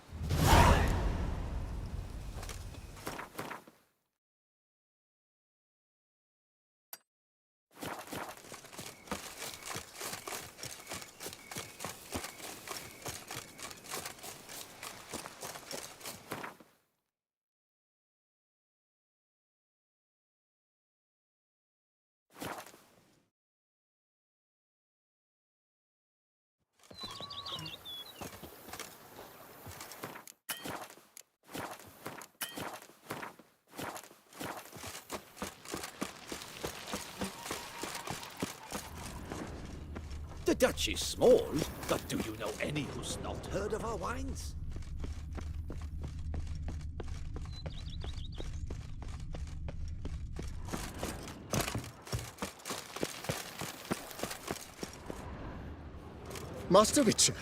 Speaker 8: The Dutch is small, but do you know any who's not heard of our wines?
Speaker 20: Master Witcher,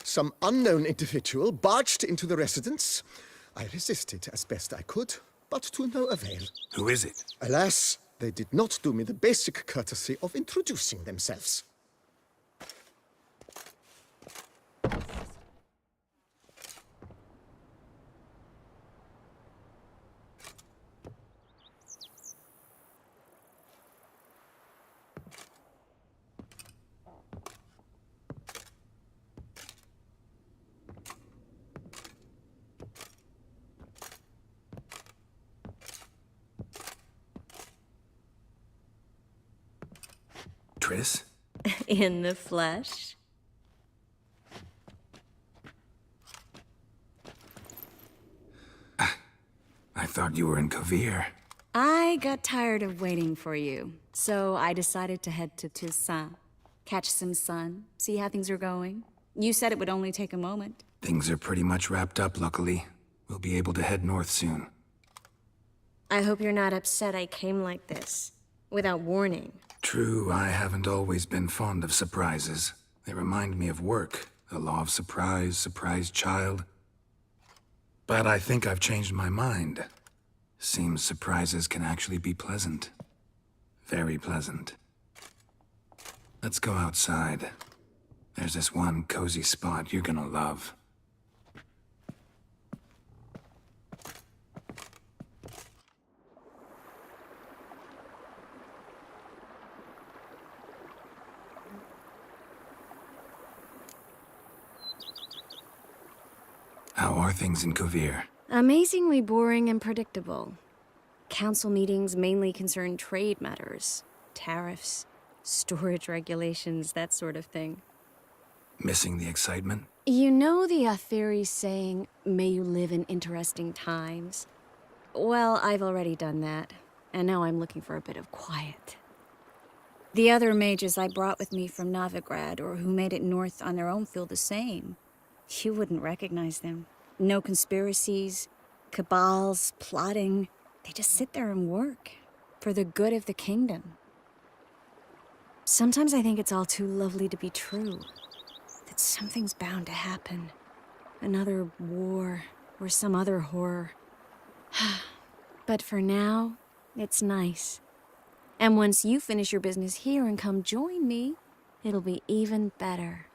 Speaker 20: some unknown individual barged into the residence. I resisted as best I could, but to no avail.
Speaker 2: Who is it?
Speaker 20: Alas, they did not do me the basic courtesy of introducing themselves.
Speaker 2: Triss?
Speaker 17: In the flesh?
Speaker 2: I thought you were in Kovir.
Speaker 17: I got tired of waiting for you, so I decided to head to Toussaint. Catch some sun, see how things are going. You said it would only take a moment.
Speaker 2: Things are pretty much wrapped up, luckily. We'll be able to head north soon.
Speaker 6: I hope you're not upset I came like this, without warning.
Speaker 2: True, I haven't always been fond of surprises. They remind me of work, the law of surprise, surprise child. But I think I've changed my mind. Seems surprises can actually be pleasant. Very pleasant. Let's go outside. There's this one cozy spot you're gonna love. How are things in Kovir?
Speaker 17: Amazingly boring and predictable. Council meetings mainly concern trade matters, tariffs, storage regulations, that sort of thing.
Speaker 2: Missing the excitement?
Speaker 17: You know the Atheri saying, may you live in interesting times? Well, I've already done that, and now I'm looking for a bit of quiet. The other mages I brought with me from Novigrad, or who made it north on their own, feel the same. You wouldn't recognize them. No conspiracies, cabals, plotting. They just sit there and work, for the good of the kingdom. Sometimes I think it's all too lovely to be true. That something's bound to happen. Another war, or some other horror. But for now, it's nice. And once you finish your business here and come join me, it'll be even better.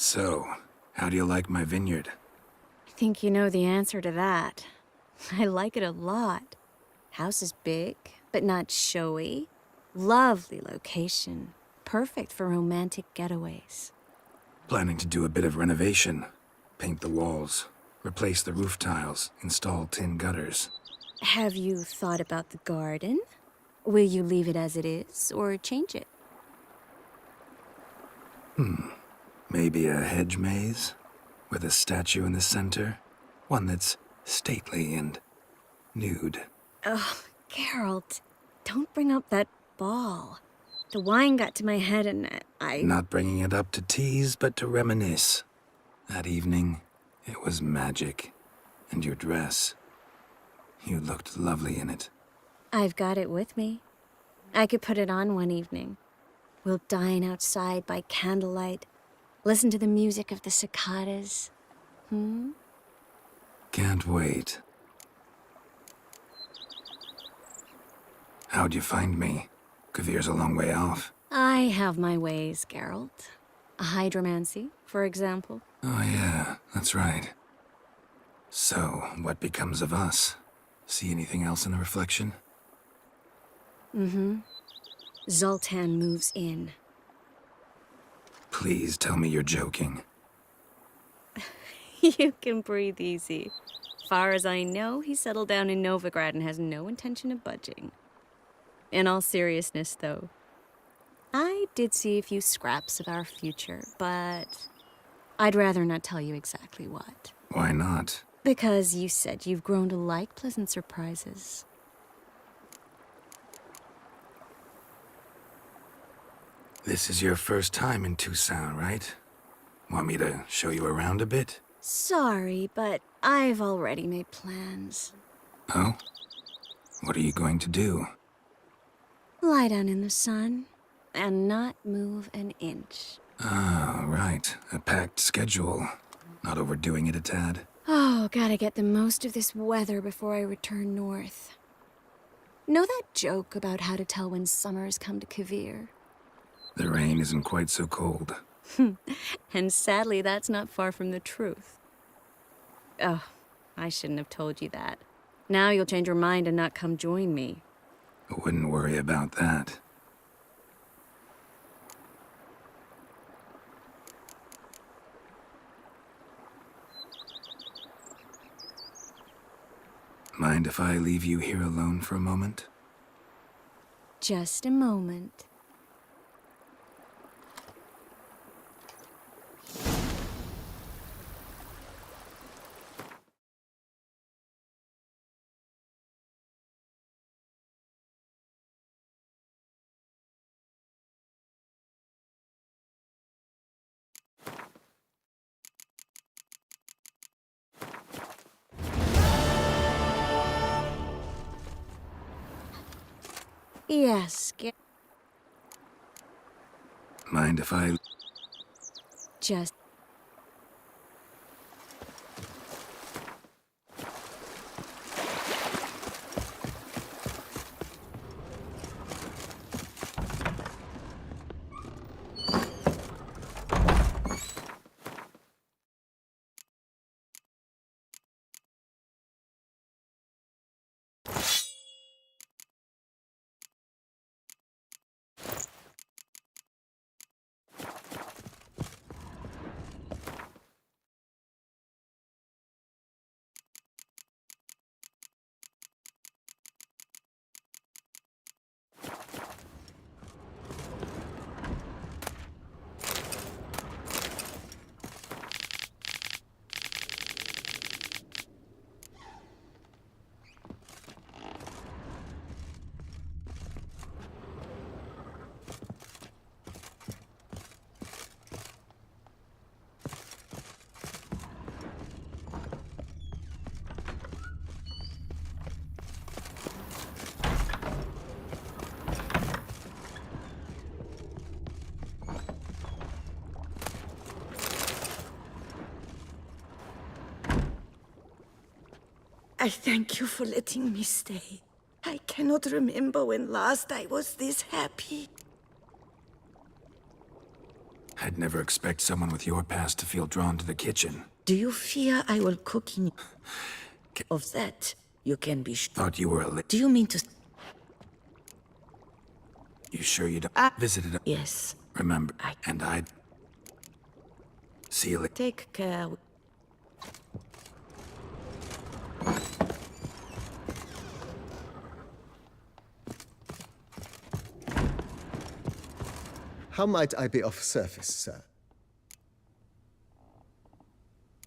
Speaker 2: So, how do you like my vineyard?
Speaker 17: I think you know the answer to that. I like it a lot. House is big, but not showy. Lovely location. Perfect for romantic getaways.
Speaker 2: Planning to do a bit of renovation. Paint the walls, replace the roof tiles, install tin gutters.
Speaker 17: Have you thought about the garden? Will you leave it as it is, or change it?
Speaker 2: Maybe a hedge maze? With a statue in the center? One that's stately and nude.
Speaker 17: Oh, Geralt, don't bring up that ball. The wine got to my head and I...
Speaker 2: Not bringing it up to tease, but to reminisce. That evening, it was magic. And your dress. You looked lovely in it.
Speaker 17: I've got it with me. I could put it on one evening. We'll dine outside by candlelight. Listen to the music of the cicadas.
Speaker 2: Can't wait. How'd you find me? Kavir's a long way off.
Speaker 17: I have my ways, Geralt. Hydromancy, for example.
Speaker 2: Oh yeah, that's right. So, what becomes of us? See anything else in the reflection?
Speaker 17: Mm-hmm. Zoltan moves in.
Speaker 2: Please tell me you're joking.
Speaker 17: You can breathe easy. Far as I know, he settled down in Novigrad and has no intention of budging. In all seriousness, though, I did see a few scraps of our future, but I'd rather not tell you exactly what.
Speaker 2: Why not?
Speaker 17: Because you said you've grown to like pleasant surprises.
Speaker 2: This is your first time in Toussaint, right? Want me to show you around a bit?
Speaker 17: Sorry, but I've already made plans.
Speaker 2: Oh? What are you going to do?
Speaker 17: Lie down in the sun and not move an inch.
Speaker 2: Ah, right. A packed schedule. Not overdoing it a tad.
Speaker 17: Oh, gotta get the most of this weather before I return north. Know that joke about how to tell when summer's come to Kavir?
Speaker 2: The rain isn't quite so cold.
Speaker 17: And sadly, that's not far from the truth. Oh, I shouldn't have told you that. Now you'll change your mind and not come join me.
Speaker 2: I wouldn't worry about that. Mind if I leave you here alone for a moment?
Speaker 17: Just a moment. Yes,
Speaker 2: Mind if I...
Speaker 17: just...
Speaker 5: I thank you for letting me stay. I cannot remember when last I was this happy.
Speaker 2: I'd never expect someone with your past to feel drawn to the kitchen.
Speaker 5: Do you fear I will cook in... Of that, you can be sure.
Speaker 2: Thought you were a
Speaker 5: Do you mean to...
Speaker 2: You sure you don't... Visited a...
Speaker 5: Yes.
Speaker 2: Remember, and I'd... See you later.
Speaker 5: Take care.
Speaker 20: How might I be of service, sir?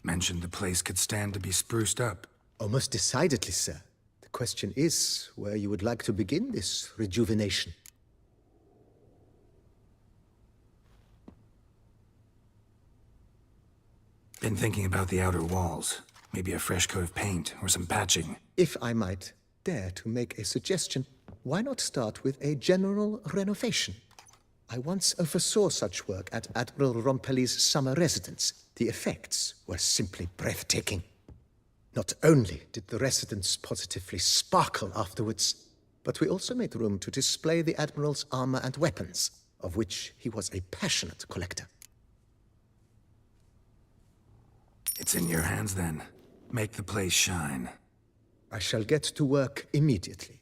Speaker 2: Mentioned the place could stand to be spruced up.
Speaker 20: Oh, most decidedly, sir. The question is where you would like to begin this rejuvenation.
Speaker 2: Been thinking about the outer walls. Maybe a fresh coat of paint or some patching.
Speaker 20: If I might dare to make a suggestion, why not start with a general renovation? I once oversaw such work at Admiral Rompelli's summer residence. The effects were simply breathtaking. Not only did the residence positively sparkle afterwards, but we also made room to display the Admiral's armor and weapons. of which he was a passionate collector.
Speaker 2: It's in your hands then. Make the place shine.
Speaker 20: I shall get to work immediately.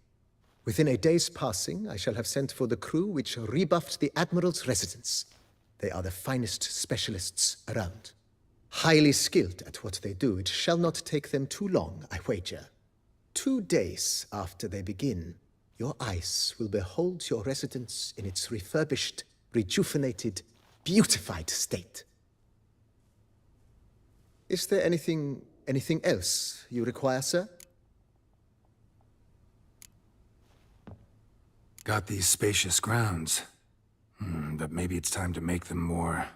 Speaker 20: Within a day's passing, I shall have sent for the crew which rebuffed the Admiral's residence. They are the finest specialists around. Highly skilled at what they do, it shall not take them too long, I wager. 2 days after they begin, your eyes will behold your residence in its refurbished, rejuvenated, beautified state. Is there anything else you require, sir?
Speaker 2: Got these spacious grounds. But maybe it's time to make them more...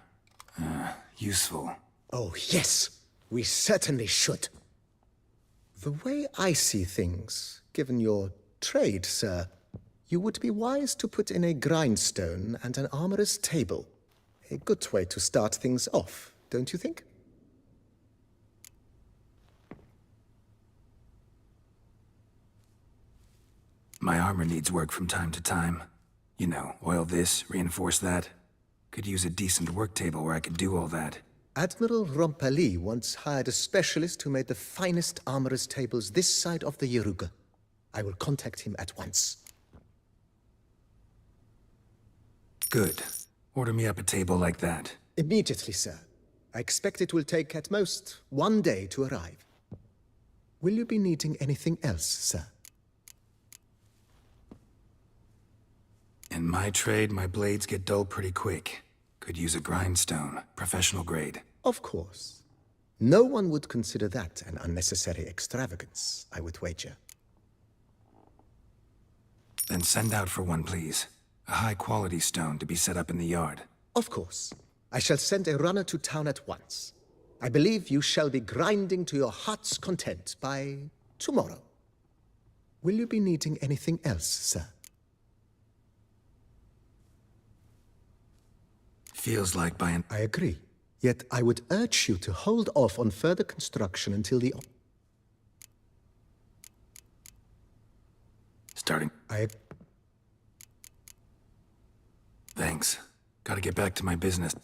Speaker 2: useful.
Speaker 20: Oh, yes. We certainly should. The way I see things, given your trade, sir, you would be wise to put in a grindstone and an armorer's table. A good way to start things off, don't you think?
Speaker 2: My armor needs work from time to time. You know, oil this, reinforce that. Could use a decent work table where I could do all that.
Speaker 20: Admiral Rompali once hired a specialist who made the finest armorer's tables this side of the Yaruga. I will contact him at once.
Speaker 2: Good. Order me up a table like that.
Speaker 20: Immediately, sir. I expect it will take at most 1 day to arrive. Will you be needing anything else, sir?
Speaker 2: In my trade, my blades get dull pretty quick. Could use a grindstone, professional grade.
Speaker 20: Of course. No one would consider that an unnecessary extravagance, I would wager.
Speaker 2: Then send out for one, please. A high-quality stone to be set up in the yard.
Speaker 20: Of course. I shall send a runner to town at once. I believe you shall be grinding to your heart's content by tomorrow. Will you be needing anything else, sir?
Speaker 2: Feels like buying...
Speaker 20: I agree. Yet I would urge you to hold off on further construction until the...
Speaker 2: Starting... Thanks. Gotta get back to my business.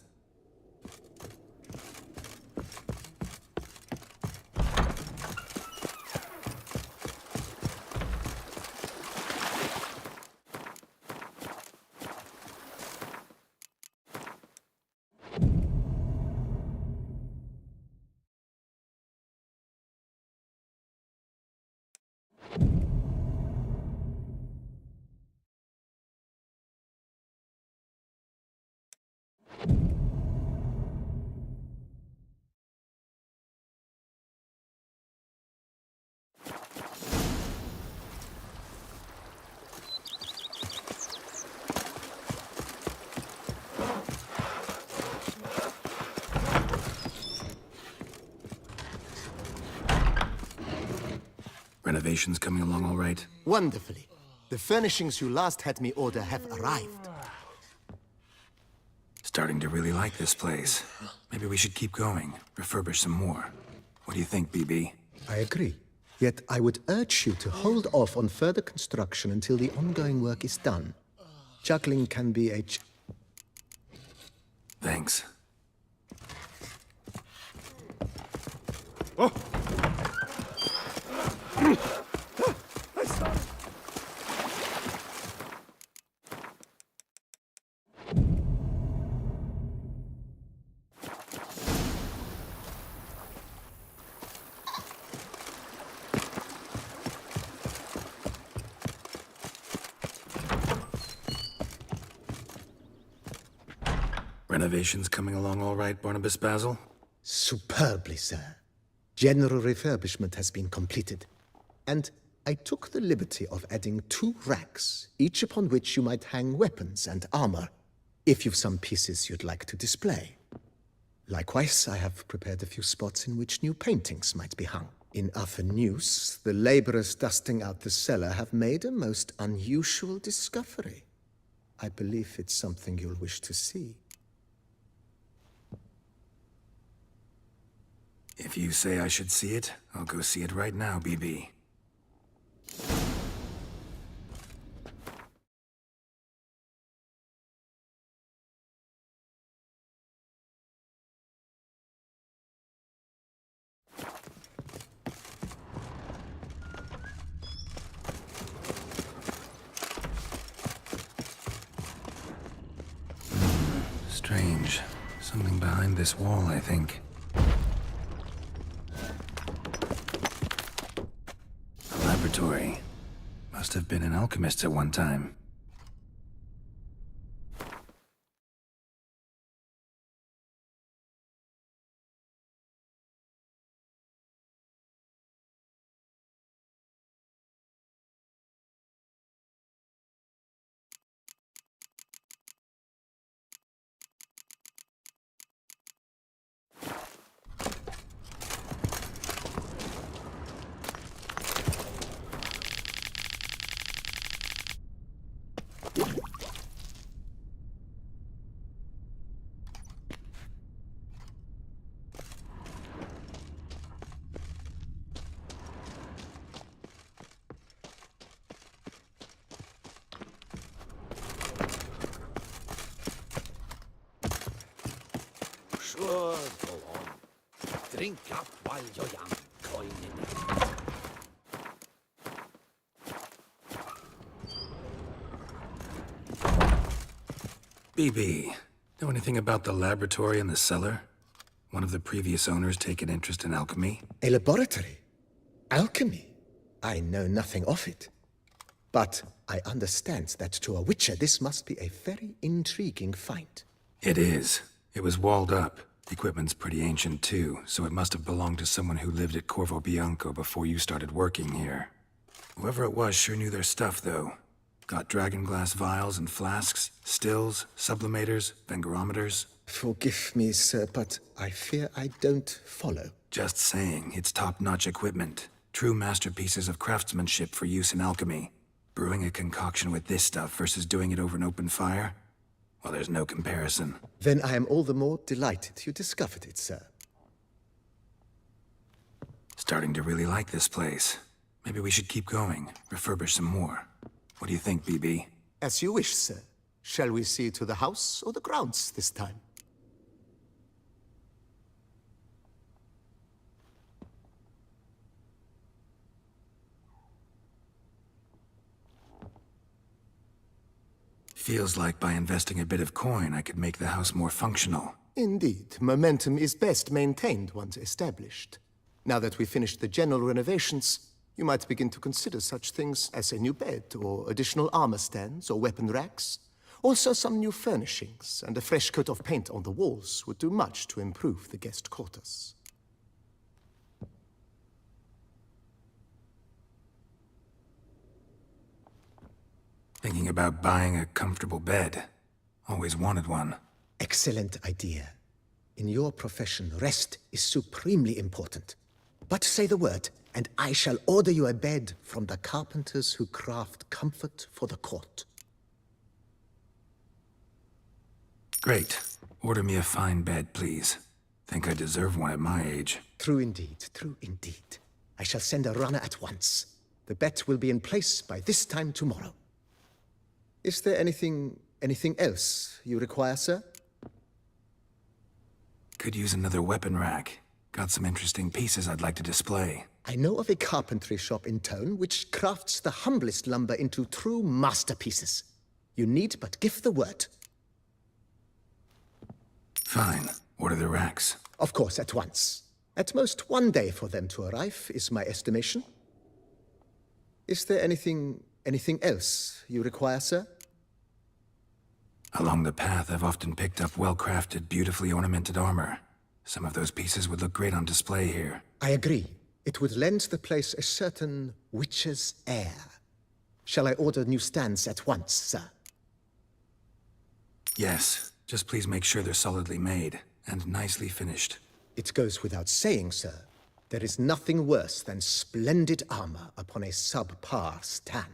Speaker 2: Renovations coming along all right?
Speaker 20: Wonderfully. The furnishings you last had me order have arrived.
Speaker 2: Starting to really like this place. Maybe we should keep going, refurbish some more. What do you think, BB?
Speaker 20: I agree. Yet I would urge you to hold off on further construction until the ongoing work is done. Juggling can be a...
Speaker 2: Thanks.
Speaker 7: Oh!
Speaker 2: Renovations coming along all right, Barnabas Basil?
Speaker 20: Superbly, sir. General refurbishment has been completed. And I took the liberty of adding 2 racks, each upon which you might hang weapons and armor, if you've some pieces you'd like to display. Likewise, I have prepared a few spots in which new paintings might be hung. In other news, the laborers dusting out the cellar have made a most unusual discovery. I believe it's something you'll wish to see.
Speaker 2: If you say I should see it, I'll go see it right now, BB. Strange. Something behind this wall, I think. A laboratory. Must have been an alchemist at one time.
Speaker 8: Sure, go on. Drink up while you're young, coin
Speaker 2: BB, know anything about the laboratory in the cellar? One of the previous owners take an interest in alchemy?
Speaker 20: A laboratory? Alchemy? I know nothing of it. But I understand that to a witcher this must be a very intriguing find.
Speaker 2: It is. It was walled up. The equipment's pretty ancient too, so it must have belonged to someone who lived at Corvo Bianco before you started working here. Whoever it was sure knew their stuff, though. Got dragon glass vials and flasks, stills, sublimators, vengerometers.
Speaker 20: Forgive me, sir, but I fear I don't follow.
Speaker 2: Just saying, it's top-notch equipment. True masterpieces of craftsmanship for use in alchemy. Brewing a concoction with this stuff versus doing it over an open fire? Well, there's no comparison.
Speaker 20: Then I am all the more delighted you discovered it, sir.
Speaker 2: Starting to really like this place. Maybe we should keep going, refurbish some more. What do you think, BB?
Speaker 20: As you wish, sir. Shall we see to the house or the grounds this time?
Speaker 2: Feels like by investing a bit of coin, I could make the house more functional.
Speaker 20: Indeed, momentum is best maintained once established. Now that we've finished the general renovations, you might begin to consider such things as a new bed, or additional armor stands, or weapon racks. Also, some new furnishings and a fresh coat of paint on the walls would do much to improve the guest quarters.
Speaker 2: Thinking about buying a comfortable bed. Always wanted one.
Speaker 20: Excellent idea. In your profession, rest is supremely important. But say the word, and I shall order you a bed from the carpenters who craft comfort for the court.
Speaker 2: Great. Order me a fine bed, please. Think I deserve one at my age.
Speaker 20: True indeed, true indeed. I shall send a runner at once. The bet will be in place by this time tomorrow. Is there anything else you require, sir?
Speaker 2: Could use another weapon rack. Got some interesting pieces I'd like to display.
Speaker 20: I know of a carpentry shop in town which crafts the humblest lumber into true masterpieces. You need but give the word.
Speaker 2: Fine. Order the racks.
Speaker 20: Of course, at once. At most 1 day for them to arrive, is my estimation. Is there anything else you require, sir?
Speaker 2: Along the path, I've often picked up well-crafted, beautifully ornamented armor. Some of those pieces would look great on display here.
Speaker 20: I agree. It would lend the place a certain witch's air. Shall I order new stands at once, sir?
Speaker 2: Yes. Just please make sure they're solidly made and nicely finished.
Speaker 20: It goes without saying, sir. There is nothing worse than splendid armor upon a subpar stand.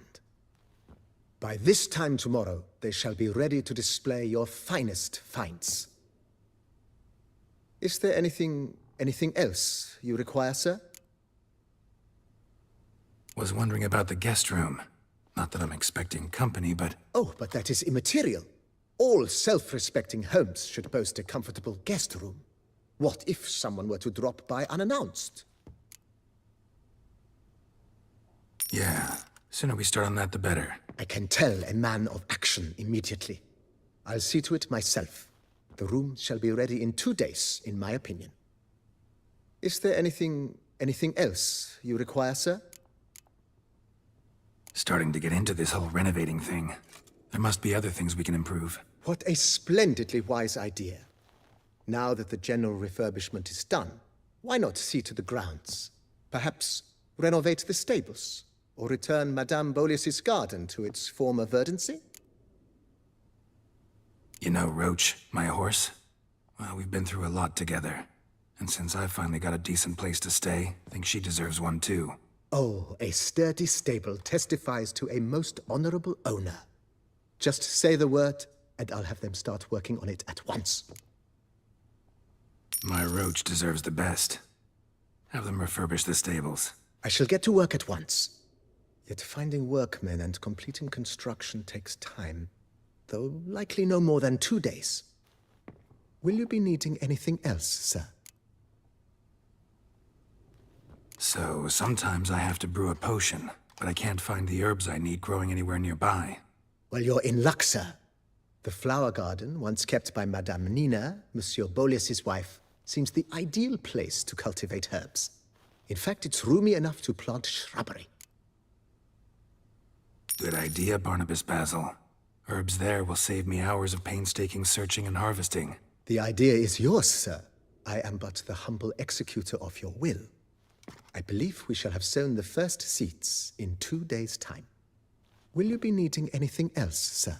Speaker 20: By this time tomorrow, they shall be ready to display your finest finds. Is there anything else you require, sir?
Speaker 2: Was wondering about the guest room. Not that I'm expecting company, but...
Speaker 20: Oh, but that is immaterial. All self-respecting homes should boast a comfortable guest room. What if someone were to drop by unannounced?
Speaker 2: Yeah, sooner we start on that, the better.
Speaker 20: I can tell a man of action immediately. I'll see to it myself. The room shall be ready in 2 days, in my opinion. Is there anything else you require, sir?
Speaker 2: Starting to get into this whole renovating thing. There must be other things we can improve.
Speaker 20: What a splendidly wise idea. Now that the general refurbishment is done, why not see to the grounds? Perhaps renovate the stables, or return Madame Bolis's garden to its former verdancy?
Speaker 2: You know Roach, my horse? Well, we've been through a lot together. And since I've finally got a decent place to stay, I think she deserves one too.
Speaker 20: Oh, a sturdy stable testifies to a most honorable owner. Just say the word, and I'll have them start working on it at once.
Speaker 2: My Roach deserves the best. Have them refurbish the stables.
Speaker 20: I shall get to work at once. Yet finding workmen and completing construction takes time, though likely no more than 2 days. Will you be needing anything else, sir?
Speaker 2: So, sometimes I have to brew a potion, but I can't find the herbs I need growing anywhere nearby.
Speaker 20: Well, you're in luck, sir. The flower garden, once kept by Madame Nina, Monsieur Bolis's wife, seems the ideal place to cultivate herbs. In fact, it's roomy enough to plant shrubbery.
Speaker 2: Good idea, Barnabas Basil. Herbs there will save me hours of painstaking searching and harvesting.
Speaker 20: The idea is yours, sir. I am but the humble executor of your will. I believe we shall have sown the first seeds in 2 days' time. Will you be needing anything else, sir?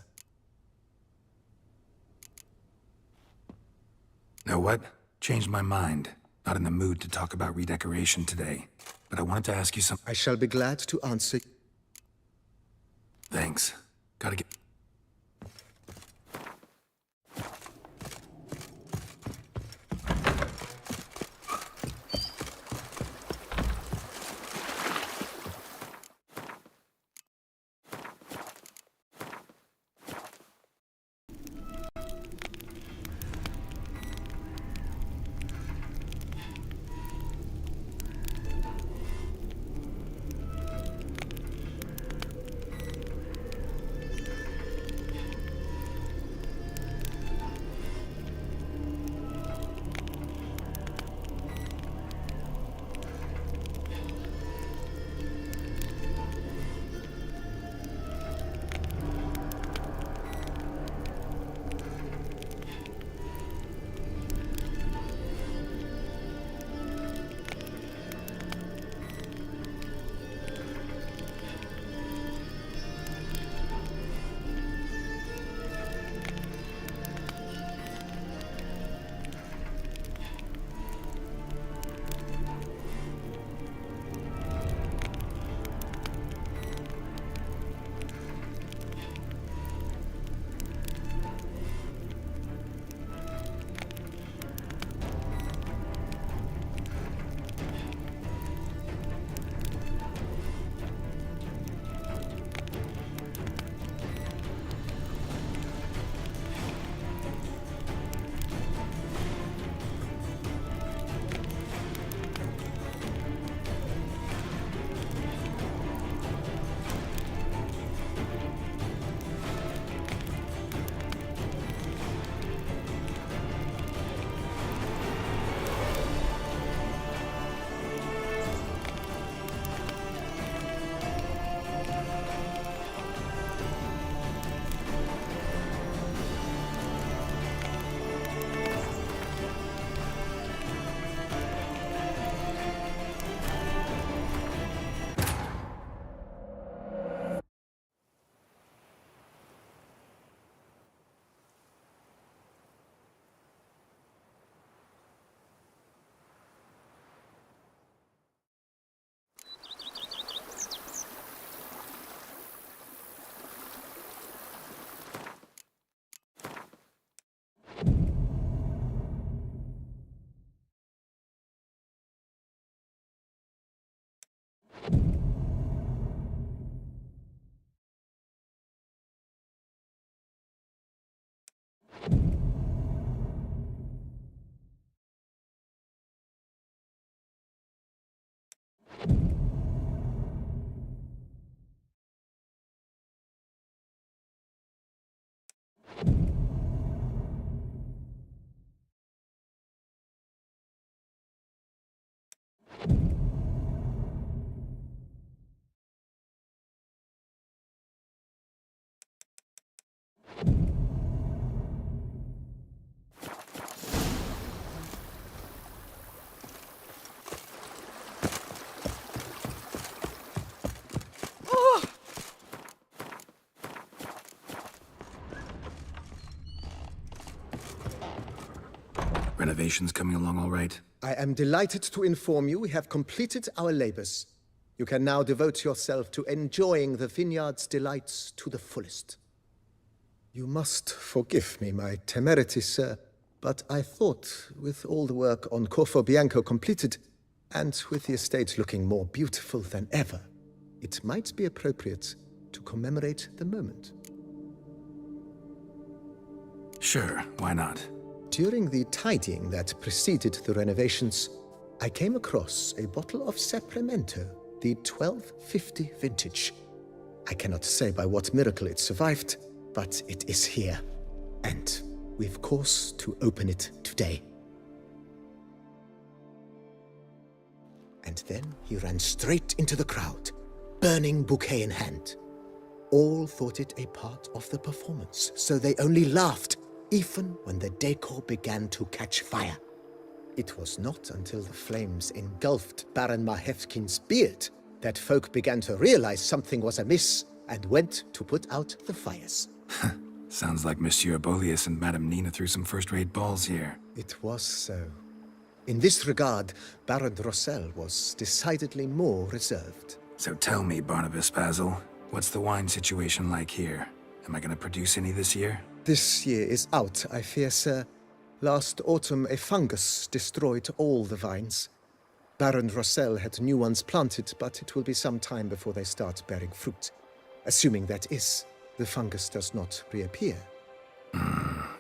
Speaker 2: Know what? Changed my mind. Not in the mood to talk about redecoration today. But I wanted to ask you something.
Speaker 20: I shall be glad to answer.
Speaker 2: Thanks. Gotta get... Renovations coming along all right?
Speaker 20: I am delighted to inform you we have completed our labors. You can now devote yourself to enjoying the vineyard's delights to the fullest. You must forgive me my temerity, sir, but I thought, with all the work on Corfo Bianco completed, and with the estate looking more beautiful than ever, it might be appropriate to commemorate the moment.
Speaker 2: Sure, why not?
Speaker 20: During the tidying that preceded the renovations, I came across a bottle of Sapramento, the 1250 vintage. I cannot say by what miracle it survived, but it is here. And we've cause to open it today. And then he ran straight into the crowd, burning bouquet in hand. All thought it a part of the performance, so they only laughed, even when the decor began to catch fire. It was not until the flames engulfed Baron Mahevkin's beard that folk began to realize something was amiss and went to put out the fires.
Speaker 2: Sounds like Monsieur Bolius and Madame Nina threw some first-rate balls here.
Speaker 20: It was so. In this regard, Baron Rossel was decidedly more reserved.
Speaker 2: So tell me, Barnabas Basil, what's the wine situation like here? Am I going to produce any this year?
Speaker 20: This year is out, I fear, sir. Last autumn, a fungus destroyed all the vines. Baron Rossel had new ones planted, but it will be some time before they start bearing fruit. Assuming that is, the fungus does not reappear.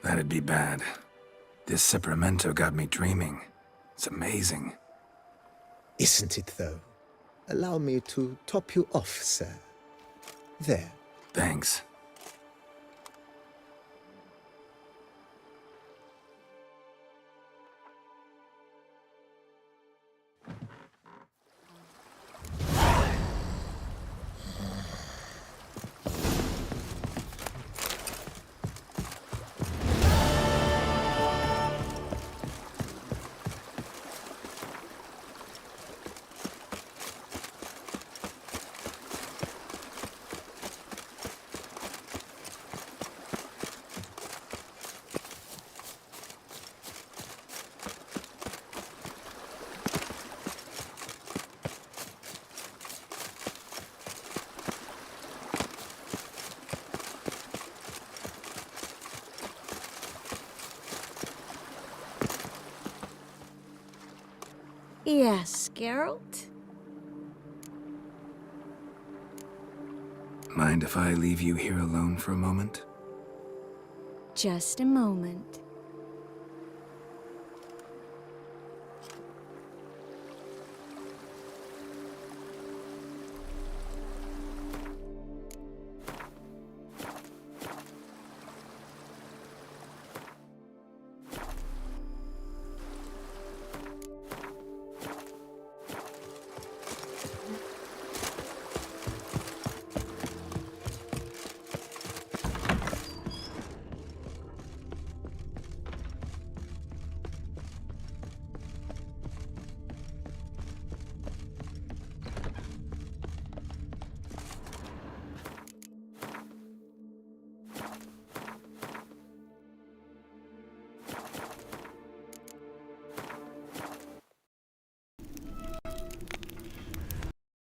Speaker 2: That'd be bad. This Sapramento got me dreaming. It's amazing.
Speaker 20: Isn't it, though? Allow me to top you off, sir. There.
Speaker 2: Thanks.
Speaker 17: Yes, Geralt?
Speaker 2: Mind if I leave you here alone for a moment?
Speaker 17: Just a moment.